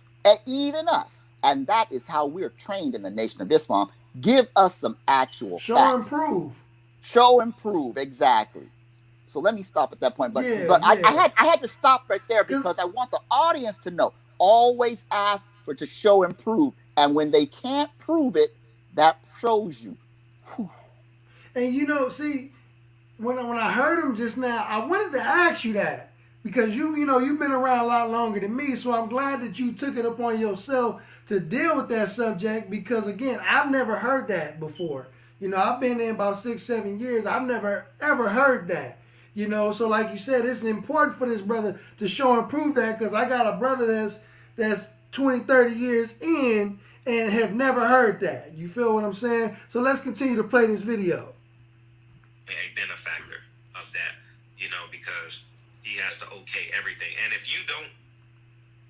G: even us. And that is how we're trained in the Nation of Islam. Give us some actual
A: Show
G: facts.
A: and prove.
G: Show and prove, exactly. So let me stop at that point. But
A: Yeah.
G: I had to stop right there because I want the audience to know. Always ask to show and prove. And when they can't prove it, that shows you. Whew.
A: And see, when I heard him just now, I wanted to ask you that because you've been around a lot longer than me, so I'm glad that you took it upon yourself to deal with that subject because again, I've never heard that before. I've been there about 6-7 years. I've never ever heard that. So like you said, it's important for this brother to show and prove that because I got a brother that's 20-30 years in and have never heard that. You feel what I'm saying? So let's continue to play this video.
C: A benefactor of that, because he has to okay everything. And if you don't,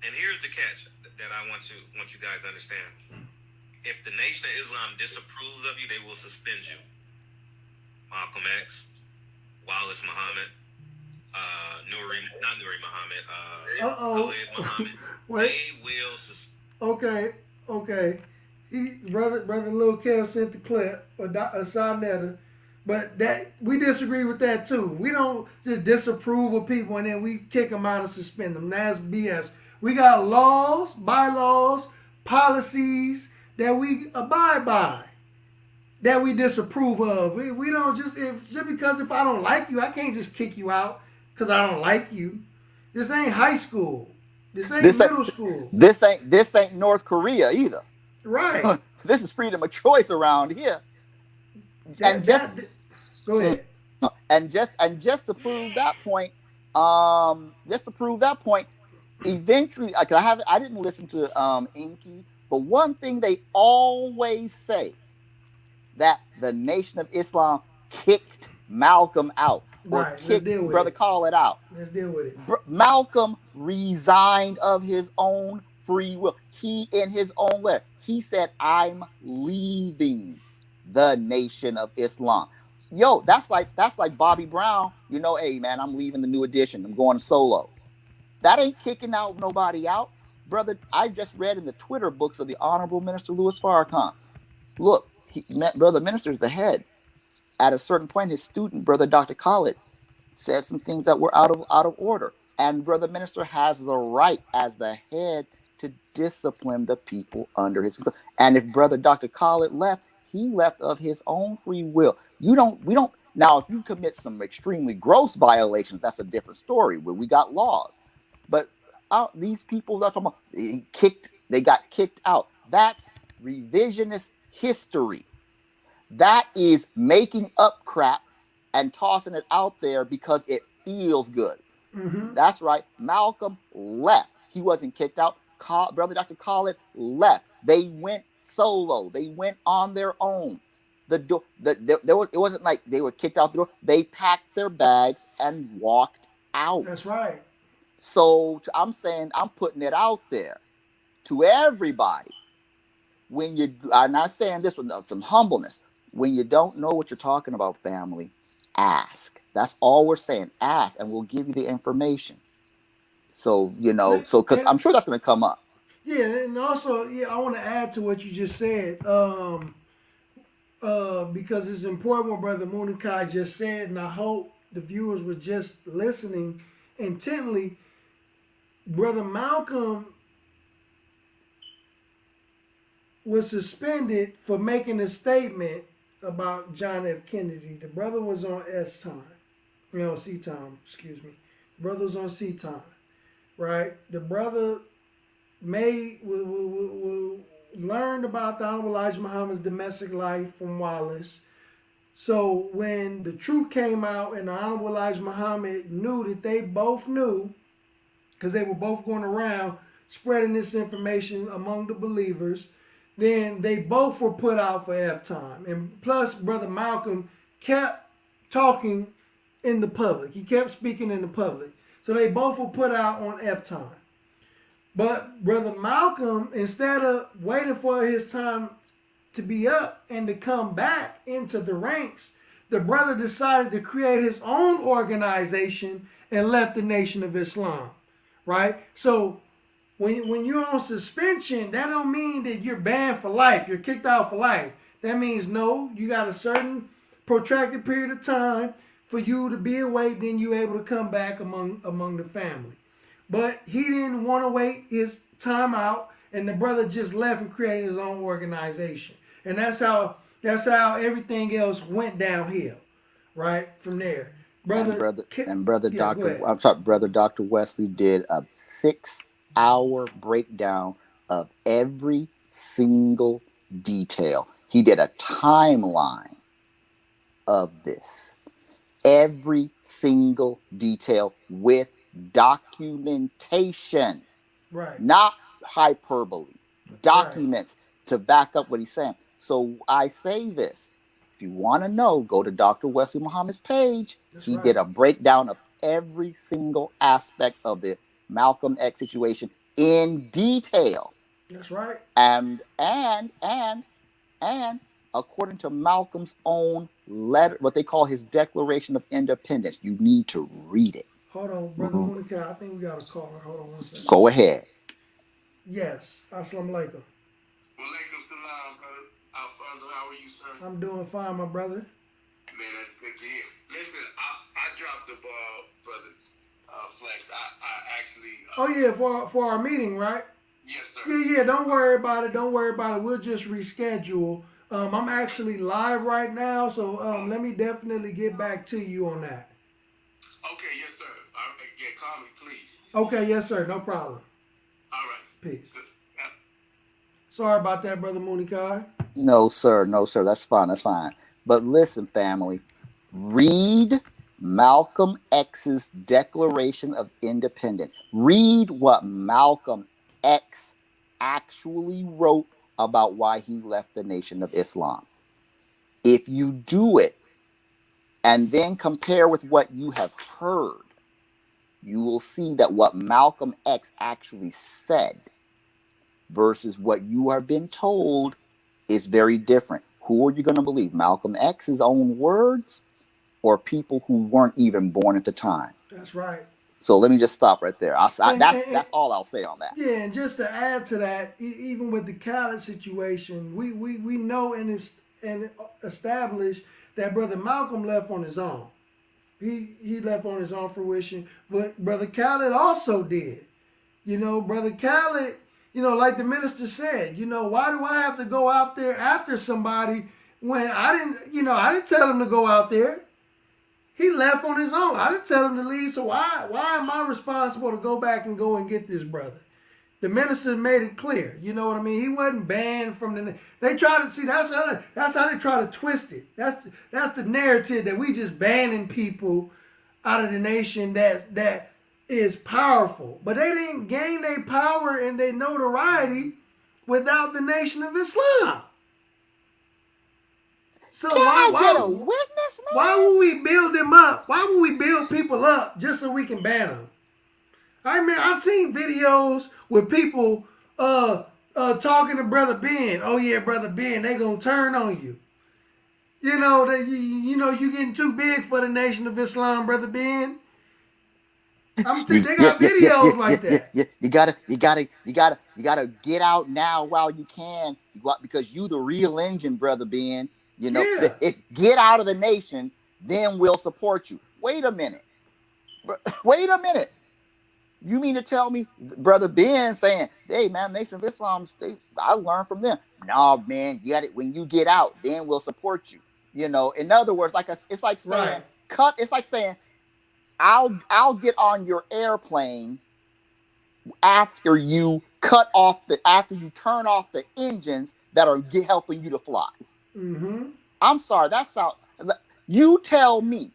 C: and here's the catch that I want you guys to understand. If the Nation of Islam disapproves of you, they will suspend you. Malcolm X, Wallace Muhammad, not Nuri Muhammad, Khalid Muhammad.
A: Wait.
C: They will suspend.
A: Okay. Brother Lil Kev sent the clip, or Sarnetta, but that we disagree with that too. We don't just disapprove of people and then we kick them out and suspend them. That's BS. We got laws, bylaws, policies that we abide by, that we disapprove of. We don't just because if I don't like you, I can't just kick you out because I don't like you. This ain't high school. This ain't middle school.
G: This ain't North Korea either.
A: Right.
G: This is freedom of choice around here.
A: Go ahead.
G: And just to prove that point, eventually, I didn't listen to Inky, but one thing they always say that the Nation of Islam kicked Malcolm out or kicked Brother Khalid out.
A: Let's deal with it.
G: Malcolm resigned of his own free will. He, in his own letter, he said, "I'm leaving the Nation of Islam." Yo, that's like Bobby Brown. Hey man, I'm leaving the New Edition. I'm going solo. That ain't kicking out nobody out, brother. I just read in the Twitter books of the Honorable Minister Louis Farrakhan. Look, brother minister is the head. At a certain point, his student, brother Dr. Khalid, said some things that were out of order, and brother minister has the right as the head to discipline the people under his control. And if brother Dr. Khalid left, he left of his own free will. We don't. Now, if you commit some extremely gross violations, that's a different story where we got laws. But these people that are talking about, they got kicked out. That's revisionist history. That is making up crap and tossing it out there because it feels good.
A: Mm-hmm.
G: That's right. Malcolm left. He wasn't kicked out. Brother Dr. Khalid left. They went solo. They went on their own. It wasn't like they were kicked out the door. They packed their bags and walked out.
A: That's right.
G: So I'm putting it out there to everybody. I'm not saying this with some humbleness. When you don't know what you're talking about, family, ask. That's all we're saying. Ask, and we'll give you the information. So, because I'm sure that's going to come up.
A: Yeah, and also, I want to add to what you just said, because it's important what Brother Munikai just said, and I hope the viewers were just listening intently. Brother Malcolm was suspended for making a statement about John F. Kennedy. The brother was on C time, excuse me. The brother was on C time, right? The brother learned about the Honorable Elijah Muhammad's domestic life from Wallace. So when the truth came out and the Honorable Elijah Muhammad knew that they both knew, because they were both going around spreading this information among the believers, then they both were put out for F time. And plus, Brother Malcolm kept talking in the public. He kept speaking in the public. So they both were put out on F time. But Brother Malcolm, instead of waiting for his time to be up and to come back into the ranks, the brother decided to create his own organization and left the Nation of Islam, right? So when you're on suspension, that don't mean that you're banned for life. You're kicked out for life. That means no, you got a certain protracted period of time for you to be away, then you're able to come back among the family. But he didn't want to wait his time out, and the brother just left and created his own organization. And that's how everything else went downhill, right? From there. Brother
G: Dr. Wesley did a 6-hour breakdown of every single detail. He did a timeline of this. Every single detail with documentation,
A: right?
G: Not hyperbole, documents to back up what he's saying. So I say this: if you want to know, go to Dr. Wesley Muhammad's page. He did a breakdown of every single aspect of the Malcolm X situation in detail.
A: That's right.
G: And according to Malcolm's own letter, what they call his Declaration of Independence, you need to read it.
A: Hold on, Brother Monica. I think we got a caller. Hold on one second.
G: Go ahead.
A: Yes. Assalamu alaikum.
C: Walaikum salam, brother. Alfonso, how are you, sir?
A: I'm doing fine, my brother.
C: Man, that's good to hear. Listen, I dropped the ball, brother Flex. I actually...
A: oh, yeah, for our meeting, right?
C: Yes, sir.
A: Yeah, don't worry about it. We'll just reschedule. I'm actually live right now, so let me definitely get back to you on that.
C: Okay, yes, sir. All right, yeah, call me, please.
A: Okay, yes, sir. No problem.
C: All right.
A: Peace.
C: Good.
A: Sorry about that, Brother Munikai.
G: No, sir. That's fine. But listen, family, read Malcolm X's Declaration of Independence. Read what Malcolm X actually wrote about why he left the Nation of Islam. If you do it and then compare with what you have heard, you will see that what Malcolm X actually said versus what you have been told is very different. Who are you going to believe? Malcolm X's own words or people who weren't even born at the time?
A: That's right.
G: So let me just stop right there. That's all I'll say on that.
A: Yeah, and just to add to that, even with the Khaled situation, we know and established that Brother Malcolm left on his own. He left on his own fruition, but Brother Khaled also did. Brother Khaled, like the minister said, why do I have to go out there after somebody when I didn't tell him to go out there. He left on his own. I didn't tell him to leave, so why am I responsible to go back and go and get this brother? The minister made it clear. You know what I mean? He wasn't banned from the... They try to see, that's how they try to twist it. That's the narrative that we just banning people out of the nation that is powerful. But they didn't gain their power and their notoriety without the Nation of Islam. So
G: Can I get a witness, man?
A: Why would we build them up? Why would we build people up just so we can ban them? I've seen videos with people talking to Brother Ben. Oh yeah, Brother Ben, they gonna turn on you. You getting too big for the Nation of Islam, Brother Ben. They got videos like that.
G: You gotta get out now while you can, because you the real engine, Brother Ben. Get out of the nation, then we'll support you. Wait a minute. You mean to tell me Brother Ben saying, hey man, Nation of Islam, I learned from them. No, man, you got it. When you get out, then we'll support you. In other words, it's like saying,
A: right.
G: It's like saying, I'll get on your airplane after you cut off after you turn off the engines that are helping you to fly.
A: Mm-hmm.
G: I'm sorry, that's how. You tell me,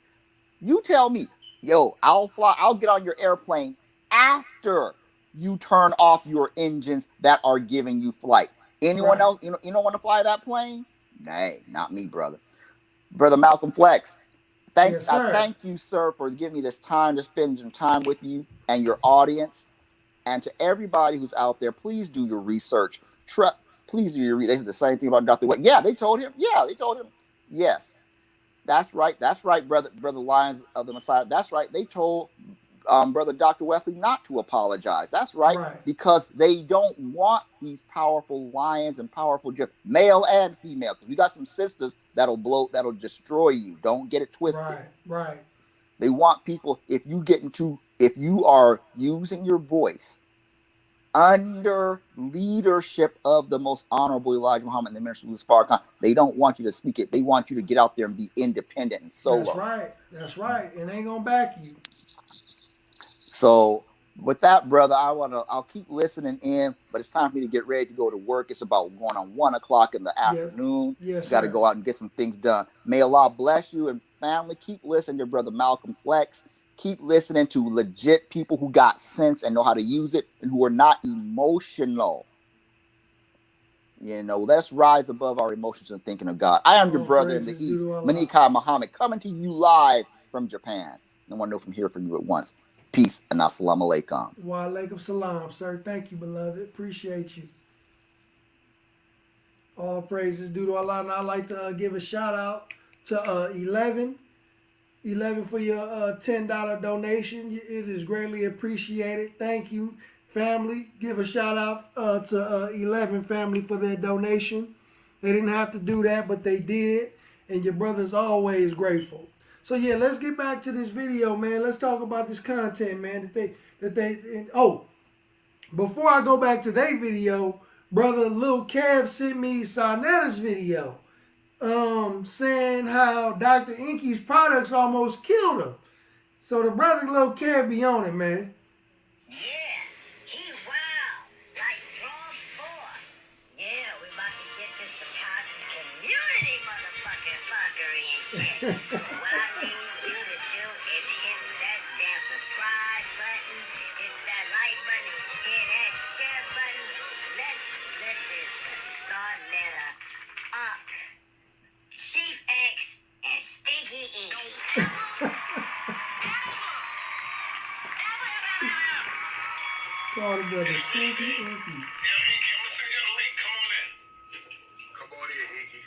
G: yo, I'll get on your airplane after you turn off your engines that are giving you flight. Anyone else, you don't want to fly that plane? Nay, not me, brother. Brother Malcolm Flex, I thank you, sir, for giving me this time to spend some time with you and your audience. And to everybody who's out there, please do your research. Please do your research. They said the same thing about Dr. Wesley. Yeah, they told him. Yes, that's right. That's right, brother Lions of the Messiah. That's right. They told brother Dr. Wesley not to apologize. That's right, because they don't want these powerful lions and powerful male and female. Because we got some sisters that'll destroy you. Don't get it twisted.
A: Right.
G: They want people, if you are using your voice under leadership of the most honorable Elijah Muhammad and the minister Louis Farrakhan, they don't want you to speak it. They want you to get out there and be independent and solo.
A: That's right. And they ain't gonna back you.
G: So with that, brother, I'll keep listening in, but it's time for me to get ready to go to work. It's about going on 1 o'clock in the afternoon.
A: Yes,
G: got to go out and get some things done. May Allah bless you and family. Keep listening to brother Malcolm Flex. Keep listening to legit people who got sense and know how to use it and who are not emotional. Let's rise above our emotions and thinking of God. I am your brother in the East, Manika Muhammad, coming to you live from Japan. I want to know from here from you at once. Peace and assalamu alaikum.
A: Wa alaikum salam, sir. Thank you, beloved. Appreciate you. All praises due to Allah. And I'd like to give a shout out to 11 for your $10 donation. It is greatly appreciated. Thank you, family. Give a shout out to 11 family for their donation. They didn't have to do that, but they did. And your brother's always grateful. So yeah, let's get back to this video, man. Let's talk about this content, man. Before I go back to their video, brother Lil Kev sent me Sarnetta's video, saying how Dr. Inky's products almost killed him. So the brother Lil Kev be on it, man.
H: Yeah, he wild, like Raw 4. Yeah, we about to get to some houses community motherfucking fuckery and shit. What I need you to do is hit that damn subscribe button, hit that like button, hit that share button. Let's listen to Sarnetta, Chief X, and Stinky Inky.
A: Call the brother Stinky Inky.
C: Yo, Inky, I'm gonna send you a link. Come on in. Come on in, Inky.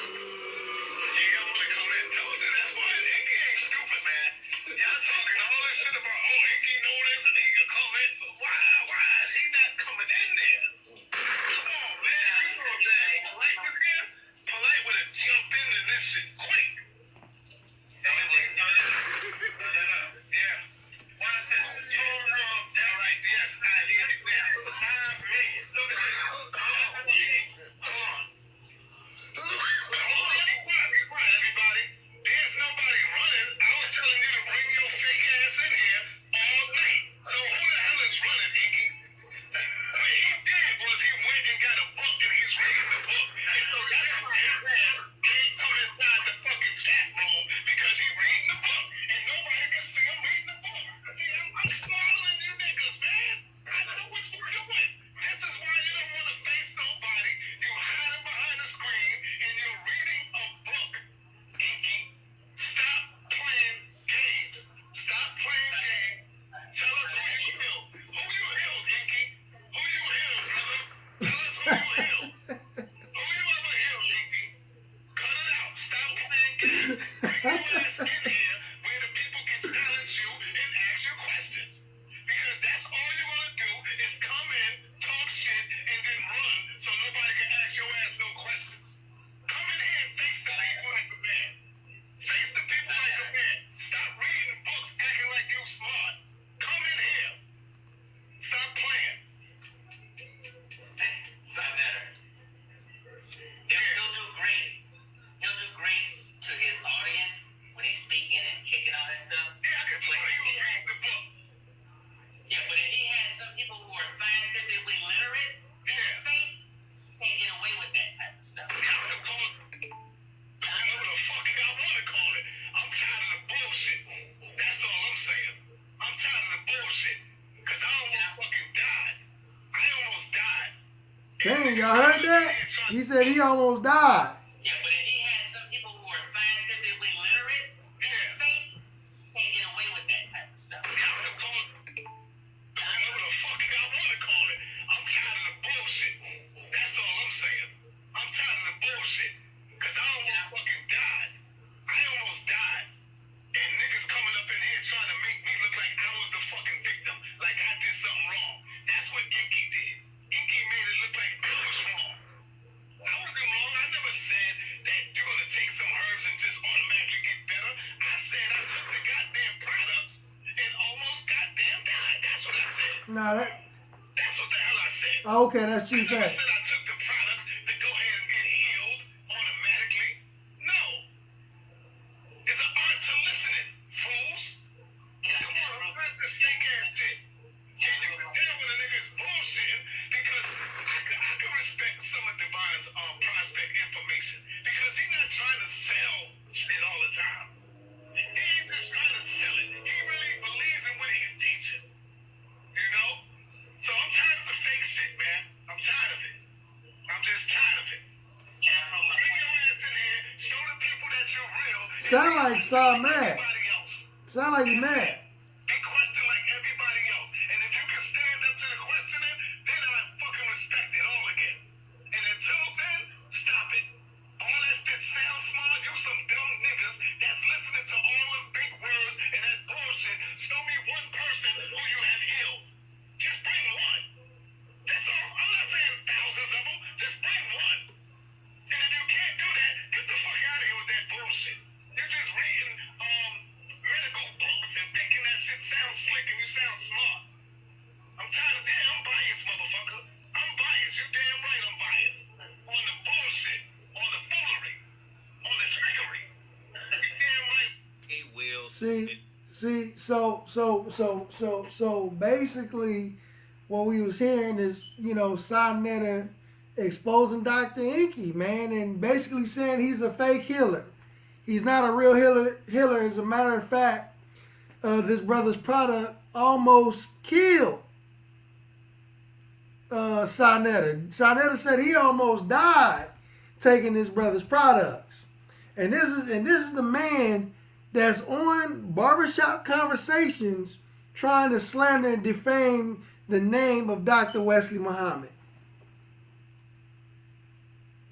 C: Yeah, I'm gonna come in. Tell her that boy, Inky ain't stupid, man. Y'all talking all this shit about, Inky know this and he can come in. But why is he not coming in there? Come on, man. You know what I'm saying? Polite would have jumped into this shit quick. Yeah. Why is this? Right, yes, I need it now.
A: man. Y'all heard that? He said he almost died.
C: Yeah, but if he has some people who are scientifically literate in his space, can't get away with that type of stuff. Yeah, I'm calling. Whatever the fuck I want to call it. I'm tired of the bullshit. That's all I'm saying. I'm tired of the bullshit. Because I almost fucking died. I almost died. And niggas coming up in here trying to make me look like I was the fucking victim. Like I did something wrong. That's what Inky did. Inky made it look like I was wrong. I wasn't wrong. I never said that you're going to take some herbs and just automatically get better. I said I took the goddamn products and almost goddamn died. That's what I said.
A: Nah,
C: That's what the hell I said.
A: okay, that's
C: I
A: Chief
C: never
A: Fact.
C: said I took the products to go ahead and get healed automatically. No. It's an art to listening, fools. Come on, that's the steak ass shit. And you can tell when a nigga's bullshitting because I could respect some of Divine's prospect information because he's not trying to sell shit all the time. He ain't just trying to sell it. He really believes in what he's teaching. You know? So I'm tired of the fake shit, man. I'm tired of it. I'm just tired of it. Bring your ass in here, show the people that you're real.
A: Sound like Saw mad.
C: Everybody else.
A: Sound like he mad.
C: And question like everybody else. And if you can stand up to the questioning, then I fucking respect it all again. And until then, stop it. All that shit sounds smart. You some dumb niggas that's listening to all them big words and that bullshit. Show me one person who you have healed. Just bring one. That's all. I'm not saying thousands of them. Just bring one. And if you can't do that, get the fuck out of here with that bullshit. You're just reading medical books and thinking that shit sounds slick and you sound smart. I'm tired of that. I'm biased, motherfucker. I'm biased. You damn right I'm biased. On the bullshit. On the foolery. On the trickery. You damn right. He will.
A: So basically, what we was hearing is, Sonetta exposing Dr. Inky, man, and basically saying he's a fake healer. He's not a real healer. As a matter of fact, this brother's product almost killed Sonetta. Sonetta said he almost died taking his brother's products. And this is the man that's on Barbershop Conversations trying to slander and defame the name of Dr. Wesley Muhammad.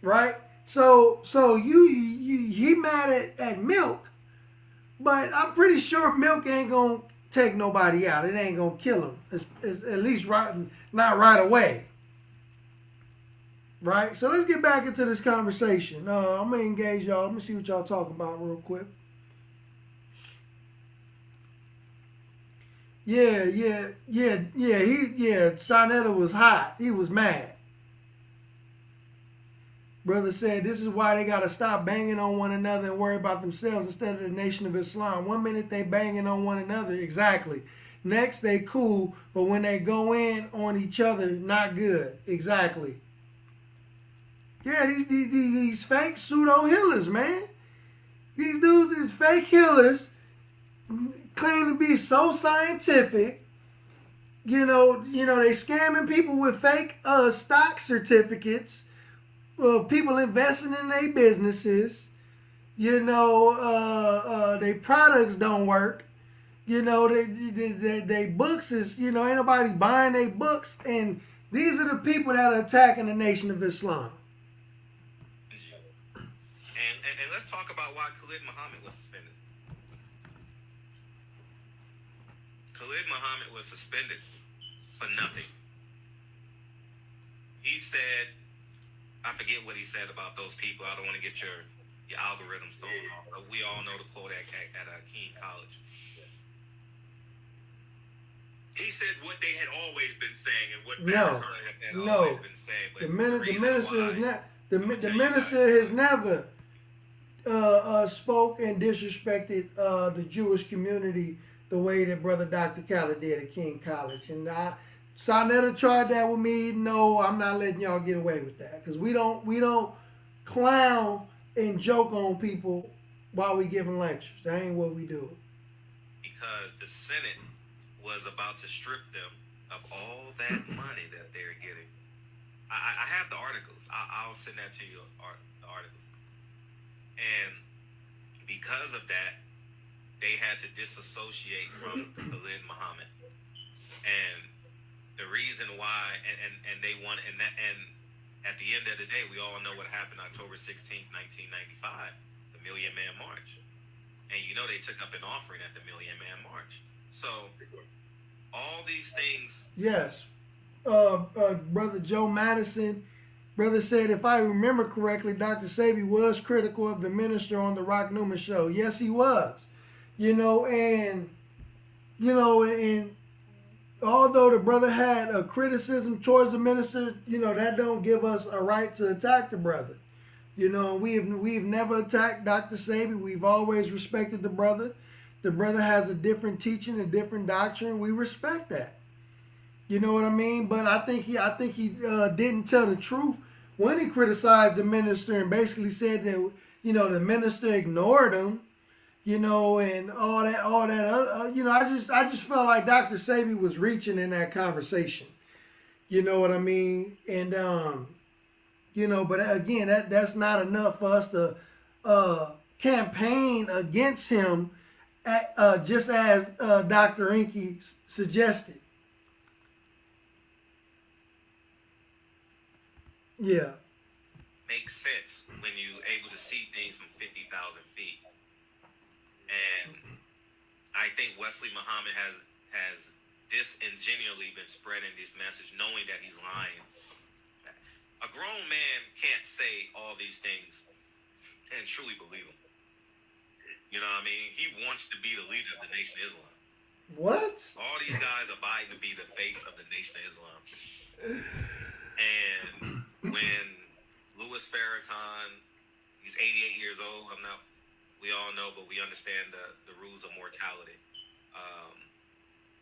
A: Right? So he mad at Milk, but I'm pretty sure Milk ain't gonna take nobody out. It ain't gonna kill him. It's at least not right away. Right? So let's get back into this conversation. I'm gonna engage y'all. Let me see what y'all talking about real quick. Yeah. Sonetta was hot. He was mad. Brother said this is why they gotta stop banging on one another and worry about themselves instead of the Nation of Islam. 1 minute they banging on one another, exactly. Next they cool, but when they go in on each other, not good, exactly. Yeah, these fake pseudo healers, man. These dudes is fake healers, claim to be so scientific. They scamming people with fake stock certificates. People investing in their businesses. Their products don't work. They books is, ain't nobody buying their books. And these are the people that are attacking the Nation of Islam.
B: And let's talk about why Khalid Muhammad was suspended. Khalid Muhammad was suspended for nothing. He said, I forget what he said about those people. I don't want to get your algorithms thrown off. But we all know the quote at Keene College. He said what they had always been saying and what had always been saying. But
A: the minister has never spoke and disrespected the Jewish community the way that Brother Dr. Khaled did at King College. And Sonetta tried that with me. No, I'm not letting y'all get away with that. Because we don't clown and joke on people while we giving lectures. That ain't what we do.
B: Because the Senate was about to strip them of all that money that they're getting. I have the articles. I'll send that to you, the articles. And because of that, they had to disassociate from Khalid Muhammad. And the reason why, and they want, and at the end of the day, we all know what happened October 16th, 1995, the Million Man March. And you know they took up an offering at the Million Man March. So all these things.
A: Yes. Brother Joe Madison, brother said, if I remember correctly, Dr. Sebi was critical of the minister on the Rock Newman show. Yes, he was. And although the brother had a criticism towards the minister, that don't give us a right to attack the brother. We've never attacked Dr. Sebi. We've always respected the brother. The brother has a different teaching, a different doctrine. We respect that. You know what I mean? But I think he didn't tell the truth when he criticized the minister and basically said that the minister ignored him. And all that I just felt like Dr. Sebi was reaching in that conversation. You know what I mean? And but again, that's not enough for us to campaign against him, just as Dr. Inky suggested. Yeah.
B: Makes sense when you're able to see things from 50,000 feet. And I think Wesley Muhammad has disingenuously been spreading this message knowing that he's lying. A grown man can't say all these things and truly believe them. You know what I mean? He wants to be the leader of the Nation of Islam.
A: What?
B: All these guys are vying to be the face of the Nation of Islam. And when Louis Farrakhan, he's 88 years old. We all know, but we understand the rules of mortality.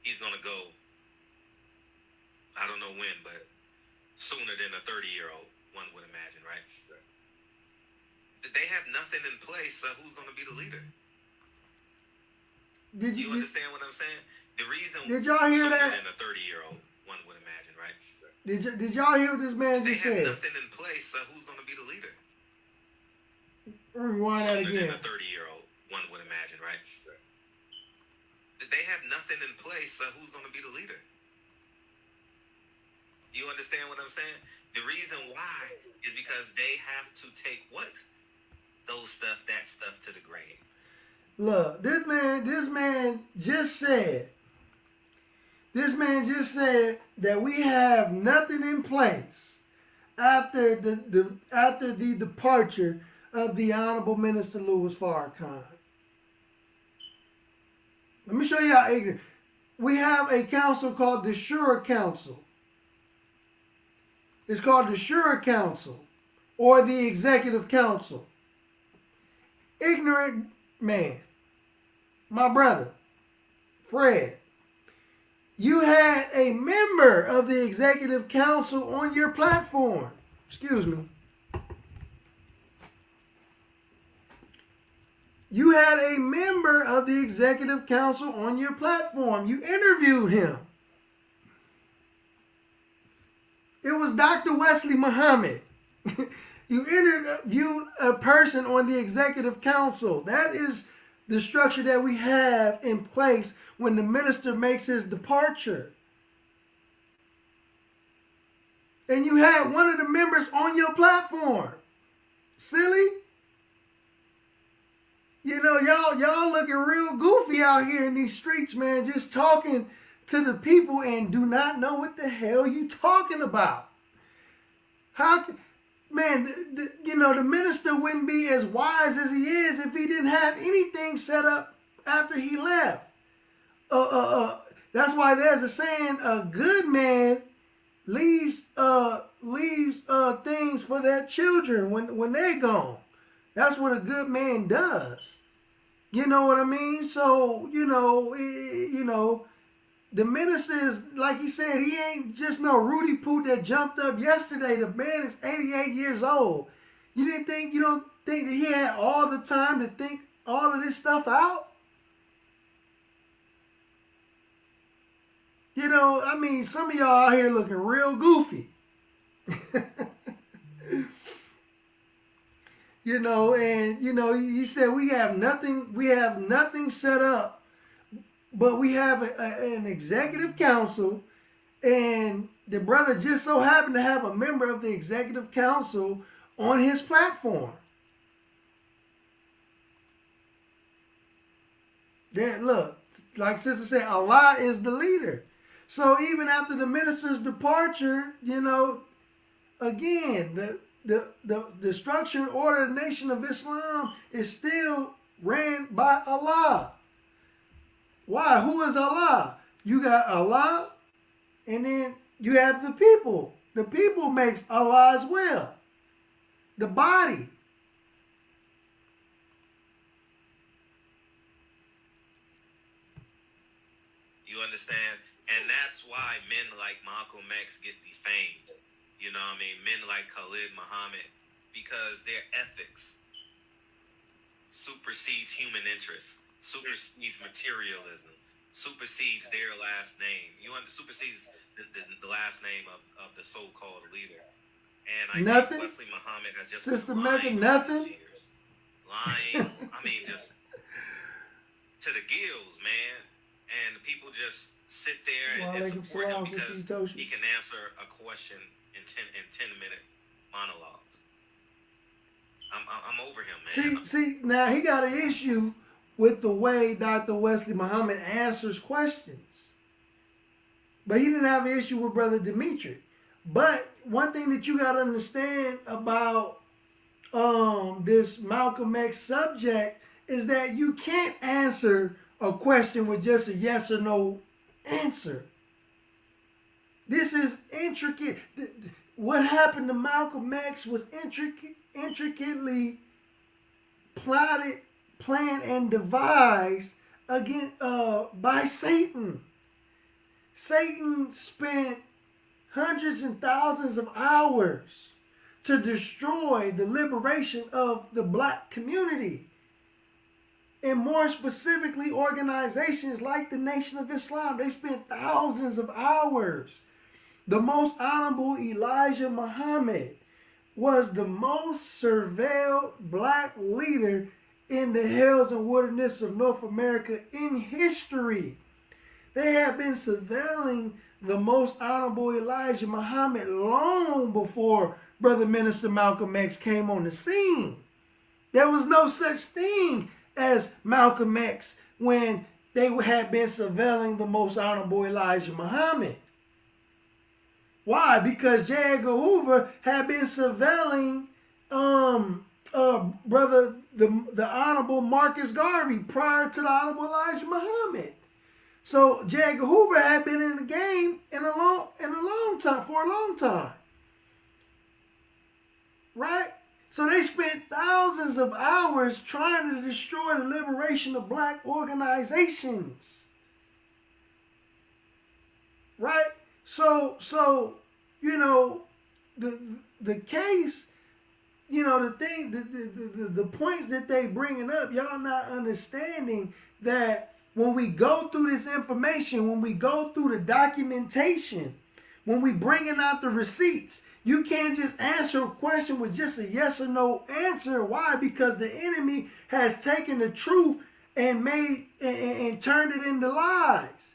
B: He's going to go, I don't know when, but sooner than a 30-year-old, one would imagine, right? They have nothing in place, so who's going to be the leader? Did you understand what I'm saying? The reason
A: did y'all hear
B: sooner
A: that?
B: than a 30-year-old, one would imagine, right?
A: Did y'all hear what this man just said?
B: They have nothing in place, so who's going to be the leader?
A: Rewind that
B: Sooner
A: again.
B: than a 30-year-old, one would imagine, right? They have nothing in place, so who's going to be the leader? You understand what I'm saying? The reason why is because they have to take what? That stuff to the grave.
A: Look, this man just said that we have nothing in place after the departure of the Honorable Minister Louis Farrakhan. Let me show you how ignorant. We have a council called the Shura Council. It's called the Shura Council or the Executive Council. Ignorant man. My brother, Fred. You had a member of the Executive Council on your platform. Excuse me. You had a member of the Executive Council on your platform. You interviewed him. It was Dr. Wesley Muhammad. You interviewed a person on the Executive Council. That is the structure that we have in place when the minister makes his departure. And you had one of the members on your platform. Silly. Y'all looking real goofy out here in these streets, man, just talking to the people and do not know what the hell you talking about. The minister wouldn't be as wise as he is if he didn't have anything set up after he left. That's why there's a saying, a good man leaves things for their children when they're gone. That's what a good man does. You know what I mean? So, the minister is, like he said, he ain't just no Rudy Poo that jumped up yesterday. The man is 88 years old. You don't think that he had all the time to think all of this stuff out? Some of y'all out here looking real goofy. He said we have nothing set up, but we have an executive council, and the brother just so happened to have a member of the executive council on his platform. That look, like Sister said, Allah is the leader. So even after the minister's departure, again, the structure and order of the Nation of Islam is still ran by Allah. Why? Who is Allah? You got Allah, and then you have the people. The people makes Allah as well. The body.
C: You understand? And that's why men like Malcolm X get defamed. You know what I mean? Men like Khalid Muhammad, because their ethics supersedes human interest, supersedes materialism, supersedes their last name. Supersedes the last name of the so-called leader. And I think Wesley Muhammad has just
A: Sister
C: been
A: Mecca,
C: lying
A: nothing.
C: Lying. I mean, just to the gills, man. And people just sit there and support him because he can answer a question in 10-minute monologues. I'm over him, man.
A: See, now he got an issue with the way Dr. Wesley Muhammad answers questions. But he didn't have an issue with Brother Dimitri. But one thing that you got to understand about this Malcolm X subject is that you can't answer a question with just a yes or no answer. This is intricate. What happened to Malcolm X was intricately plotted, planned, and devised by Satan. Satan spent hundreds and thousands of hours to destroy the liberation of the black community. And more specifically, organizations like the Nation of Islam, they spent thousands of hours. The Most Honorable Elijah Muhammad was the most surveilled black leader in the hills and wilderness of North America in history. They had been surveilling the Most Honorable Elijah Muhammad long before Brother Minister Malcolm X came on the scene. There was no such thing as Malcolm X when they had been surveilling the Most Honorable Elijah Muhammad. Why? Because J. Edgar Hoover had been surveilling the Honorable Marcus Garvey prior to the Honorable Elijah Muhammad. So J. Edgar Hoover had been in the game for a long time. Right? So they spent thousands of hours trying to destroy the liberation of black organizations. Right? So the case, the points that they bringing up, y'all not understanding that when we go through this information, when we go through the documentation, when we bringing out the receipts, you can't just answer a question with just a yes or no answer. Why? Because the enemy has taken the truth and turned it into lies.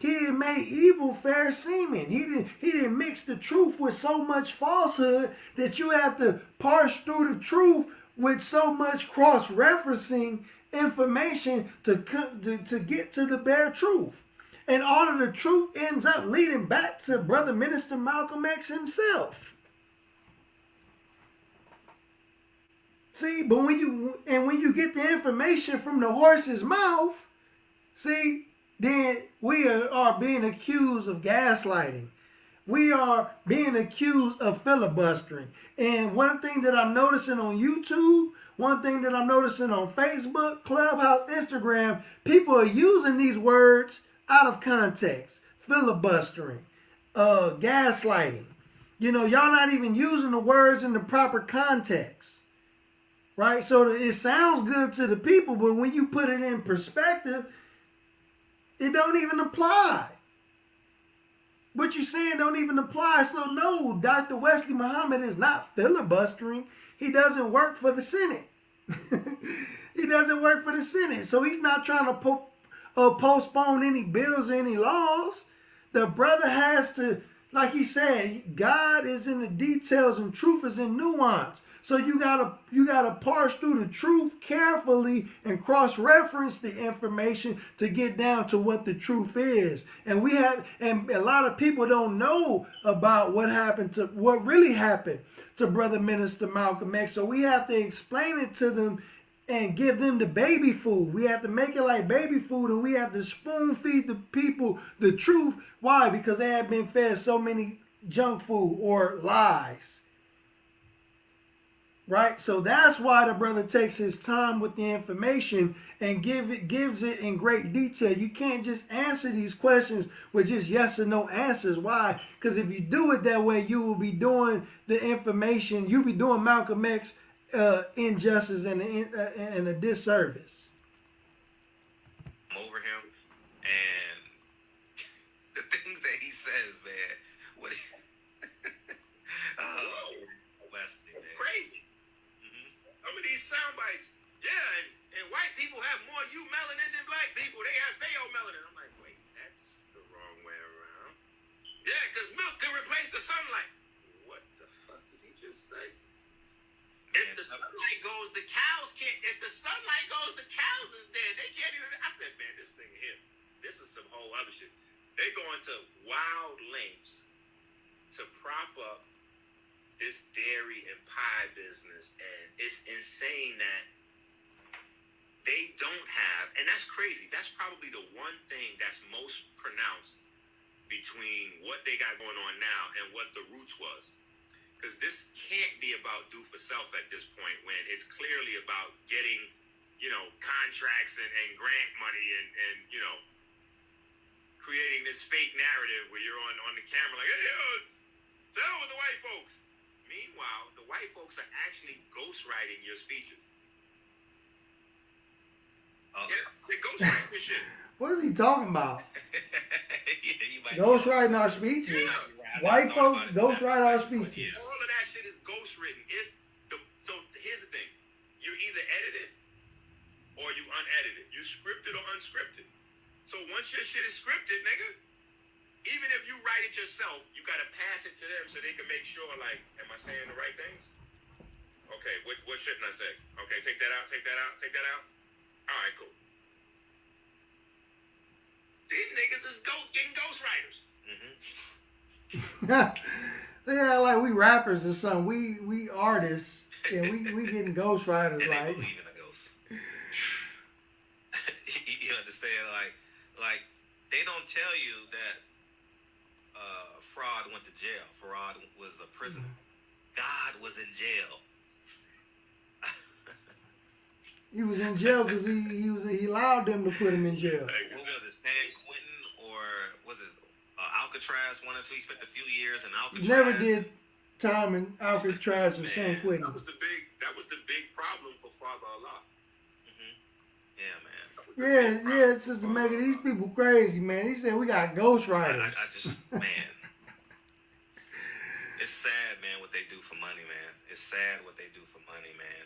A: He didn't make evil fair seeming. He didn't mix the truth with so much falsehood that you have to parse through the truth with so much cross-referencing information to get to the bare truth. And all of the truth ends up leading back to Brother Minister Malcolm X himself. See, but when you get the information from the horse's mouth, see, then we are being accused of gaslighting. We are being accused of filibustering. And one thing that I'm noticing on YouTube, one thing that I'm noticing on Facebook, Clubhouse, Instagram, people are using these words out of context. Filibustering, gaslighting. Y'all not even using the words in the proper context. Right? So it sounds good to the people, but when you put it in perspective, it don't even apply. what you're saying don't even apply. So no, Dr. Wesley Muhammad is not filibustering. He doesn't work for the Senate. He doesn't work for the Senate. So he's not trying to postpone any bills or any laws. The brother has to, like he said, God is in the details and truth is in nuance. So you gotta parse through the truth carefully and cross-reference the information to get down to what the truth is. And a lot of people don't know about what really happened to Brother Minister Malcolm X. So we have to explain it to them and give them the baby food. We have to make it like baby food, and we have to spoon feed the people the truth. Why? Because they have been fed so many junk food or lies. Right? So that's why the brother takes his time with the information and gives it in great detail. You can't just answer these questions with just yes or no answers. Why? Because if you do it that way, you will be doing the information, you'll be doing Malcolm X injustice and a disservice.
C: Over him, and the things that he says, man. What? Wesley, man. Crazy. Some of these sound bites, yeah, and white people have more you melanin than black people. They have fail melanin. I'm like, wait, that's the wrong way around. Yeah, because milk can replace the sunlight. What the fuck did he just say? If the sunlight goes, the cows can't. If the sunlight goes, the cows is dead. They can't even. I said, man, this thing here, this is some whole other shit. They going to wild lengths to prop up this dairy and pie business, and it's insane that they don't have, and that's crazy. That's probably the one thing that's most pronounced between what they got going on now and what the roots was. Because this can't be about do for self at this point, when it's clearly about getting, contracts and grant money and creating this fake narrative where you're on the camera like, hey, tell with the white folks. Meanwhile, the white folks are actually ghostwriting your speeches. Yeah, they're ghostwriting your shit.
A: What is he talking about?
C: Yeah,
A: Ghostwriting our speeches.
C: Yeah.
A: White folks ghostwrite our speeches.
C: Yeah. All of that shit is ghostwritten. So here's the thing: you're either edited or you unedited. You scripted or unscripted. So once your shit is scripted, nigga, even if you write it yourself, you gotta pass it to them so they can make sure, like, am I saying the right things? Okay, what shouldn't I say? Okay, take that out, take that out, take that out. All right, cool. These niggas is getting ghostwriters.
A: They act like we rappers or something. We artists, and we getting ghostwriters.
C: And
A: like,
C: they believe in a ghost. You understand? Like they don't tell you that fraud went to jail. Fraud was a prisoner. God was in jail.
A: he was in jail because he allowed them to put him in jail.
C: What was it, San Quentin, or was it Alcatraz? One or two. He spent a few years in Alcatraz.
A: He never did time in Alcatraz or San Quentin.
C: That was the big problem for Father Allah. Yeah, man.
A: Yeah, Sister Megan, these people crazy, man. He said we got ghostwriters.
C: I just, man. It's sad, man, what they do for money, man. It's sad what they do for money, man.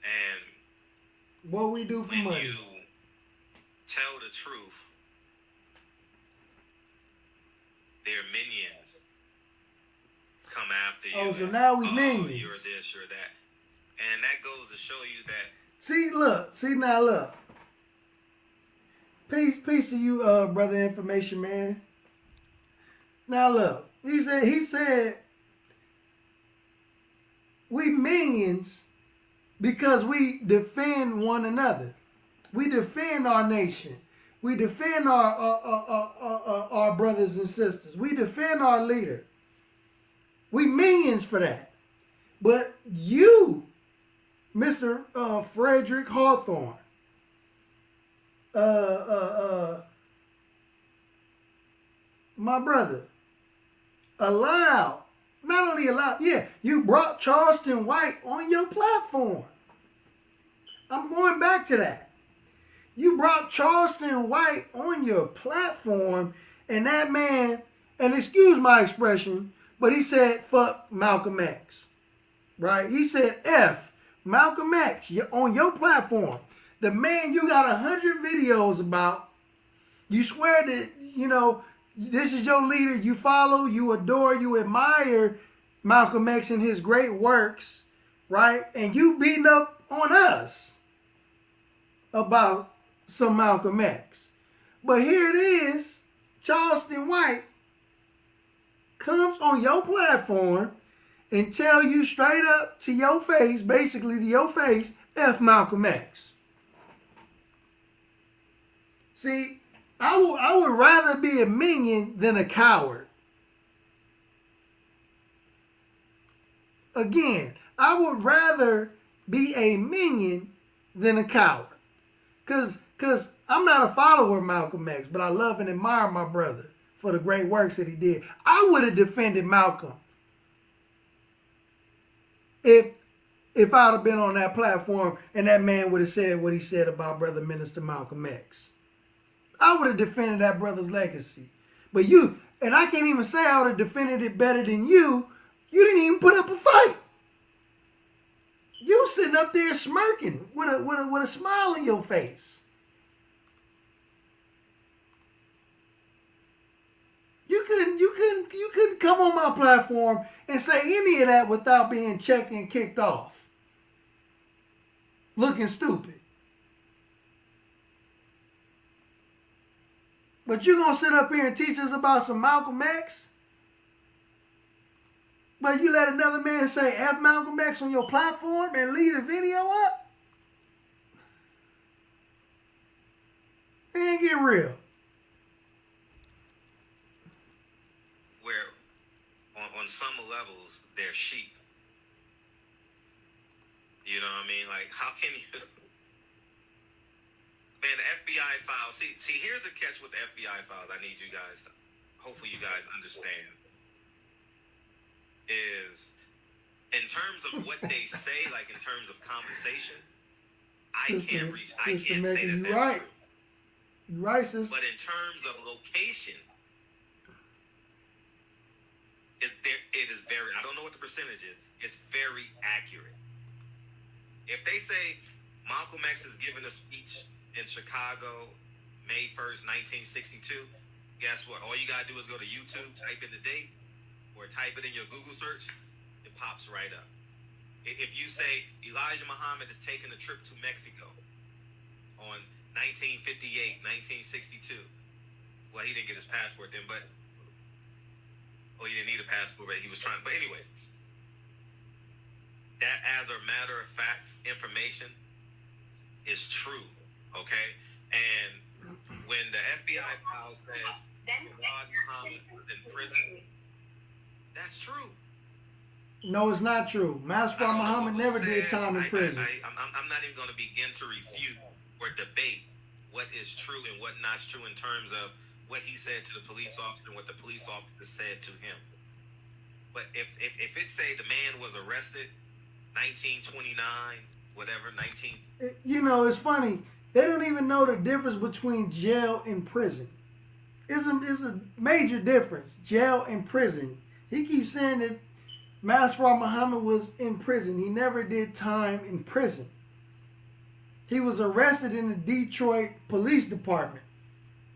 C: And
A: what we do for
C: when
A: money.
C: you tell the truth, their minions come after you.
A: Oh, so now we minions.
C: You're this, you're that. And that goes to show you that.
A: See now look. Peace to you, brother information man. Now look, he said we minions because we defend one another. We defend our nation. We defend our brothers and sisters. We defend our leader. We minions for that. But you, Mr. Frederick Hawthorne, my brother, you brought Charleston White on your platform. I'm going back to that. You brought Charleston White on your platform, and that man, and excuse my expression, but he said fuck Malcolm X. Right? He said F Malcolm X on your platform. The man you got 100 videos about. You swear that, you know, this is your leader. You follow, you adore, you admire Malcolm X and his great works, right? And you beating up on us about some Malcolm X. But here it is, Charleston White comes on your platform and tell you straight up to your face, basically to your face, F Malcolm X. See, I would rather be a minion than a coward. Again, I would rather be a minion than a coward. Cause I'm not a follower of Malcolm X, but I love and admire my brother for the great works that he did. I would have defended Malcolm if I'd have been on that platform and that man would have said what he said about Brother Minister Malcolm X. I would have defended that brother's legacy. But you, and I can't even say I would have defended it better than you. You didn't even put up a fight. You sitting up there smirking with a smile on your face. You couldn't come on my platform and say any of that without being checked and kicked off. Looking stupid. But you gonna sit up here and teach us about some Malcolm X? But you let another man say F Malcolm X on your platform and leave the video up? Man, get real.
C: Where on some levels they're sheep. You know what I mean? Like, how can you... Man, the FBI files. See, here's the catch with the FBI files. I need you guys, hopefully you guys understand, is in terms of what they say, like in terms of conversation, I can't say that
A: you
C: that's
A: right.
C: true.
A: You right, sis.
C: But in terms of location, it is very, I don't know what the percentage is, it's very accurate. If they say Malcolm X is giving a speech in Chicago, May 1st, 1962, guess what? All you gotta do is go to YouTube, type in the date, or type it in your Google search, it pops right up. If you say Elijah Muhammad is taking a trip to Mexico on 1958, 1962, well, he didn't get his passport then, but, he didn't need a passport, but he was trying, but anyways, that as a matter of fact information is true. Okay, and when the FBI file says Fard Muhammad was in prison, that's true.
A: No, it's not true. Master Muhammad never did time in prison.
C: I'm not even going to begin to refute or debate what is true and what not true in terms of what he said to the police officer and what the police officer said to him. But if it say the man was arrested 1929, whatever, 19...
A: You know, it's funny. They don't even know the difference between jail and prison. It's a major difference, jail and prison. He keeps saying that Master Muhammad was in prison. He never did time in prison. He was arrested in the Detroit Police Department.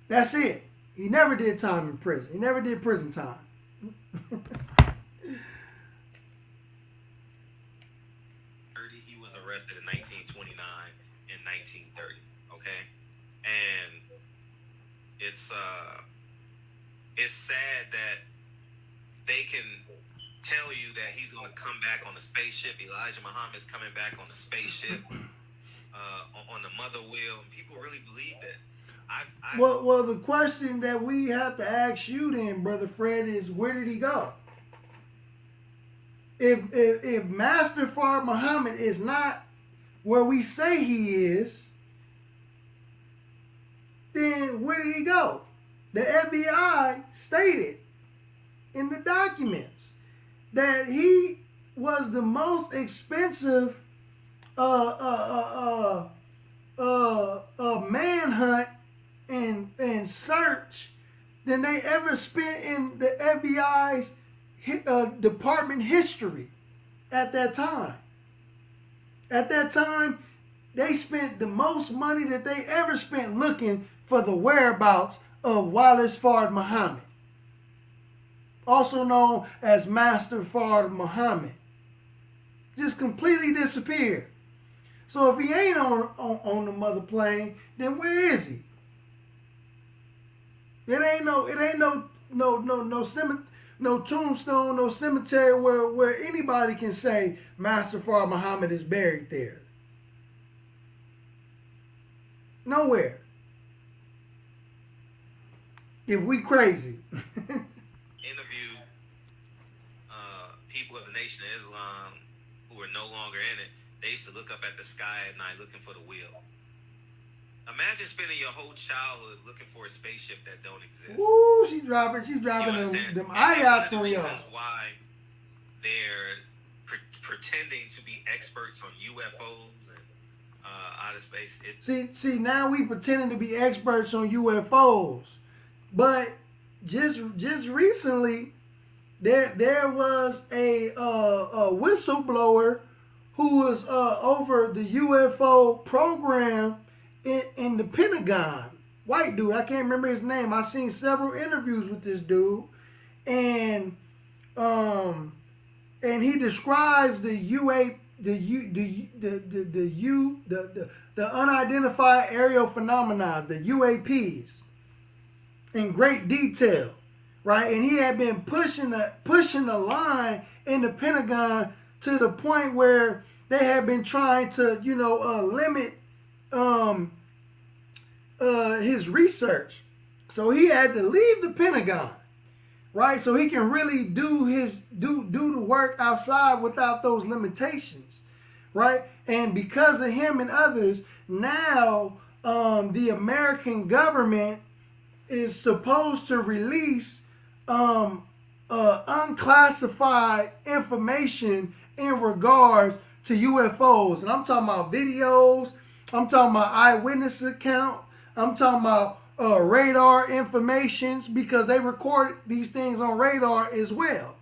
A: That's it. He never did time in prison. He never did prison time.
C: He was arrested in 1929 and 1930. Okay, and it's sad that they can tell you that he's going to come back on a spaceship. Elijah Muhammad's coming back on a spaceship on the mother wheel. People really believe that.
A: Well, the question that we have to ask you then, Brother Fred, is where did he go? If Master Fard Muhammad is not where we say he is, then where did he go? The FBI stated in the documents that he was the most expensive manhunt and search than they ever spent in the FBI's department history at that time. At that time, they spent the most money that they ever spent looking for the whereabouts of Wallace Fard Muhammad, also known as Master Fard Muhammad. Just completely disappeared. So if he ain't on the mother plane, then where is he? It ain't no tombstone, no cemetery where anybody can say Master Fard Muhammad is buried there. Nowhere. If we crazy.
C: Interview people of the Nation of Islam who are no longer in it. They used to look up at the sky at night looking for the wheel. Imagine spending your whole childhood looking for a spaceship that don't exist.
A: Ooh, she dropping them ayats on y'all.
C: Why they're pretending to be experts on UFOs and outer space.
A: See, now we pretending to be experts on UFOs, but just recently, there was a whistleblower who was over the UFO program in the Pentagon. White dude, I can't remember his name. I've seen several interviews with this dude, and he describes the unidentified aerial phenomena, the UAPs, in great detail, right? And he had been pushing the line in the Pentagon to the point where they had been trying to, limit his research. So he had to leave the Pentagon, right? So he can really do the work outside without those limitations, right? And because of him and others, now the American government is supposed to release unclassified information in regards to UFOs. And I'm talking about videos, I'm talking about eyewitness account, I'm talking about radar informations, because they record these things on radar as well.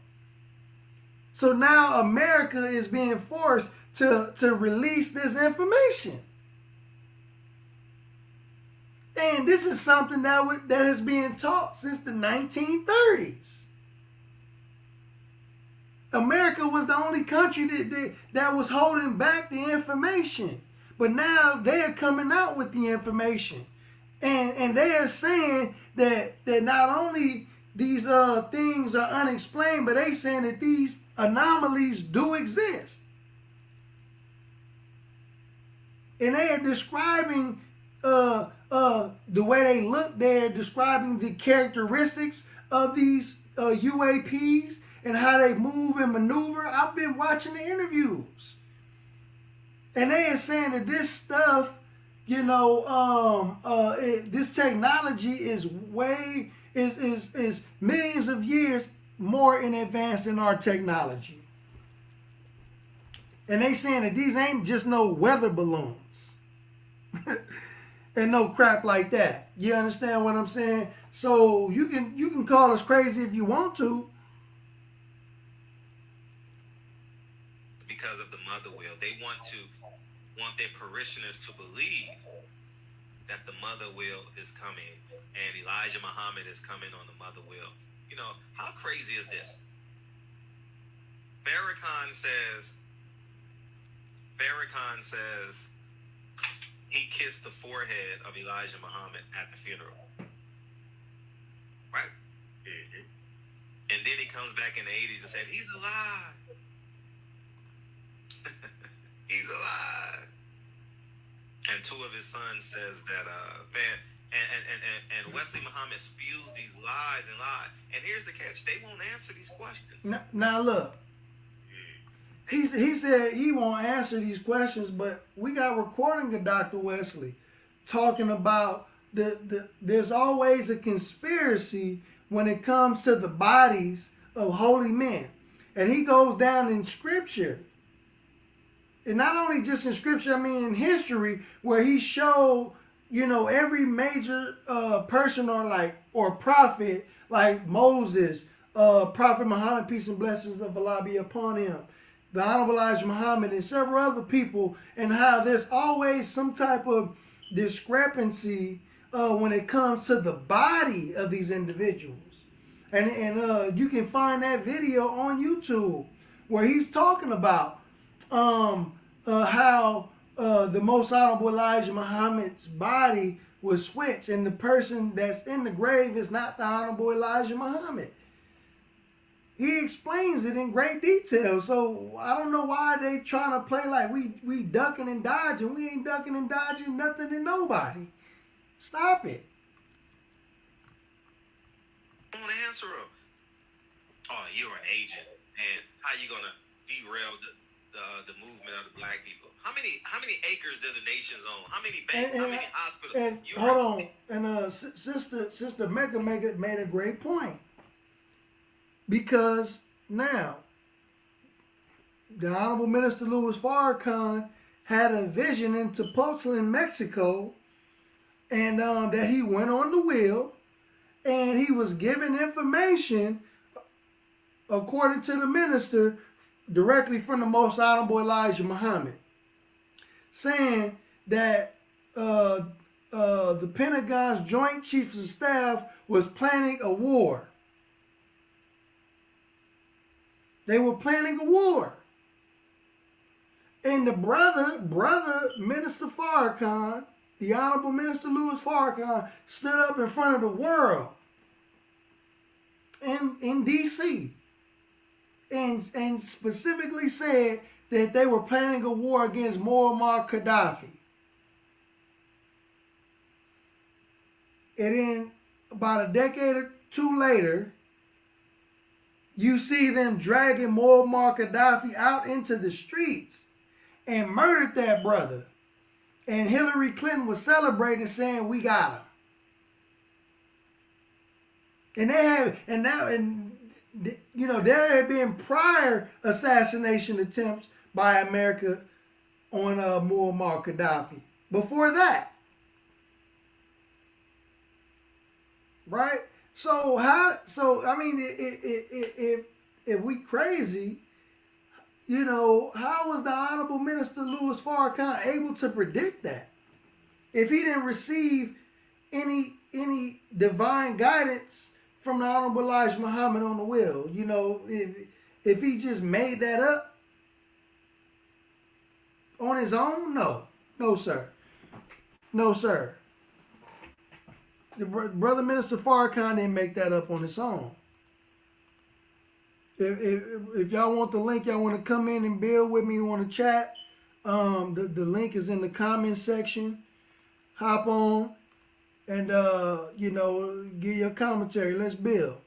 A: So now America is being forced to release this information. And this is something that has been taught since the 1930s. America was the only country that was holding back the information. But now they're coming out with the information. And they are saying that not only these things are unexplained, but they saying that these anomalies do exist. And they are describing the way they look. They're describing the characteristics of these UAPs and how they move and maneuver. I've been watching the interviews. And they are saying that this stuff, this technology is millions of years more in advance than our technology. And they saying that these ain't just no weather balloons and no crap like that. You understand what I'm saying? So you can call us crazy if you want to.
C: Because of the mother will, they want their parishioners to believe that the mother will is coming and Elijah Muhammad is coming on the mother will. How crazy is this? Farrakhan says he kissed the forehead of Elijah Muhammad at the funeral. Right? Mm-hmm. And then he comes back in the 80s and said, he's alive. He's alive. And two of his sons says that, and Wesley Muhammad spews these lies. And here's the catch. They won't answer these questions.
A: Now look. He said he won't answer these questions, but we got recording of Dr. Wesley talking about there's always a conspiracy when it comes to the bodies of holy men. And he goes down in scripture and not only just in scripture, I mean in history, where he showed, every major person or prophet like Moses, Prophet Muhammad, peace and blessings of Allah be upon him, the Honorable Elijah Muhammad, and several other people, and how there's always some type of discrepancy when it comes to the body of these individuals. And you can find that video on YouTube where he's talking about how the Most Honorable Elijah Muhammad's body was switched, and the person that's in the grave is not the Honorable Elijah Muhammad. He explains it in great detail. So I don't know why they trying to play like we ducking and dodging. We ain't ducking and dodging nothing to nobody. Stop it.
B: I want to answer him. Oh, you're an agent, and how you gonna derail the movement of the black people? How many acres does the nations own? How many banks? How many hospitals?
A: And hold on, and sister Mega made a great point, because now the Honorable Minister Louis Farrakhan had a vision in Tepoztlan, Mexico, and that he went on the wheel. And he was given information, according to the minister, directly from the Most Honorable Elijah Muhammad, saying that the Pentagon's Joint Chiefs of Staff was planning a war. They were planning a war. And the brother Minister Farrakhan, the Honorable Minister Louis Farrakhan, stood up in front of the world in D.C. and specifically said that they were planning a war against Muammar Gaddafi. And then about a decade or two later, you see them dragging Muammar Gaddafi out into the streets and murdered that brother. And Hillary Clinton was celebrating, saying, "We got him." And there had been prior assassination attempts by America on Muammar Gaddafi. Before that, right? So I mean, if we crazy, how was the Honorable Minister Louis Farrakhan able to predict that? If he didn't receive any divine guidance from the Honorable Elijah Muhammad on the wheel, if he just made that up on his own, no sir. The brother Minister Farrakhan didn't make that up on his own. If y'all want the link, y'all want to come in and build with me, you want to chat, the link is in the comment section. Hop on and, give your commentary. Let's build.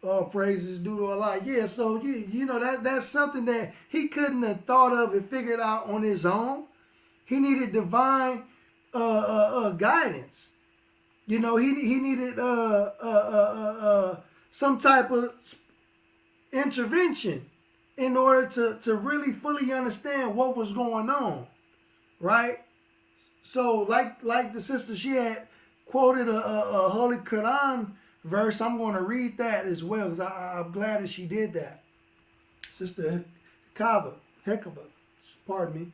A: All praises due to Allah. Yeah, so, that's something that he couldn't have thought of and figured out on his own. He needed divine guidance. He needed some type of intervention in order to really fully understand what was going on, right? So like the sister, she had quoted a Holy Quran verse. I'm going to read that as well, because I'm glad that she did that. Sister Hekava, pardon me.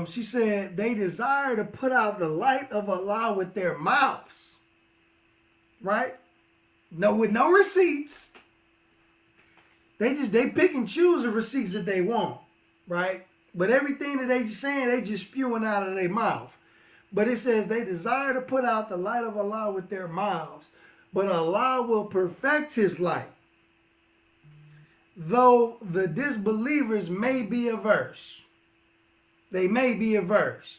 A: She said, they desire to put out the light of Allah with their mouths, right? No, with no receipts. They pick and choose the receipts that they want, right? But everything that they saying, they just spewing out of their mouth. But it says they desire to put out the light of Allah with their mouths, but Allah will perfect his light. Though the disbelievers may be averse. They may be averse,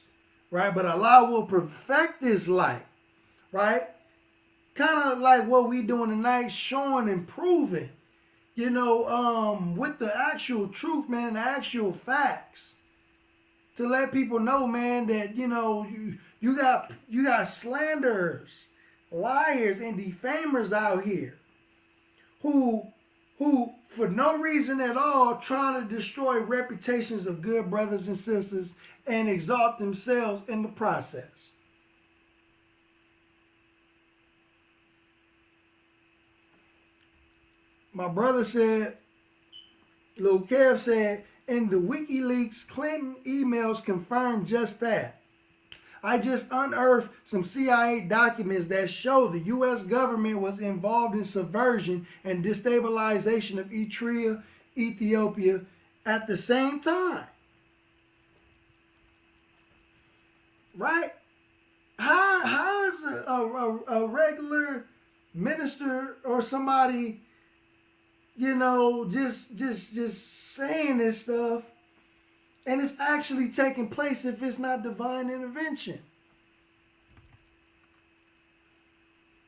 A: right? But Allah will perfect his light, right? Kind of like what we doing tonight, showing and proving. With the actual truth, man, the actual facts, to let people know, man, that you got slanderers, liars, and defamers out here who who, for no reason at all, trying to destroy reputations of good brothers and sisters and exalt themselves in the process. My brother said, Lil Kev said, in the WikiLeaks Clinton emails confirmed just that. I just unearthed some CIA documents that show the U.S. government was involved in subversion and destabilization of Eritrea, Ethiopia at the same time. Right? How is a regular minister or somebody, you know, just saying this stuff, and it's actually taking place if it's not divine intervention?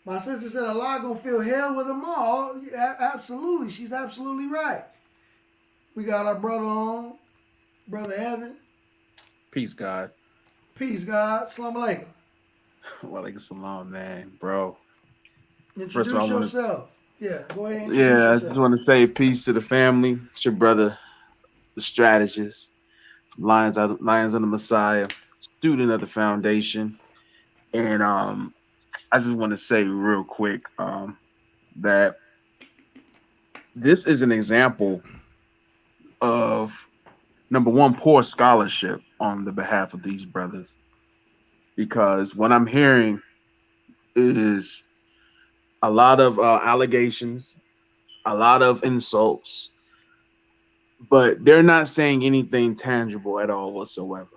A: My sister said Allah gonna feel hell with them all. Yeah, absolutely, she's absolutely right. We got our brother on, Brother Evan.
I: Peace, God.
A: Peace, God. Assalamu alaikum.
I: Walaikum salam, man, bro.
A: Introduce
I: First of all,
A: yourself. Yeah, go ahead and introduce
I: I
A: yourself.
I: just want to say peace to the family. It's your brother, the strategist, Lions of the Messiah, student of the foundation. And I just want to say real quick that this is an example of, number one, poor scholarship on the behalf of these brothers. Because what I'm hearing is a lot of allegations, a lot of insults, but they're not saying anything tangible at all whatsoever.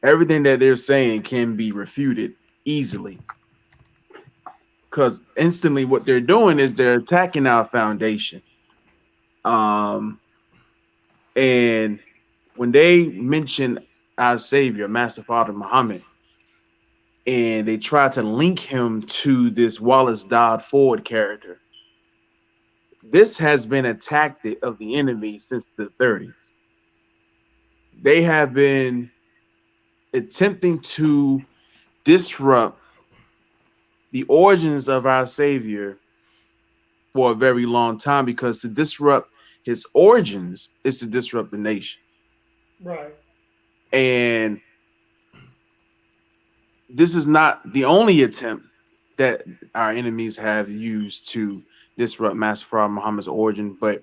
I: Everything that they're saying can be refuted easily, because instantly what they're doing is they're attacking our foundation. And when they mention our Savior, Master Father Muhammad, and they try to link him to this Wallace Dodd Ford character, this has been a tactic of the enemy since the 30s. They have been attempting to disrupt the origins of our Savior for a very long time, because to disrupt his origins is to disrupt the nation.
A: Right.
I: And this is not the only attempt that our enemies have used to disrupt Master Farah Muhammad's origin, but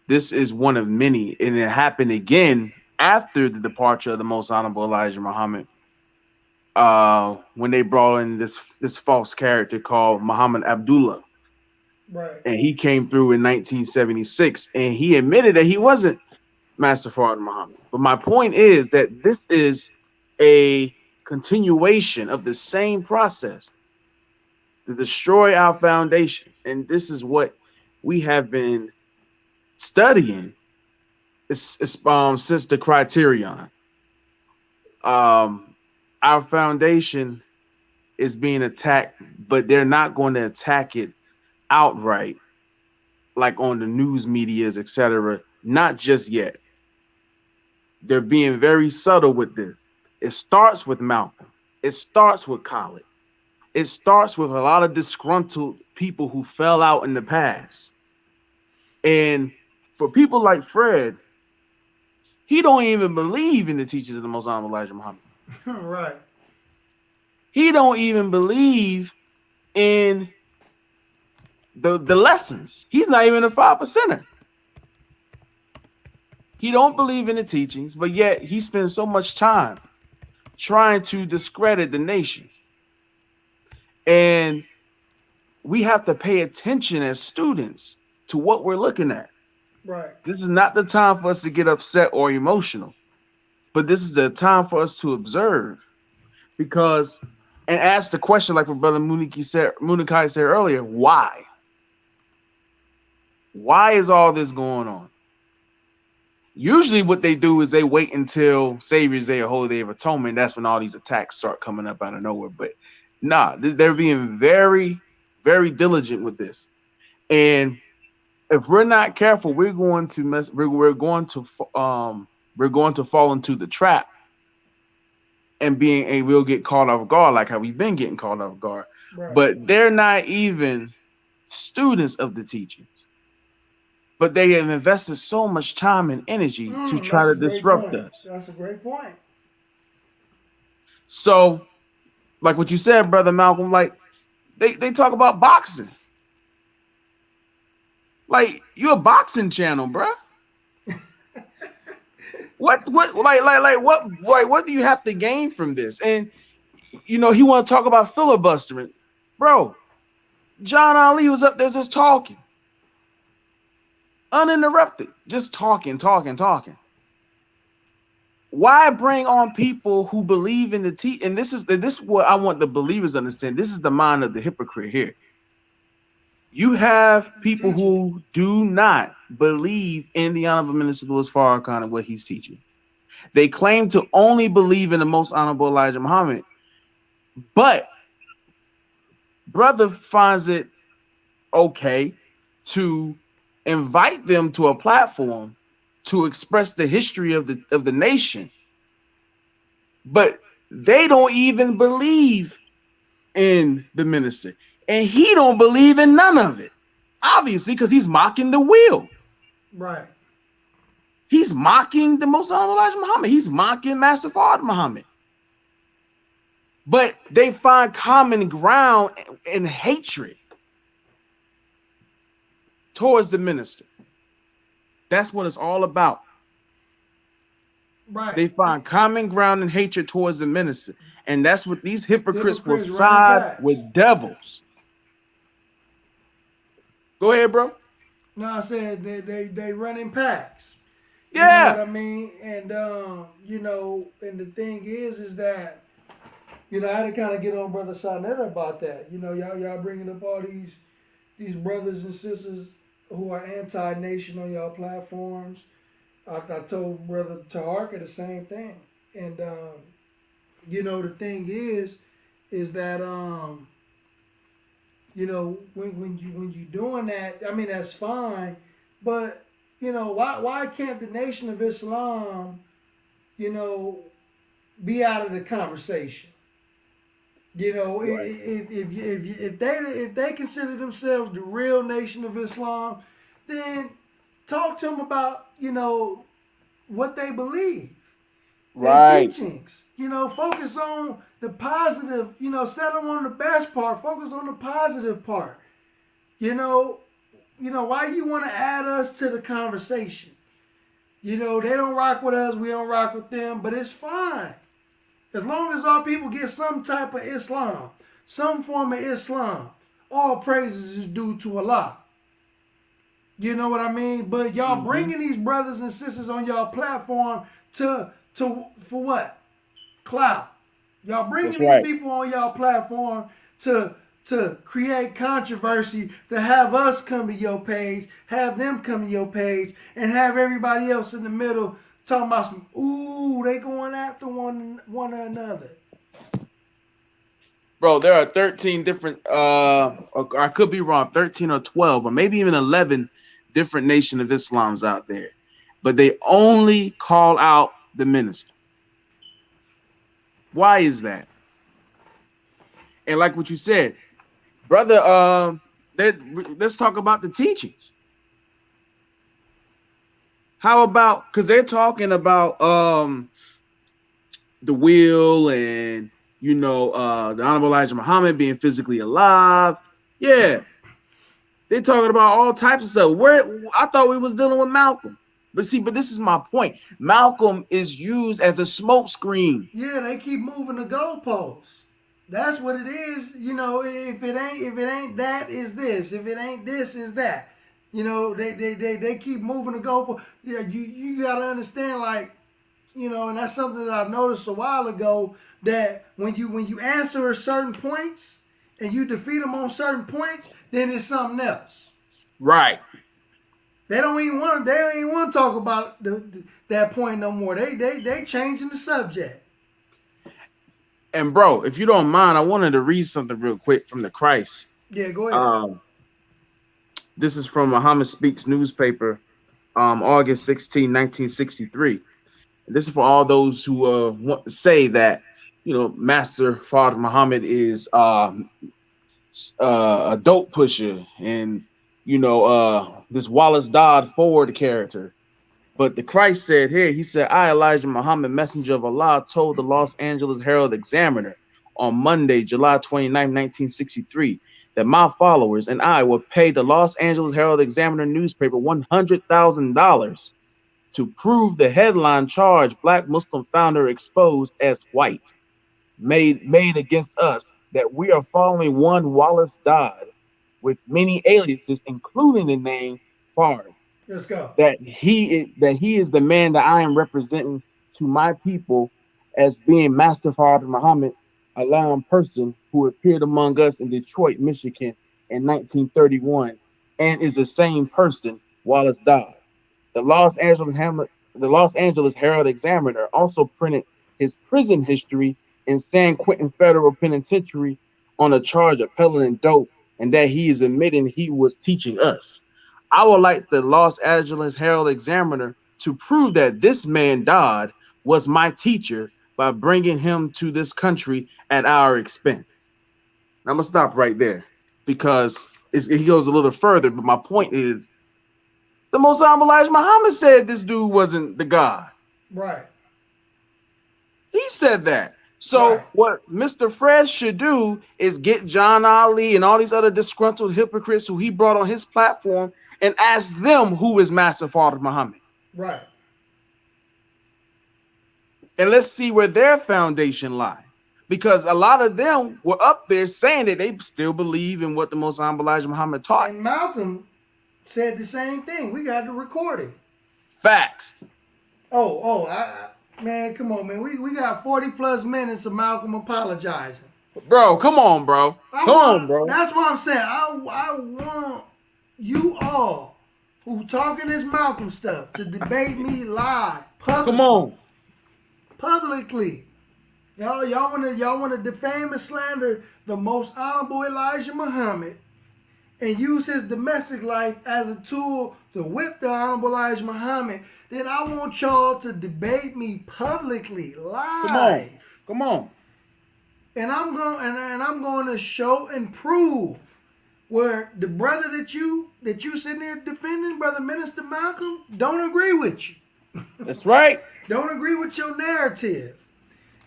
I: this is one of many, and it happened again after the departure of the Most Honorable Elijah Muhammad, when they brought in this false character called Muhammad Abdullah.
A: Right.
I: And he came through in 1976, and he admitted that he wasn't Master Farah Muhammad. But my point is that this is a continuation of the same process to destroy our foundation. And this is what we have been studying since the Criterion. Our foundation is being attacked, but they're not going to attack it outright, like on the news medias, etc. Not just yet. They're being very subtle with this. It starts with Malcolm. It starts with Khalid. It starts with a lot of disgruntled people who fell out in the past. And for people like Fred, he don't even believe in the teachings of the Most Honorable Elijah Muhammad.
A: Right.
I: He don't even believe in the lessons. He's not even a 5%er. He don't believe in the teachings, but yet he spends so much time trying to discredit the nation. And we have to pay attention as students to what we're looking at.
A: Right.
I: This is not the time for us to get upset or emotional, but this is the time for us to observe, because, and ask the question, like what Brother Munikai said earlier, why? Why is all this going on? Usually what they do is they wait until Savior's Day or Holy Day of Atonement. That's when all these attacks start coming up out of nowhere. But nah, they're being very, very diligent with this. And if we're not careful, we're going to fall into the trap and we'll get caught off guard, like how we've been getting caught off guard.
A: Right.
I: But they're not even students of the teachings. but they have invested so much time and energy to try
A: That's
I: to
A: a great
I: disrupt
A: point.
I: us.
A: That's a great point.
I: So, like what you said, brother Malcolm, like they talk about boxing. Like, you're a boxing channel, bruh. What what do you have to gain from this? And you know, he want to talk about filibustering. Bro, John Ali was up there just talking. Uninterrupted. Just talking. Why bring on people who believe in the and this is what I want the believers to understand. This is the mind of the hypocrite here. You have people who do not believe in the Honorable Minister Louis Farrakhan and what he's teaching. They claim to only believe in the Most Honorable Elijah Muhammad, but brother finds it okay to invite them to a platform to express the history of the nation, but they don't even believe in the minister, and he don't believe in none of it, obviously, because he's mocking the will.
A: Right.
I: He's mocking the Most Honorable Elijah Muhammad. He's mocking Master Fard Muhammad. But they find common ground in hatred towards the minister. That's what it's all about.
A: Right.
I: They find common ground and hatred towards the minister. And that's what these hypocrites will side with devils. Go ahead, bro.
A: No, I said they run in packs.
I: Yeah.
A: You know what I mean? And you know, and the thing is that, you know, I had to kind of get on Brother Sonetta about that. You know, y'all bringing up all these brothers and sisters who are anti-nation on y'all platforms. I told Brother Taharka the same thing. And you know, the thing is that you know, when you doing that, I mean, that's fine, but you know, why can't the Nation of Islam, you know, be out of the conversation? You know, right. if they consider themselves the real Nation of Islam, then talk to them about, you know, what they believe, their teachings. You know, focus on the positive. You know, settle on the best part. Focus on the positive part. You know, why you want to add us to the conversation? You know, they don't rock with us, we don't rock with them, but it's fine. As long as our people get some type of Islam, some form of Islam, all praises is due to Allah. You know what I mean? But y'all bringing these brothers and sisters on y'all platform for what? Clout. Y'all bringing these people on y'all platform to create controversy, to have us come to your page, have them come to your page, and have everybody else in the middle talking about some, ooh, they going after one another.
I: Bro, there are 13 different, I could be wrong, 13 or 12, or maybe even 11 different Nation of Islams out there. But they only call out the minister. Why is that? And like what you said, brother, let's talk about the teachings. How about, because they're talking about the will and, you know, the Honorable Elijah Muhammad being physically alive. Yeah. They're talking about all types of stuff. I thought we was dealing with Malcolm. But see, this is my point. Malcolm is used as a smoke screen.
A: Yeah, they keep moving the goalposts. That's what it is. You know, if it ain't that, is this. If it ain't this, is that. You know, they keep moving the goalposts. Yeah, you gotta understand, like, you know, and that's something that I noticed a while ago, that when you answer certain points and you defeat them on certain points, then it's something else.
I: Right.
A: They don't even want to talk about that point no more. They changing the subject.
I: And bro, if you don't mind, I wanted to read something real quick from the Christ.
A: Yeah, go ahead.
I: This is from Muhammad Speaks newspaper, August 16, 1963. And this is for all those who want to say that, you know, Master Fard Muhammad is a dope pusher and this Wallace Dodd Ford character. But the Christ said here, he said, I, Elijah Muhammad, messenger of Allah, told the Los Angeles Herald Examiner on Monday, July 29, 1963, that my followers and I will pay the Los Angeles Herald Examiner newspaper $100,000 to prove the headline charge Black Muslim founder exposed as white made against us, that we are following one Wallace Dodd with many aliases, including the name Fard.
A: Let's go.
I: That he is the man that I am representing to my people as being Master Father Muhammad, a lion person who appeared among us in Detroit, Michigan in 1931, and is the same person, Wallace Dodd. The Los Angeles Herald Examiner also printed his prison history in San Quentin Federal Penitentiary on a charge of peddling dope, and that he is admitting he was teaching us. I would like the Los Angeles Herald Examiner to prove that this man Dodd was my teacher by bringing him to this country at our expense. I'm gonna stop right there because he goes a little further, but my point is, the Most High Elijah Muhammad said this dude wasn't the God.
A: Right.
I: He said that. So
A: right.
I: What Mr. Fresh should do is get John Ali and all these other disgruntled hypocrites who he brought on his platform and ask them who is Master Father Muhammad.
A: Right.
I: And let's see where their foundation lie. Because a lot of them were up there saying that they still believe in what the Most High Elijah Muhammad taught.
A: And Malcolm said the same thing. We got the recording.
I: Facts.
A: Man, come on, man. We got 40 plus minutes of Malcolm apologizing.
I: Bro, come on, bro. Come on, bro.
A: That's what I'm saying. I want you all who talking this Malcolm stuff to debate me live.
I: Come on.
A: Publicly. Y'all wanna defame and slander the most honorable Elijah Muhammad and use his domestic life as a tool to whip the honorable Elijah Muhammad, then I want y'all to debate me publicly, live.
I: Come on.
A: And I'm going to show and prove where the brother that you sitting there defending, Brother Minister Malcolm, don't agree with you.
I: That's right.
A: Don't agree with your narrative.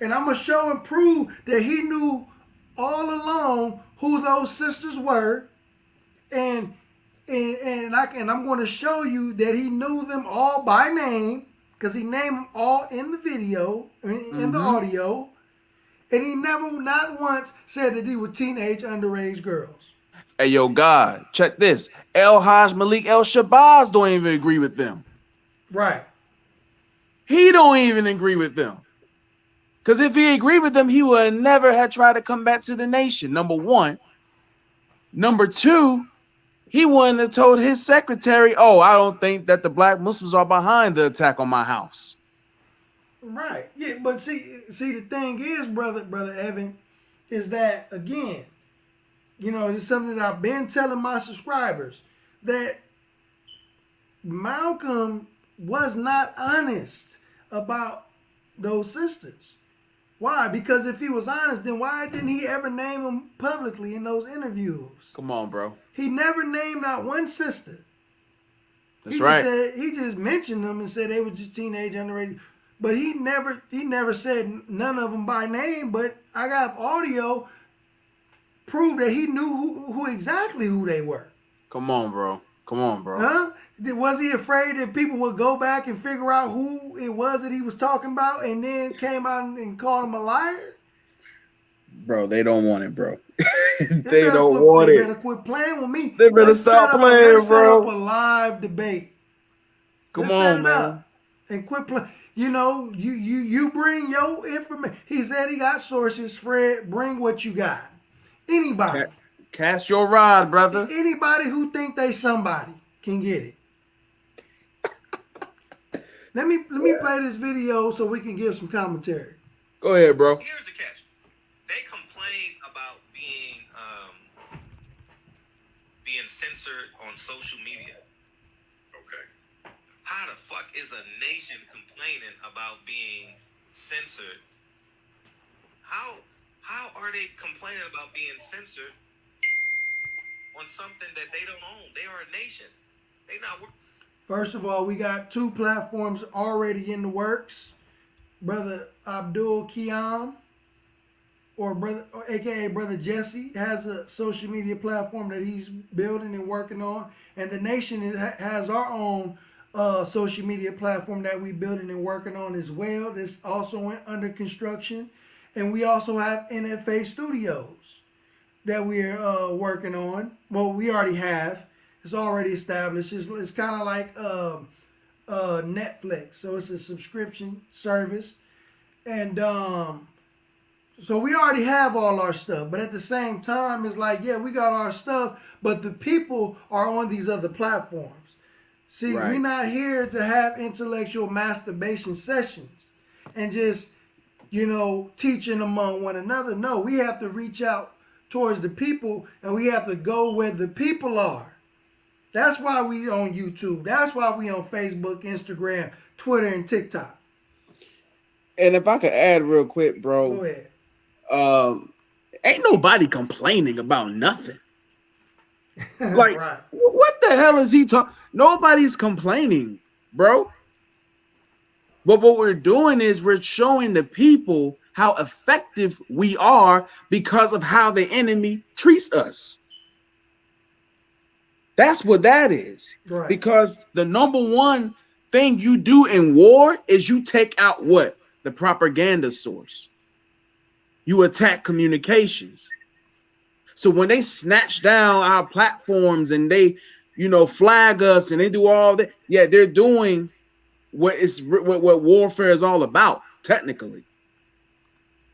A: And I'm going to show and prove that he knew all along who those sisters were. And I'm going to show you that he knew them all by name, because he named them all in the video, in the audio. And he never, not once, said that they were teenage underage girls.
I: Hey, yo, God, check this. El Haj Malik El Shabazz don't even agree with them.
A: Right.
I: He don't even agree with them. Because if he agreed with them, he would never have tried to come back to the nation, number one. Number two, he wouldn't have told his secretary, oh, I don't think that the black Muslims are behind the attack on my house.
A: Right. Yeah, but see, the thing is, brother Evan, is that, again, it's something that I've been telling my subscribers, that Malcolm was not honest about those sisters. Why? Because if he was honest, then why didn't he ever name them publicly in those interviews?
I: Come on, bro.
A: He never named not one sister.
I: That's right.
A: He just mentioned them and said they were just teenage underage. But he never said none of them by name. But I got audio prove that he knew who exactly who they were.
I: Come on, bro.
A: Huh? Was he afraid that people would go back and figure out who it was that he was talking about and then came out and called him a liar?
I: Bro, they don't want it, bro.
A: They better quit playing with me.
I: They better stop playing, bro.
A: Let's set up a live debate.
I: Come on, man.
A: And quit playing. You bring your information. He said he got sources. Fred, bring what you got. Anybody.
I: Cast your rod, brother.
A: Anybody who think they somebody can get it. Let me play this video so we can give some commentary.
I: Go ahead, bro.
B: Here's the catch. They complain about being censored on social media. Okay. How the fuck is a nation complaining about being censored? How are they complaining about being censored on something that they don't own. They are a nation. They not working.
A: First of all, we got 2 platforms already in the works. Brother Abdul Kiam, aka Brother Jesse, has a social media platform that he's building and working on, and the nation has our own social media platform that we building and working on as well. That's also under construction, and we also have NFA Studios that we're working on. Well, we already have. It's already established. It's kind of like Netflix, so it's a subscription service, and so we already have all our stuff. But at the same time, it's like, yeah, we got our stuff, but the people are on these other platforms. See, we're not here to have intellectual masturbation sessions and just, teaching among one another. No, we have to reach out towards the people, and we have to go where the people are. That's why we on YouTube. That's why we on Facebook, Instagram, Twitter, and TikTok.
I: And if I could add real quick, bro.
A: Go ahead.
I: Ain't nobody complaining about nothing. Like,
A: right.
I: What the hell is he talking? Nobody's complaining, bro. But what we're doing is we're showing the people how effective we are because of how the enemy treats us. That's what that is.
A: Right.
I: Because the number one thing you do in war is you take out what? The propaganda source. You attack communications. So when they snatch down our platforms and they, flag us and they do all that, yeah, they're doing what warfare is all about. Technically,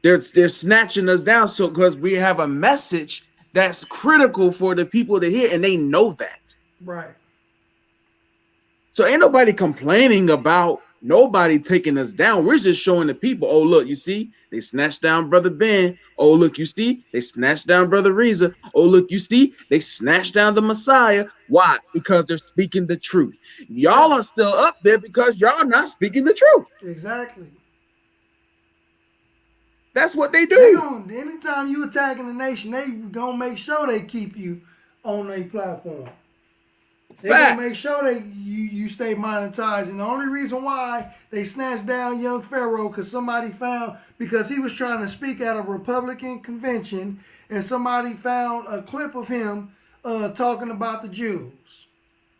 I: they're snatching us down. So because we have a message that's critical for the people to hear, and they know that.
A: Right.
I: So ain't nobody complaining about nobody taking us down. We're just showing the people, oh, look, you see, they snatched down Brother Ben. Oh, look, you see, they snatched down Brother Reza. Oh, look, you see, they snatched down the Messiah. Why? Because they're speaking the truth. Y'all are still up there because y'all not speaking the truth.
A: Exactly.
I: That's what they do.
A: Anytime you attacking the nation, they gonna make sure they keep you on their platform. They gonna make sure that you stay monetized. And the only reason why they snatched down young Pharaoh because he was trying to speak at a Republican convention, and somebody found a clip of him talking about the Jews.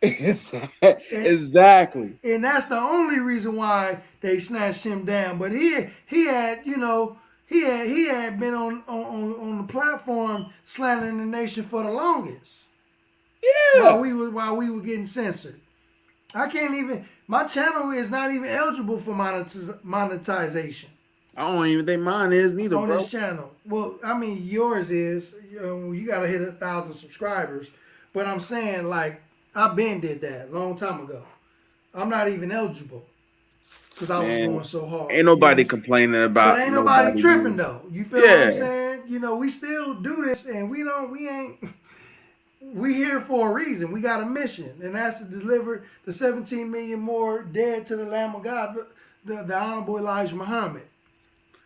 I: Exactly.
A: And that's the only reason why they snatched him down. But he had been on the platform slandering the nation for the longest.
I: Yeah.
A: While we were getting censored. My channel is not even eligible for monetization.
I: I don't even think mine is neither,
A: on
I: bro.
A: this channel. Well, I mean, yours is. You gotta hit 1,000 subscribers. But I'm saying, like, I been did that a long time ago. I'm not even eligible because I was going so hard.
I: Ain't nobody complaining about.
A: But ain't nobody tripping though. You feel what I'm saying? We still do this, and we ain't. We here for a reason. We got a mission, and that's to deliver the 17 million more dead to the Lamb of God, the Honorable Elijah Muhammad.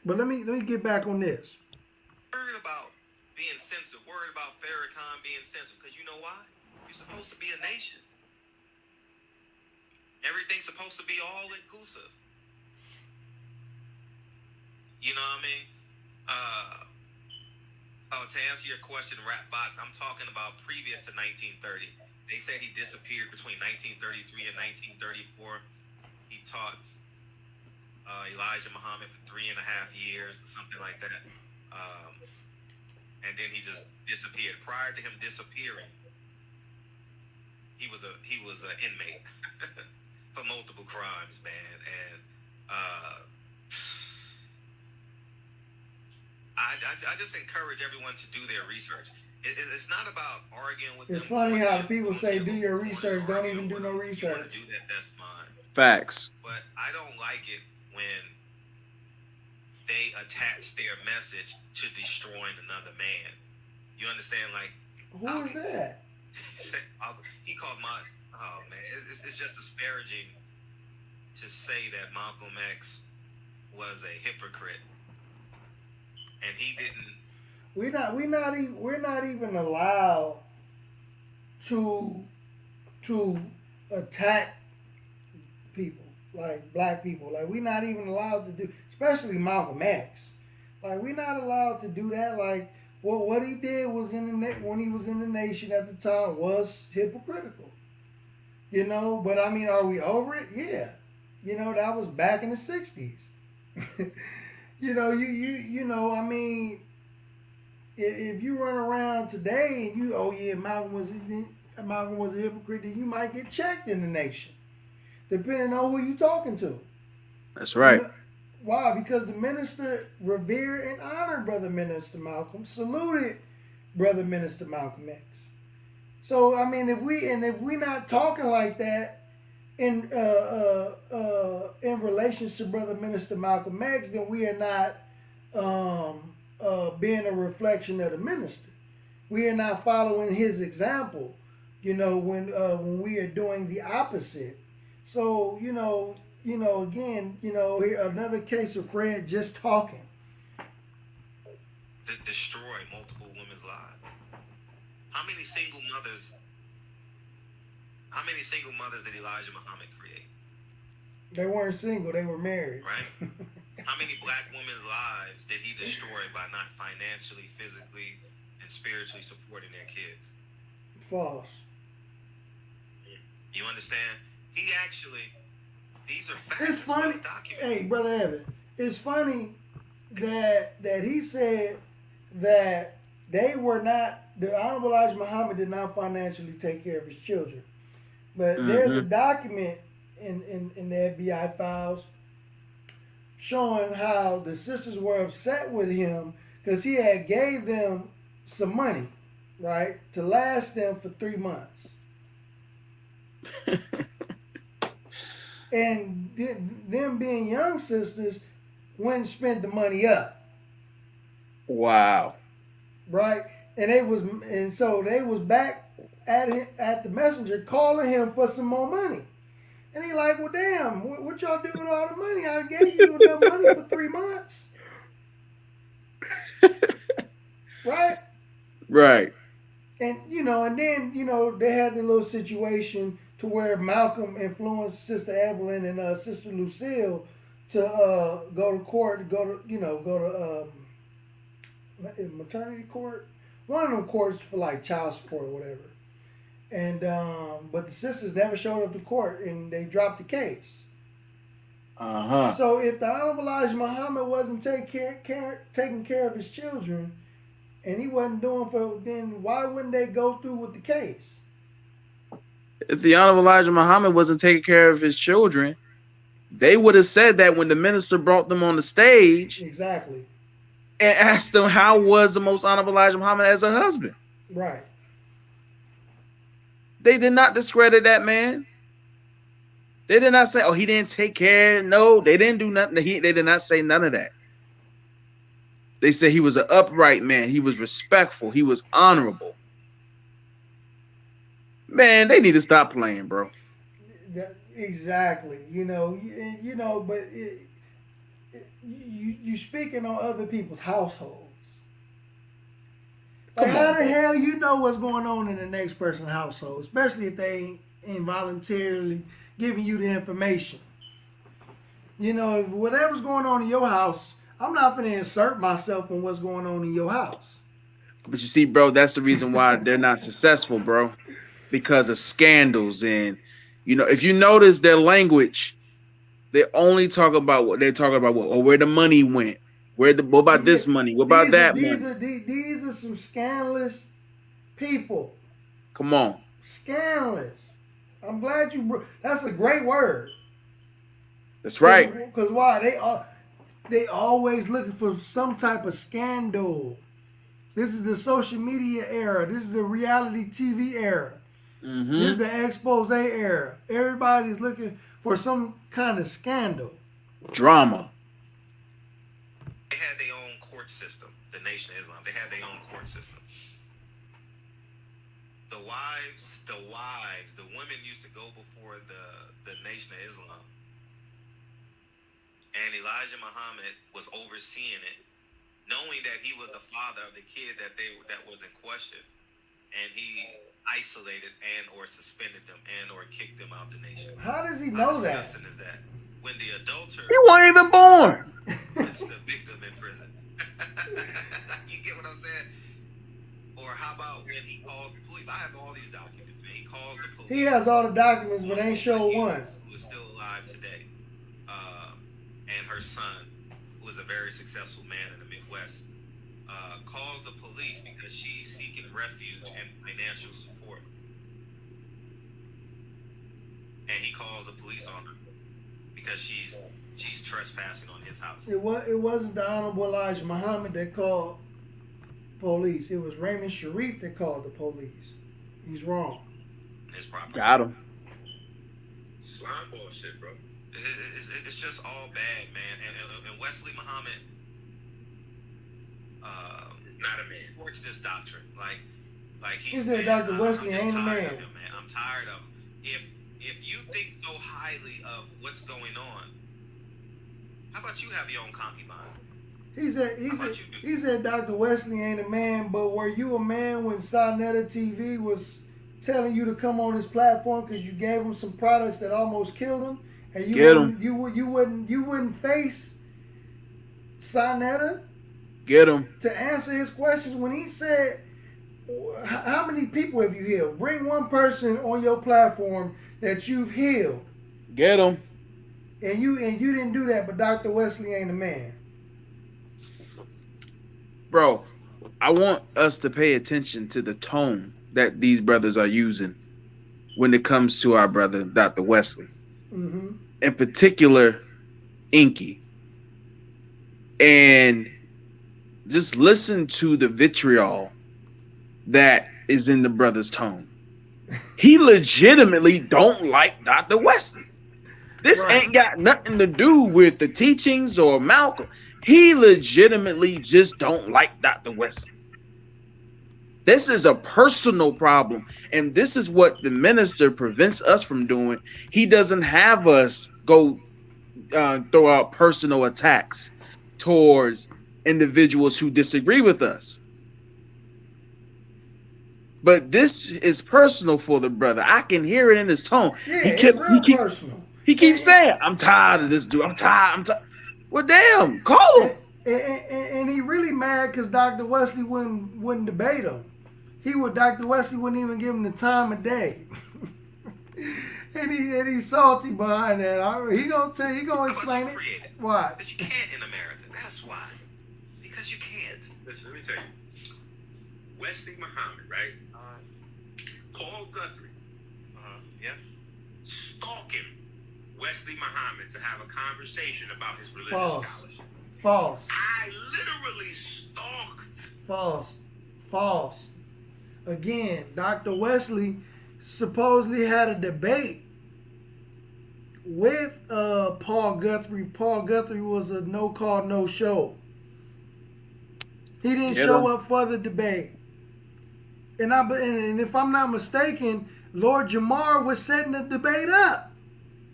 A: But let me get back on this.
B: Worried about being censored. Worried about Farrakhan being censored. Because you know why? You're supposed to be a nation. Everything's supposed to be all inclusive. You know what I mean? To answer your question, Rap Box, I'm talking about previous to 1930. They said he disappeared between 1933 and 1934. He taught Elijah Muhammad for 3.5 years, or something like that. And then he just disappeared. Prior to him disappearing, he was an inmate for multiple crimes, man. And I just encourage everyone to do their research. It's not about arguing with them.
A: It's funny how people say do your research, don't even do no research.
B: If you want to do that, that's fine.
I: Facts.
B: But I don't like it when they attach their message to destroying another man. You understand? Like,
A: who is that?
B: He called oh man, it's just disparaging to say that Malcolm X was a hypocrite, and he didn't.
A: We're not even allowed to attack people like black people. Like we're not even allowed to do, especially Malcolm X. Like we're not allowed to do that. Like what he did was when he was in the nation at the time was hypocritical. You know, but I mean, are we over it? Yeah. You know, that was back in the '60s. You know, you know, I mean, if you run around today and Malcolm was a hypocrite, then you might get checked in the nation, depending on who you talking to.
I: That's right.
A: Why? Because the minister revered and honored Brother Minister Malcolm, saluted Brother Minister Malcolm X. So I mean, if we not talking like that in relations to Brother Minister Malcolm X, then we are not being a reflection of the minister. We are not following his example. You know, when we are doing the opposite. So again, here another case of Fred just talking.
C: That destroy multiple women's lives. How many single mothers did Elijah Muhammad create?
A: They weren't single, they were married.
C: Right? How many black women's lives did he destroy by not financially, physically, and spiritually supporting their kids?
A: False.
C: You understand? He actually, these are facts.
A: It's funny. Hey, Brother Evan, it's funny that he said that they were not, the Honorable Elijah Muhammad did not financially take care of his children. But there's a document in the FBI files showing how the sisters were upset with him because he had gave them some money, right, to last them for 3 months. And them being young sisters went and spent the money up.
I: Wow.
A: Right? And so they was back at the messenger calling him for some more money. And he like, well, damn, what y'all do with all the money? I gave you enough money for 3 months. Right?
I: Right.
A: And, then, they had the little situation to where Malcolm influenced Sister Evelyn and Sister Lucille to go to court, go to maternity court. One of them courts for like child support or whatever. And but the sisters never showed up to court and they dropped the case. So if the Honorable Elijah Muhammad wasn't taking care of his children and he wasn't then why wouldn't they go through with the case?
I: If the Honorable Elijah Muhammad wasn't taking care of his children, they would have said that when the minister brought them on the stage.
A: Exactly.
I: And asked them how was the Most Honorable Elijah Muhammad as a husband.
A: Right.
I: They did not discredit that man. They did not say, oh, he didn't take care. No, they didn't do nothing. They did not say none of that. They said he was an upright man. He was respectful. He was honorable. Man, they need to stop playing, bro.
A: Exactly. But you speaking on other people's households. Like how the hell you know what's going on in the next person's household, especially if they ain't involuntarily giving you the information. If whatever's going on in your house, I'm not going to insert myself in what's going on in your house.
I: But you see, bro, that's the reason why they're not successful, bro. Because of scandals. And, if you notice their language, they only talk about what they're talking about, where the money went. What about this money? What about that money?
A: These are some scandalous people.
I: Come on.
A: Scandalous. I'm glad that's a great word.
I: That's right.
A: Because why? They always looking for some type of scandal. This is the social media era. This is the reality TV era. This is the expose era. Everybody's looking for some kind of scandal.
I: Drama.
C: They had their own court system, the Nation of Islam. They had their own court system. The women used to go before the Nation of Islam. And Elijah Muhammad was overseeing it, knowing that he was the father of the kid that was in question. And he
B: isolated and or suspended them and or kicked them out the nation.
A: How does he know that?
B: Disgusting is that? When the adulterer
I: He wasn't even born.
B: puts the victim in prison. You get what I'm saying? Or how about when he calls the police? I have all these documents. Man. He calls the police.
A: He has all the documents, but ain't show one.
B: Who is still alive today. And her son, who is a very successful man in the Midwest, calls the police because she's seeking refuge and financial support. And he calls the police on her because she's trespassing on his house.
A: It wasn't the Honorable Elijah Muhammad that called police. It was Raymond Sharif that called the police. He's wrong.
B: His property.
I: Got him.
C: Slime ball shit, bro.
B: It's just all bad, man. And Wesley Muhammad
C: Not a man.
B: supports this doctrine. Like
A: He said Dr. Wesley
B: I'm just
A: ain't a
B: tired
A: man.
B: of him, man. I'm tired of him. If you think so highly of what's going on, how about you have your own concubine?
A: He said Dr. Wesley ain't a man, but were you a man when Sinetta TV was telling you to come on his platform because you gave him some products that almost killed him, and you wouldn't face Sinetta
I: Get him.
A: to answer his questions when he said, how many people have you healed? Bring one person on your platform that you've healed.
I: Get him.
A: And you didn't do that, but Dr. Wesley ain't a man.
I: Bro, I want us to pay attention to the tone that these brothers are using when it comes to our brother, Dr. Wesley.
A: Mm-hmm.
I: In particular, Inky. And just listen to the vitriol that is in the brother's tone. He legitimately don't like Dr. Wesley. This ain't got nothing to do with the teachings or Malcolm. He legitimately just don't like Dr. Wesley. This is a personal problem, and this is what the minister prevents us from doing. He doesn't have us go throw out personal attacks towards individuals who disagree with us. But this is personal for the brother. I can hear it in his tone.
A: Yeah, personal.
I: He keeps saying, I'm tired of this dude. I'm tired. Well, damn, call him.
A: And he really mad because Dr. Wesley wouldn't debate him. Dr. Wesley wouldn't even give him the time of day. and he's salty behind that. He gonna explain it. Why?
B: But you can't in America. That's why. Because you can't.
C: Listen, let me tell you. Wesley Muhammad, right? Paul Guthrie.
B: Yeah.
C: Stalking Wesley Muhammad to have a conversation about his religious scholarship.
A: False.
C: I literally stalked.
A: False. Again, Dr. Wesley supposedly had a debate with Paul Guthrie. Paul Guthrie was a no call, no show. He didn't show up for the debate. And if I'm not mistaken, Lord Jamar was setting the debate up.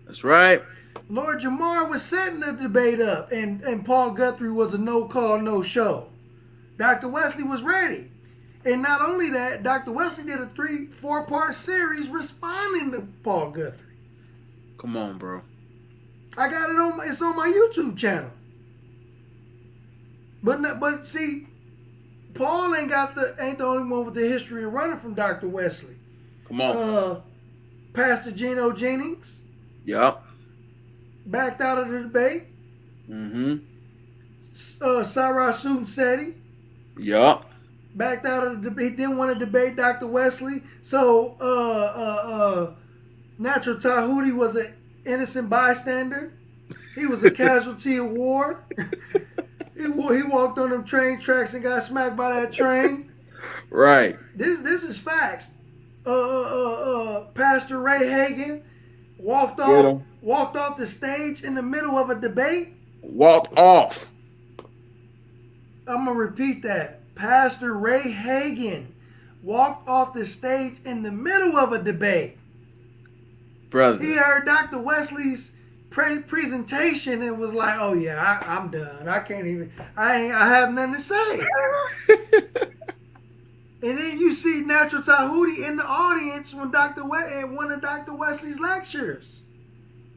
I: That's right.
A: Lord Jamar was setting the debate up, and Paul Guthrie was a no call, no show. Dr. Wesley was ready. And not only that, Dr. Wesley did a 3-4 part series responding to Paul Guthrie.
I: Come on, bro.
A: I got it it's on my YouTube channel. But see, Paul ain't the only one with the history of running from Dr. Wesley.
I: Come on.
A: Pastor Geno Jennings.
I: Yup.
A: Backed out of the debate.
I: Mm-hmm.
A: Sarah Seti.
I: Yup.
A: Backed out of the debate. Didn't want to debate Dr. Wesley. So Natural Tahuti was an innocent bystander. He was a casualty of war. He walked on them train tracks and got smacked by that train.
I: Right.
A: This is facts. Pastor Ray Hagan walked off the stage in the middle of a debate.
I: Walked off.
A: I'm gonna repeat that. Pastor Ray Hagan walked off the stage in the middle of a debate.
I: Brother.
A: He heard Dr. Wesley's presentation and was like, "Oh yeah, I'm done. I have nothing to say." And then you see Natural Tahuti in the audience when at one of Dr. Wesley's lectures,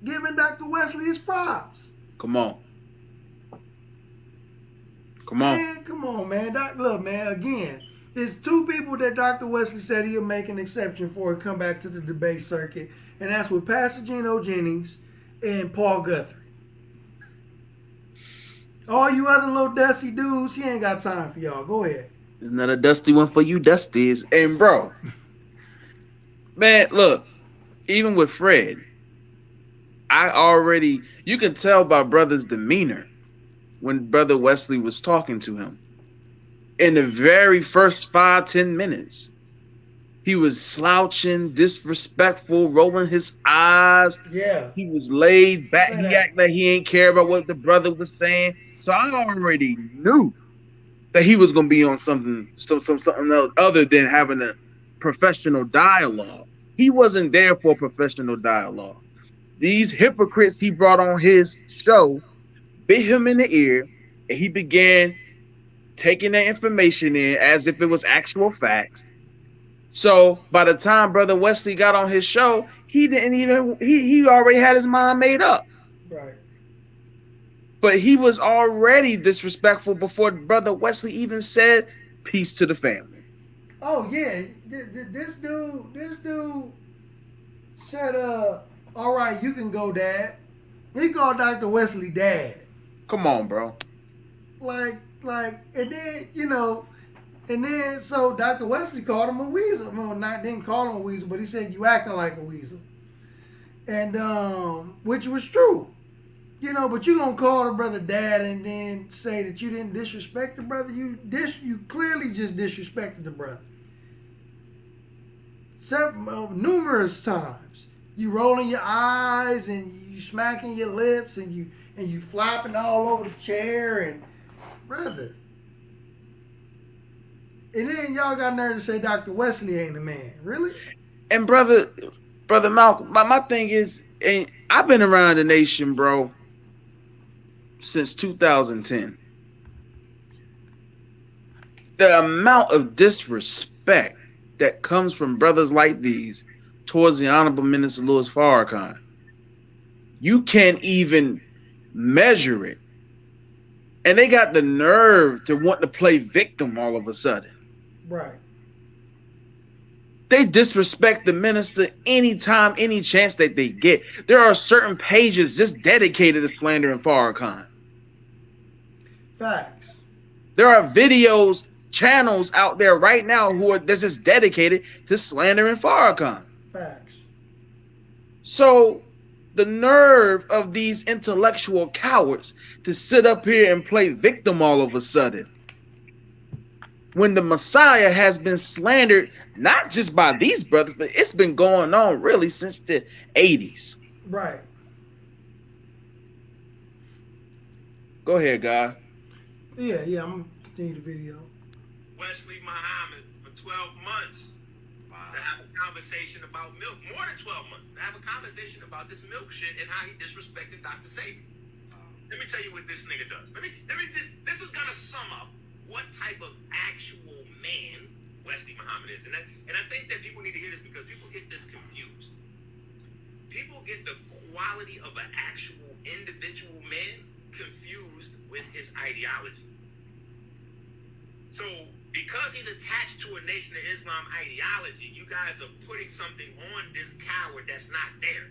A: giving Dr. Wesley his props.
I: Come on. Come on.
A: Man, come on, man. Look, man, again, there's two people that Dr. Wesley said he'll make an exception for and come back to the debate circuit, and that's with Pastor Geno Jennings and Paul Guthrie. All you other little dusty dudes, he ain't got time for y'all. Go ahead.
I: There's another dusty one for you, Dusties. And bro, man, look, even with Fred, you can tell by brother's demeanor when Brother Wesley was talking to him. In the very first 5-10 minutes, he was slouching, disrespectful, rolling his eyes.
A: Yeah.
I: He was laid back. He acted like he ain't care about what the brother was saying. So I already knew that he was going to be on something else other than having a professional dialogue. He wasn't there for a professional dialogue. These hypocrites he brought on his show bit him in the ear, and he began taking that information in as if it was actual facts. So by the time Brother Wesley got on his show, he already had his mind made up.
A: Right.
I: But he was already disrespectful before Brother Wesley even said peace to the family.
A: Oh yeah, this dude said, all right, you can go, Dad. He called Dr. Wesley Dad.
I: Come on, bro.
A: And then so Dr. Wesley called him a weasel. Well, didn't call him a weasel, but he said you acting like a weasel, and which was true. But you gonna call the brother Dad and then say that you didn't disrespect the brother? You clearly just disrespected the brother. Numerous times. You rolling your eyes and you smacking your lips and you flopping all over the chair and brother. And then y'all got nerve to say Dr. Wesley ain't a man. Really?
I: And brother Malcolm, my thing is, and I've been around the nation, bro, since 2010. The amount of disrespect that comes from brothers like these towards the Honorable Minister Louis Farrakhan, you can't even measure it. And they got the nerve to want to play victim all of a sudden.
A: Right.
I: They disrespect the minister anytime, any chance that they get. There are certain pages just dedicated to slandering Farrakhan.
A: Facts.
I: There are channels out there right now that's just dedicated to slandering Farrakhan.
A: Facts.
I: So the nerve of these intellectual cowards to sit up here and play victim all of a sudden, when the Messiah has been slandered, not just by these brothers, but it's been going on really since the 80s.
A: Right.
I: Go ahead, God.
A: Yeah, I'm going to continue the video.
C: Wesley Muhammad for 12 months to have a conversation about milk. More than 12 months. To have a conversation about this milk shit and how he disrespected Dr. Sabi. Let me tell you what this nigga does. This is going to sum up what type of actual man Wesley Muhammad is. And I think that people need to hear this because people get this confused. People get the quality of an actual individual man confused with his ideology. So, because he's attached to a Nation of Islam ideology, you guys are putting something on this coward that's not there.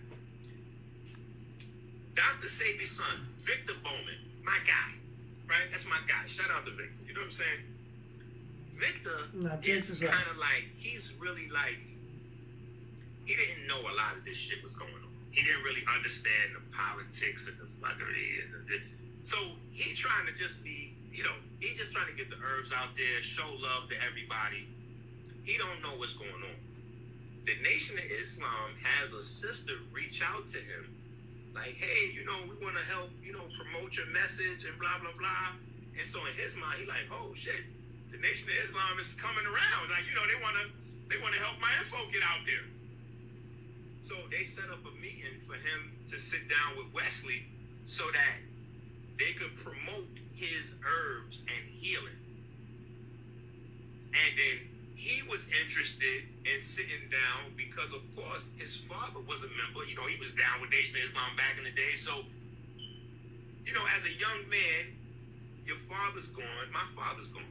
C: Dr. Sabi's son, Victor Bowman, my guy, right? That's my guy. Shout out to Victor. You know what I'm saying? Victor is kind of like, he's really like, he didn't know a lot of this shit was going on. He didn't really understand the politics and the fuckery. So he trying to just be, he's just trying to get the herbs out there, show love to everybody. He don't know what's going on. The Nation of Islam has a sister reach out to him like, hey, we want to help, promote your message and blah, blah, blah. And so in his mind, he like, oh shit, the Nation of Islam is coming around. Like, they want to help my info get out there. So they set up a meeting for him to sit down with Wesley so that they could promote his herbs and healing. And then he was interested in sitting down because, of course, his father was a member. You know, he was down with Nation of Islam back in the day. So, you know, as a young man, your father's gone, my father's gone.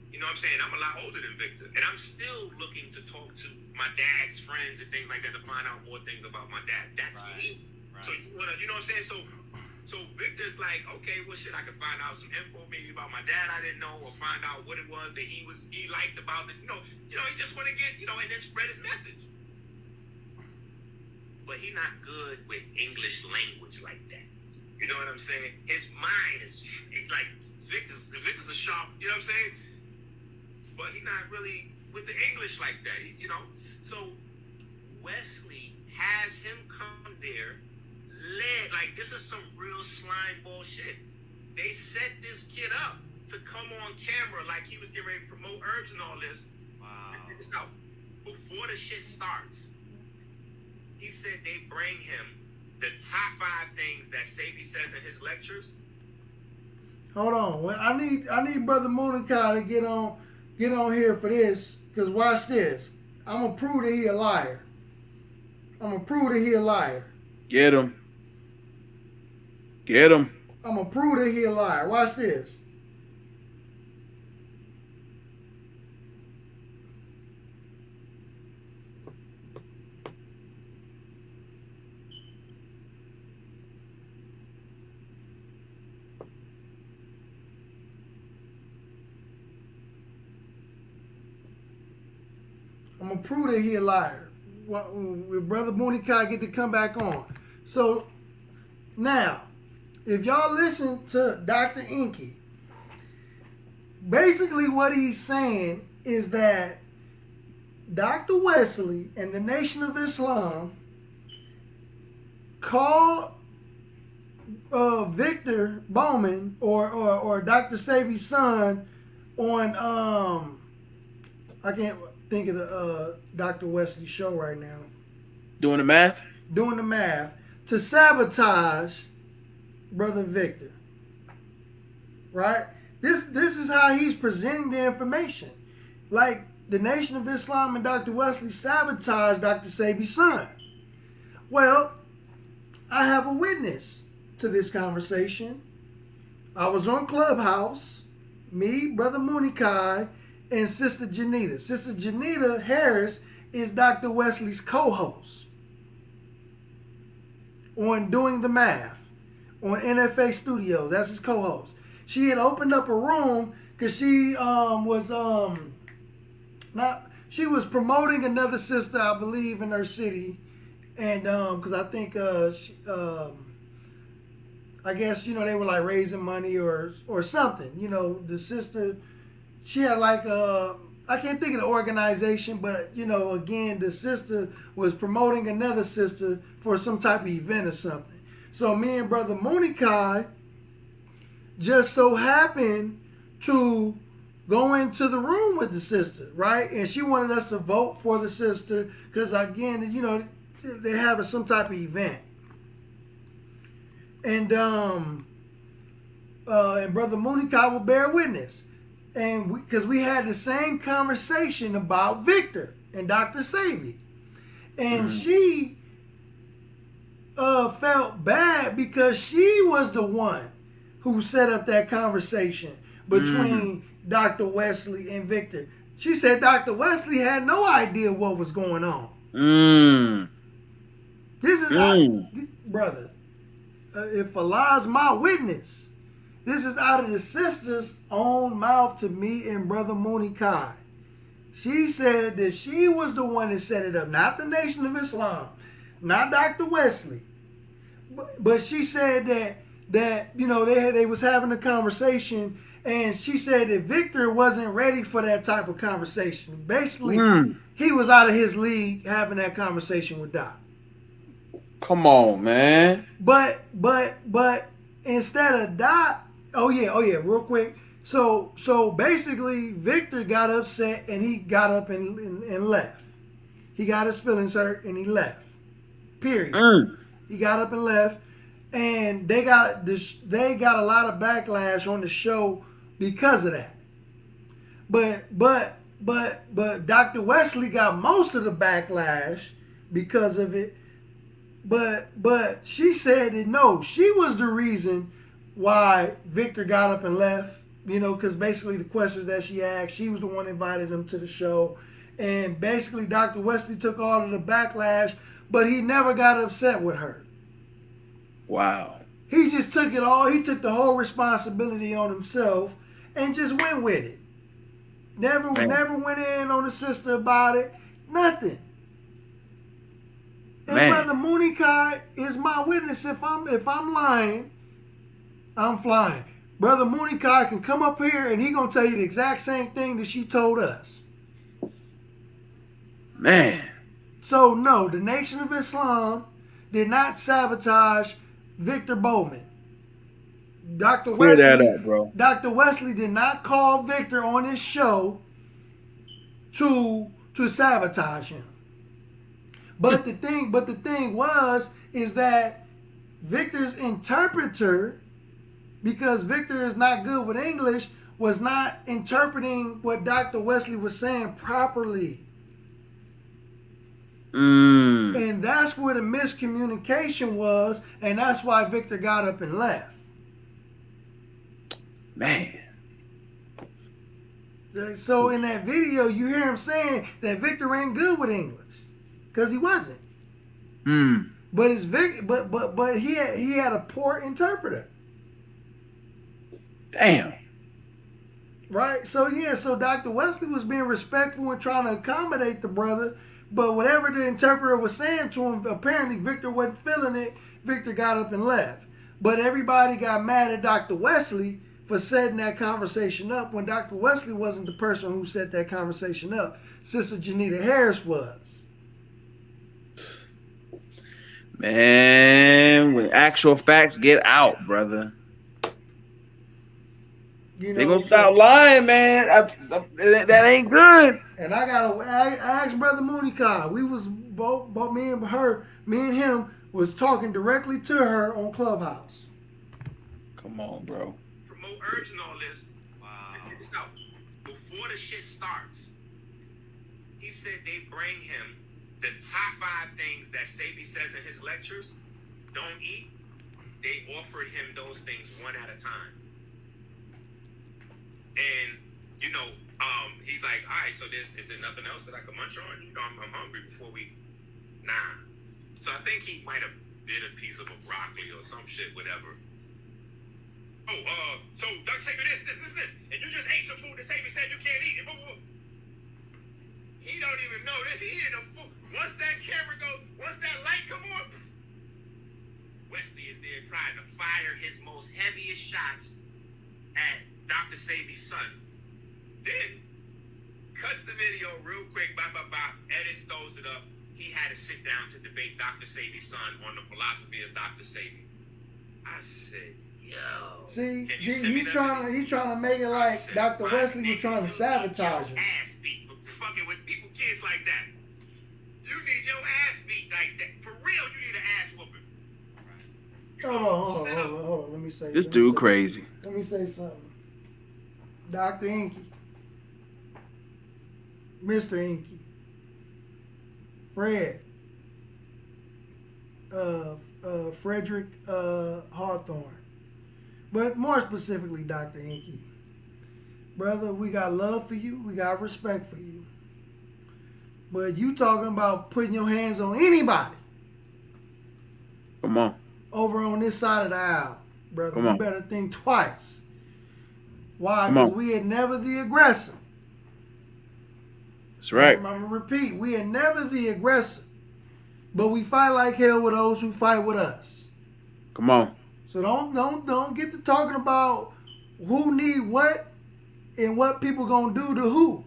C: You know what I'm saying? I'm a lot older than Victor, and I'm still looking to talk to my dad's friends and things like that to find out more things about my dad. That's me. Right. So you know what I'm saying? So Victor's like, okay, well, shit, I can find out some info maybe about my dad I didn't know, or find out what it was that he liked about it. You know, he just want to get, and then spread his message. But he not good with English language like that. You know what I'm saying? His mind is like Victor's a sharp. You know what I'm saying? But he not really with the English like that. He's, so Wesley has him come there. Like, this is some real slime bullshit. They set this kid up to come on camera like he was getting ready to promote herbs and all this. Wow. So, before the shit starts, he said they bring him the top 5 things that Sabi says in his lectures.
A: Hold on. Well, I need Brother Monica to get on here for this, because watch this. I'm going to prove that he a liar.
I: Get him. Get him.
A: I'm going to prove that he a liar. Watch this. I'm going to prove that he a liar. With Brother Monica get to come back on. So, now, if y'all listen to Dr. Inky, basically what he's saying is that Dr. Wesley and the Nation of Islam called Victor Bowman or Dr. Sabi's son on I can't think of the Dr. Wesley show right now.
I: Doing the math
A: to sabotage Brother Victor. Right? This is how he's presenting the information. Like, the Nation of Islam and Dr. Wesley sabotaged Dr. Sabi's son. Well, I have a witness to this conversation. I was on Clubhouse, me, Brother Munikai, and Sister Janita. Sister Janita Harris is Dr. Wesley's co-host on Doing the Math on NFA Studios. That's his co-host. She had opened up a room because she she was promoting another sister, I believe, in her city, and because I think I guess they were like raising money or something. The sister, she had like I can't think of the organization, but again, the sister was promoting another sister for some type of event or something. So me and Brother Munikai just so happened to go into the room with the sister, right? And she wanted us to vote for the sister because, again, they're having some type of event. And Brother Munikai will bear witness. And because we had the same conversation about Victor and Dr. Sabi. And she felt bad because she was the one who set up that conversation between Dr. Wesley and Victor. She said Dr. Wesley had no idea what was going on. This is brother, if Allah's my witness, this is out of the sister's own mouth to me and Brother Munikai. She said that she was the one that set it up, not the Nation of Islam, not Dr. Wesley. But she said that they was having a conversation, and she said that Victor wasn't ready for that type of conversation. Basically, he was out of his league having that conversation with Doc.
I: Come on, man.
A: But instead of Doc, oh yeah, real quick. So basically, Victor got upset and he got up and left. He got his feelings hurt and he left. Period. He got up and left, and they got a lot of backlash on the show because of that. But But Dr. Wesley got most of the backlash because of it. But she said that no, she was the reason why Victor got up and left. You know, because basically the questions that she asked, she was the one that invited him to the show. And basically Dr. Wesley took all of the backlash, but he never got upset with her.
I: Wow.
A: He just took it all. He took the whole responsibility on himself and just went with it. Never went in on the sister about it. Nothing. And Brother Mooney Kai is my witness. If I'm lying, I'm flying. Brother Mooney Kai can come up here and he gonna tell you the exact same thing that she told us.
I: Man.
A: So no, the Nation of Islam did not sabotage Victor Bowman. Dr.
I: Clear
A: Wesley,
I: that up, bro.
A: Dr. Wesley did not call Victor on his show to sabotage him. But the thing is that Victor's interpreter, because Victor is not good with English, was not interpreting what Dr. Wesley was saying properly. And that's where the miscommunication was, and that's why Victor got up and left.
I: Man.
A: So in that video, you hear him saying that Victor ain't good with English, because he wasn't. But he had a poor interpreter.
I: Damn.
A: Right? So Dr. Wesley was being respectful and trying to accommodate the brother, but whatever the interpreter was saying to him, apparently Victor wasn't feeling it. Victor got up and left. But everybody got mad at Dr. Wesley for setting that conversation up when Dr. Wesley wasn't the person who set that conversation up. Sister Janita Harris was.
I: Man, when actual facts get out, brother.
A: You know,
I: they gonna stop lying, man. That ain't good.
A: And I gotta ask Brother Mooney Kai. We was both me and him was talking directly to her on Clubhouse.
I: Come on, bro.
C: Promote urging all this. Wow. So, before the shit starts, he said they bring him the top 5 things that Sabi says in his lectures. Don't eat. They offered him those things one at a time. And, you know, he's like, all right, so is there nothing else that I can munch on? You know, I'm hungry before we... Nah. So I think he might have bit a piece of a broccoli or some shit, whatever. Oh, so Doug Sabi this. And you just ate some food that Sabi said you can't eat. He don't even know this. He eating the food. Once that camera goes, once that light come on, Wesley is there trying to fire his most heaviest shots at Dr. Sabi's son. Then cuts the video real quick, edits, throws it up. He had to sit down to debate Dr. Sabi's son on the philosophy of Dr. Sabi. I said, yo.
A: See, he's trying to make it like Dr. Wesley was trying to sabotage him.
C: Ass beat for fucking with people, kids like that. You need your ass beat like that. For real, you need an ass whooping.
A: Hold on. Let me say
I: this dude crazy.
A: Let me say something. Dr. Inky, Mr. Inky, Fred, Frederick Hawthorne, but more specifically Dr. Inky. Brother, we got love for you, we got respect for you. But you talking about putting your hands on anybody.
I: Come on.
A: Over on this side of the aisle, brother.
I: Come
A: you
I: on.
A: better think twice. Why? Because we are never the aggressor.
I: That's right.
A: I'm going to repeat. We are never the aggressor. But we fight like hell with those who fight with us.
I: Come on.
A: So don't get to talking about who need what and what people going to do to who.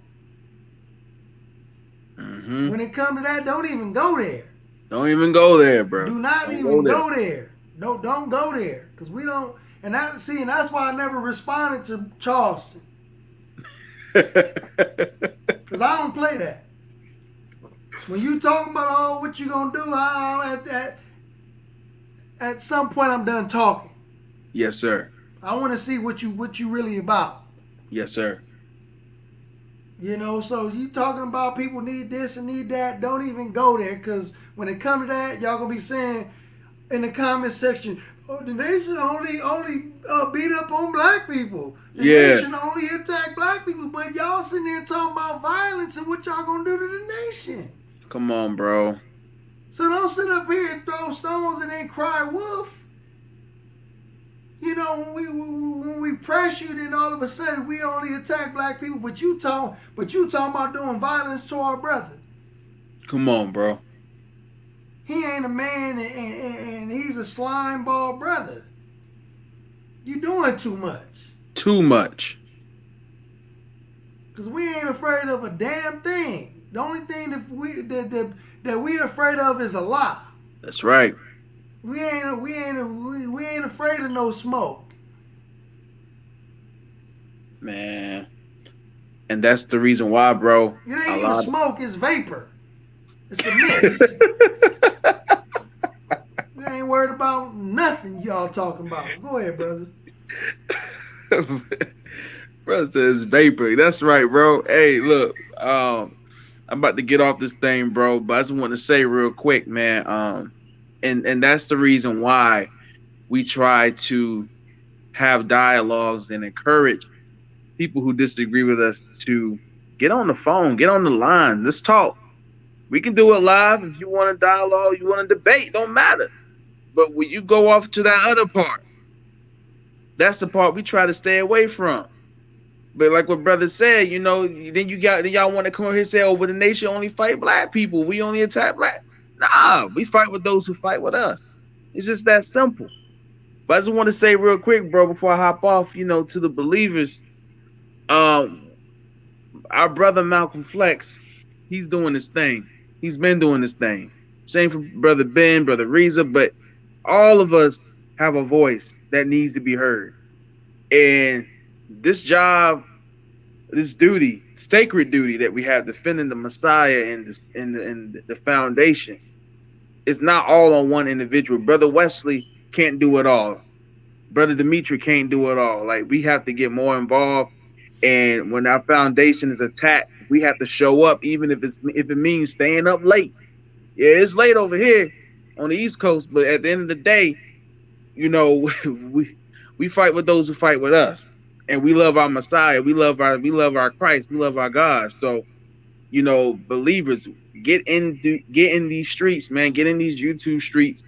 I: Mm-hmm.
A: When it comes to that, don't even go there.
I: Don't even go there, bro.
A: Do not even go there. Don't go there. Because we don't. And that's why I never responded to Charleston. Because I don't play that. When you talking about what you gonna do, at some point I'm done talking.
I: Yes, sir.
A: I want to see what you really about.
I: Yes, sir.
A: You know, so you talking about people need this and need that. Don't even go there, because when it comes to that, y'all gonna be saying in the comment section, oh, the nation only beat up on black people. The nation only attack black people. But y'all sitting there talking about violence and what y'all gonna do to the nation.
I: Come on, bro.
A: So don't sit up here and throw stones and then cry wolf. You know, when we press you, then all of a sudden we only attack black people. But you talking about doing violence to our brother.
I: Come on, bro.
A: He ain't a man, and he's a slime ball brother. You doing too much.
I: Too much.
A: Cause we ain't afraid of a damn thing. The only thing that we afraid of is a lie.
I: That's right.
A: We ain't afraid of no smoke.
I: Man. And that's the reason why, bro.
A: It ain't even smoke, it's vapor. It's a mist. We ain't worried about nothing y'all talking about. Go ahead, brother.
I: Brother says vapor. That's right, bro. Hey, look. I'm about to get off this thing, bro. But I just want to say real quick, man. And that's the reason why we try to have dialogues and encourage people who disagree with us to get on the phone, get on the line. Let's talk. We can do it live. If you want to dialogue, you want to debate, don't matter. But when you go off to that other part, that's the part we try to stay away from. But like what brother said, you know, then y'all want to come over here and say, oh, well, the nation only fight black people. We only attack black. Nah, we fight with those who fight with us. It's just that simple. But I just want to say real quick, bro, before I hop off, you know, to the believers, our brother Malcolm Flex, he's doing his thing. He's been doing his thing. Same for brother Ben, brother Reza, but all of us have a voice that needs to be heard. And this job, this duty, sacred duty that we have defending the Messiah and the foundation, it's not all on one individual. Brother Wesley can't do it all. Brother Dimitri can't do it all. Like, we have to get more involved. And when our foundation is attacked, we have to show up, even if it means staying up late. Yeah, it's late over here on the East Coast, but at the end of the day, you know, we fight with those who fight with us, and we love our Messiah, we love our Christ, we love our God. So, you know, believers, get in these streets, man. Get in these YouTube streets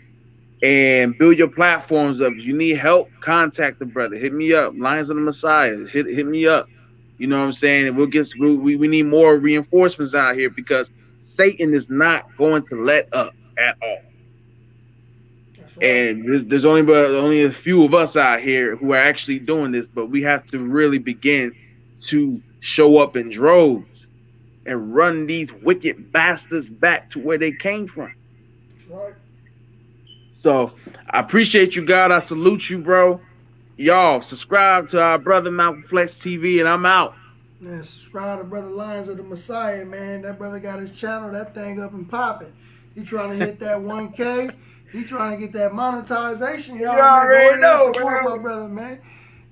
I: and build your platforms up. If you need help, contact the brother. Hit me up. Lions of the Messiah. Hit me up. You know what I'm saying? And we need more reinforcements out here, because Satan is not going to let up at all. Right. And there's only a few of us out here who are actually doing this, but we have to really begin to show up in droves and run these wicked bastards back to where they came from.
A: Right.
I: So I appreciate you, God. I salute you, bro. Y'all subscribe to our brother Malcolm Flex TV, and I'm out.
A: Man, subscribe to Brother Lions of the Messiah, man. That brother got his channel, that thing up and popping. He trying to hit that 1K. He trying to get that monetization. Y'all already know, support my brother, man.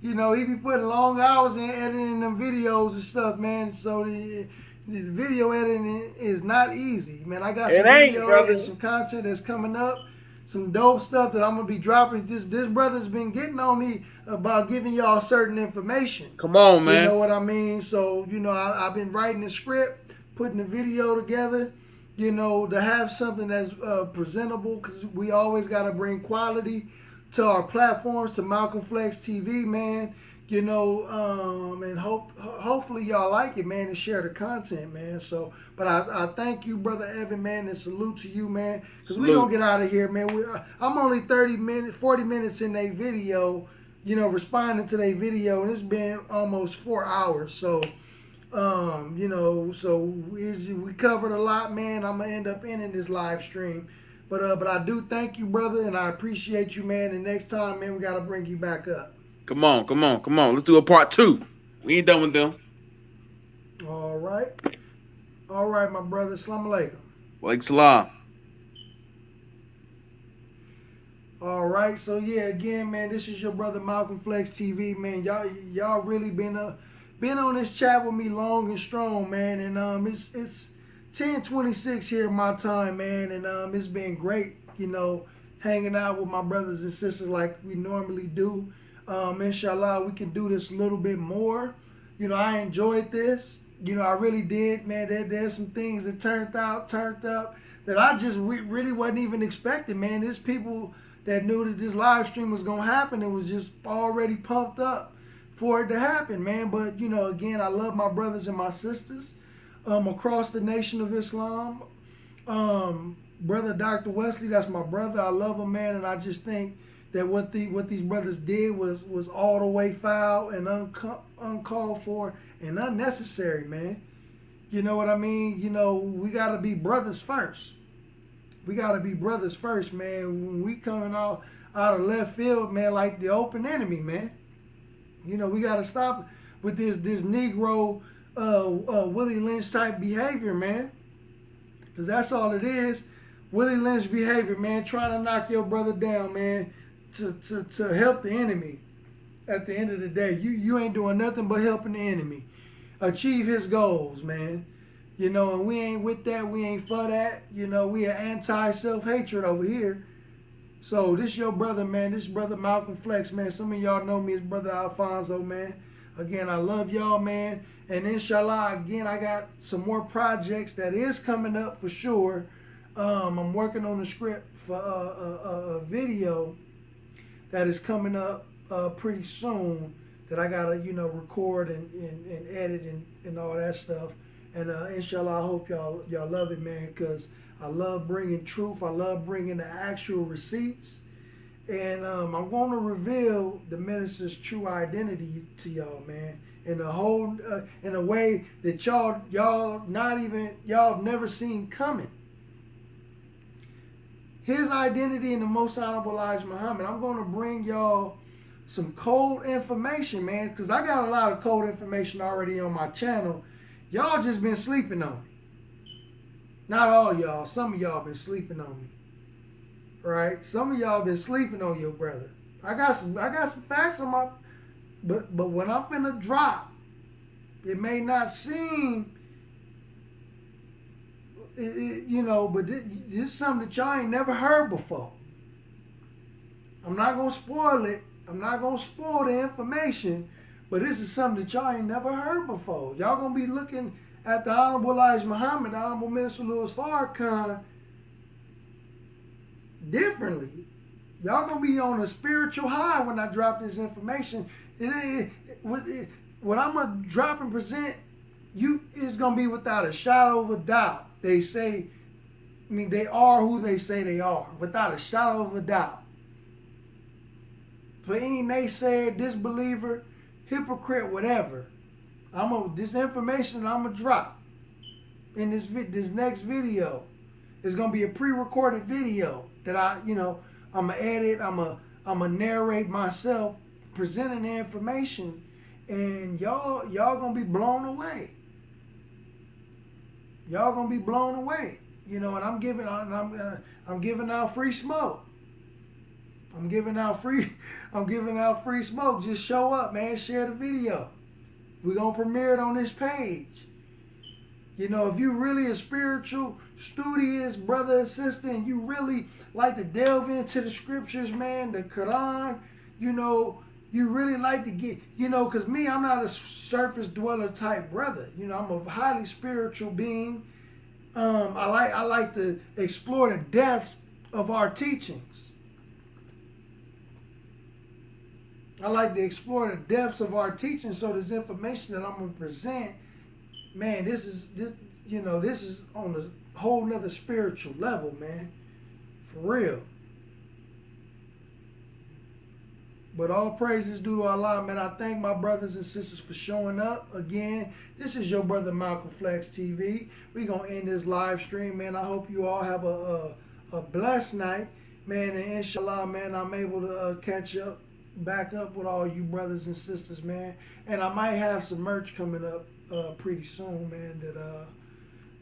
A: You know, he be putting long hours in editing them videos and stuff, man. So the video editing is not easy, man. I got some videos and some content that's coming up. Some dope stuff that I'm gonna be dropping. This brother's been getting on me about giving y'all certain information.
I: Come on, man.
A: You know what I mean? So, you know, I've been writing the script, putting the video together, you know, to have something that's presentable, because we always got to bring quality to our platforms, to Malcolm Flex TV, man. You know, and hopefully y'all like it, man, and share the content, man. So, but I thank you, Brother Evan, man, and salute to you, man, because we're going to get out of here, man. I'm only 40 minutes in a video, you know, responding to their video, and it's been almost 4 hours. So, you know, so we covered a lot, man. I'm going to end up ending this live stream. But I do thank you, brother, and I appreciate you, man. And next time, man, we got to bring you back up.
I: Come on. Let's do a part 2. We ain't done with them.
A: All right, my brother. Assalamu alaikum.
I: Walaikum salam.
A: All right, so yeah, again, man, this is your brother Malcolm Flex TV, man. Y'all really been been on this chat with me long and strong, man. And it's 10:26 here my time, man. And it's been great, you know, hanging out with my brothers and sisters like we normally do. Inshallah, we can do this a little bit more. You know, I enjoyed this. You know, I really did, man. There's some things that turned up that I just really wasn't even expecting, man. There's people that knew that this live stream was going to happen. It was just already pumped up for it to happen, man. But, you know, again, I love my brothers and my sisters across the nation of Islam. Brother Dr. Wesley, that's my brother. I love him, man. And I just think that what these brothers did was all the way foul and uncalled for and unnecessary, man. You know what I mean? You know, we got to be brothers first. We got to be brothers first, man. When we coming out of left field, man, like the open enemy, man. You know, we got to stop with this Negro Willie Lynch type behavior, man. Because that's all it is. Willie Lynch behavior, man. Trying to knock your brother down, man. To help the enemy at the end of the day. You ain't doing nothing but helping the enemy achieve his goals, man. You know, and we ain't with that. We ain't for that. You know, we are anti-self-hatred over here. So this your brother, man. This brother Malcolm Flex, man. Some of y'all know me as Brother Alfonso, man. Again, I love y'all, man. And inshallah, again, I got some more projects that is coming up for sure. I'm working on the script for a video that is coming up pretty soon that I gotta, you know, record and edit and all that stuff. And inshallah, I hope y'all love it, man, because I love bringing truth. I love bringing the actual receipts. And I'm going to reveal the minister's true identity to y'all, man, in a way that y'all have never seen coming. His identity in the Most Honorable Elijah Muhammad. I'm going to bring y'all some cold information, man, because I got a lot of cold information already on my channel. Y'all just been sleeping on me. Not all y'all. Some of y'all been sleeping on me. Right? Some of y'all been sleeping on your brother. I got some facts on my, but when I'm finna drop, it may not seem, you know, but this is something that y'all ain't never heard before. I'm not gonna spoil it. I'm not gonna spoil the information, but this is something that y'all ain't never heard before. Y'all gonna be looking at the Honorable Elijah Muhammad, the Honorable Minister Louis Farrakhan, differently. Y'all gonna be on a spiritual high when I drop this information. What I'm gonna drop and present you is gonna be without a shadow of a doubt. They say, I mean, they are who they say they are, without a shadow of a doubt. For any naysayer, disbeliever, hypocrite, whatever, this information I'm gonna drop in this next video is gonna be a pre-recorded video that I'm gonna edit. I'm gonna narrate myself presenting the information, and y'all gonna be blown away. Y'all gonna be blown away, you know. And I'm giving out free smoke. I'm giving out free smoke. Just show up, man. Share the video. We're gonna premiere it on this page. You know, if you really a spiritual, studious brother and sister, and you really like to delve into the scriptures, man, the Quran, you know, you really like to get, you know, because me, I'm not a surface dweller type brother. You know, I'm a highly spiritual being. I like to explore the depths of our teachings. I like to explore the depths of our teaching. So this information that I'm gonna present, man, this is on a whole nother spiritual level, man. For real. But all praises due to Allah, man. I thank my brothers and sisters for showing up again. This is your brother Malcolm Flex TV. We're gonna end this live stream, man. I hope you all have a blessed night, man. And inshallah, man, I'm able to catch up, back up with all you brothers and sisters, man. And I might have some merch coming up pretty soon, man,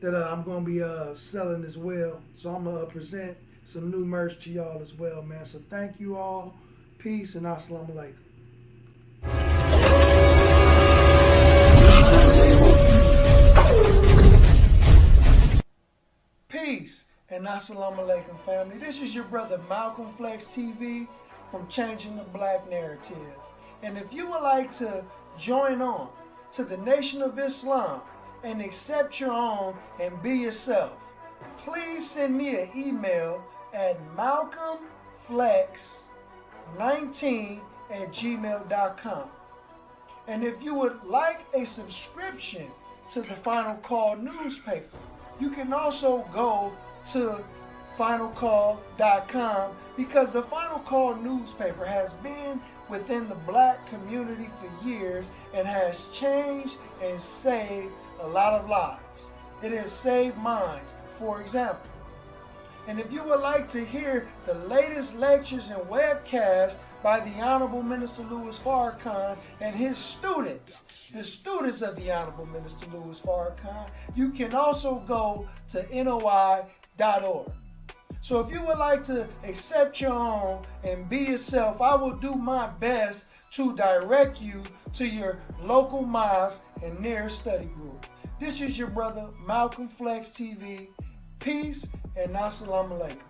A: that I'm gonna be selling as well. So I'm gonna present some new merch to y'all as well, man. So thank you all. Peace and assalamu alaikum. Assalamu alaikum, family. This is your brother Malcolm Flex TV from Changing the Black Narrative. And if you would like to join on to the Nation of Islam and accept your own and be yourself, please send me an email at malcolmflex19@gmail.com. And if you would like a subscription to the Final Call newspaper, you can also go to finalcall.com, because the Final Call newspaper has been within the black community for years and has changed and saved a lot of lives. It has saved minds, for example. And if you would like to hear the latest lectures and webcasts by the Honorable Minister Louis Farrakhan and his students of the Honorable Minister Louis Farrakhan, you can also go to NOI.org. So if you would like to accept your own and be yourself, I will do my best to direct you to your local mosque and nearest study group. This is your brother Malcolm Flex TV. Peace and assalamu alaikum.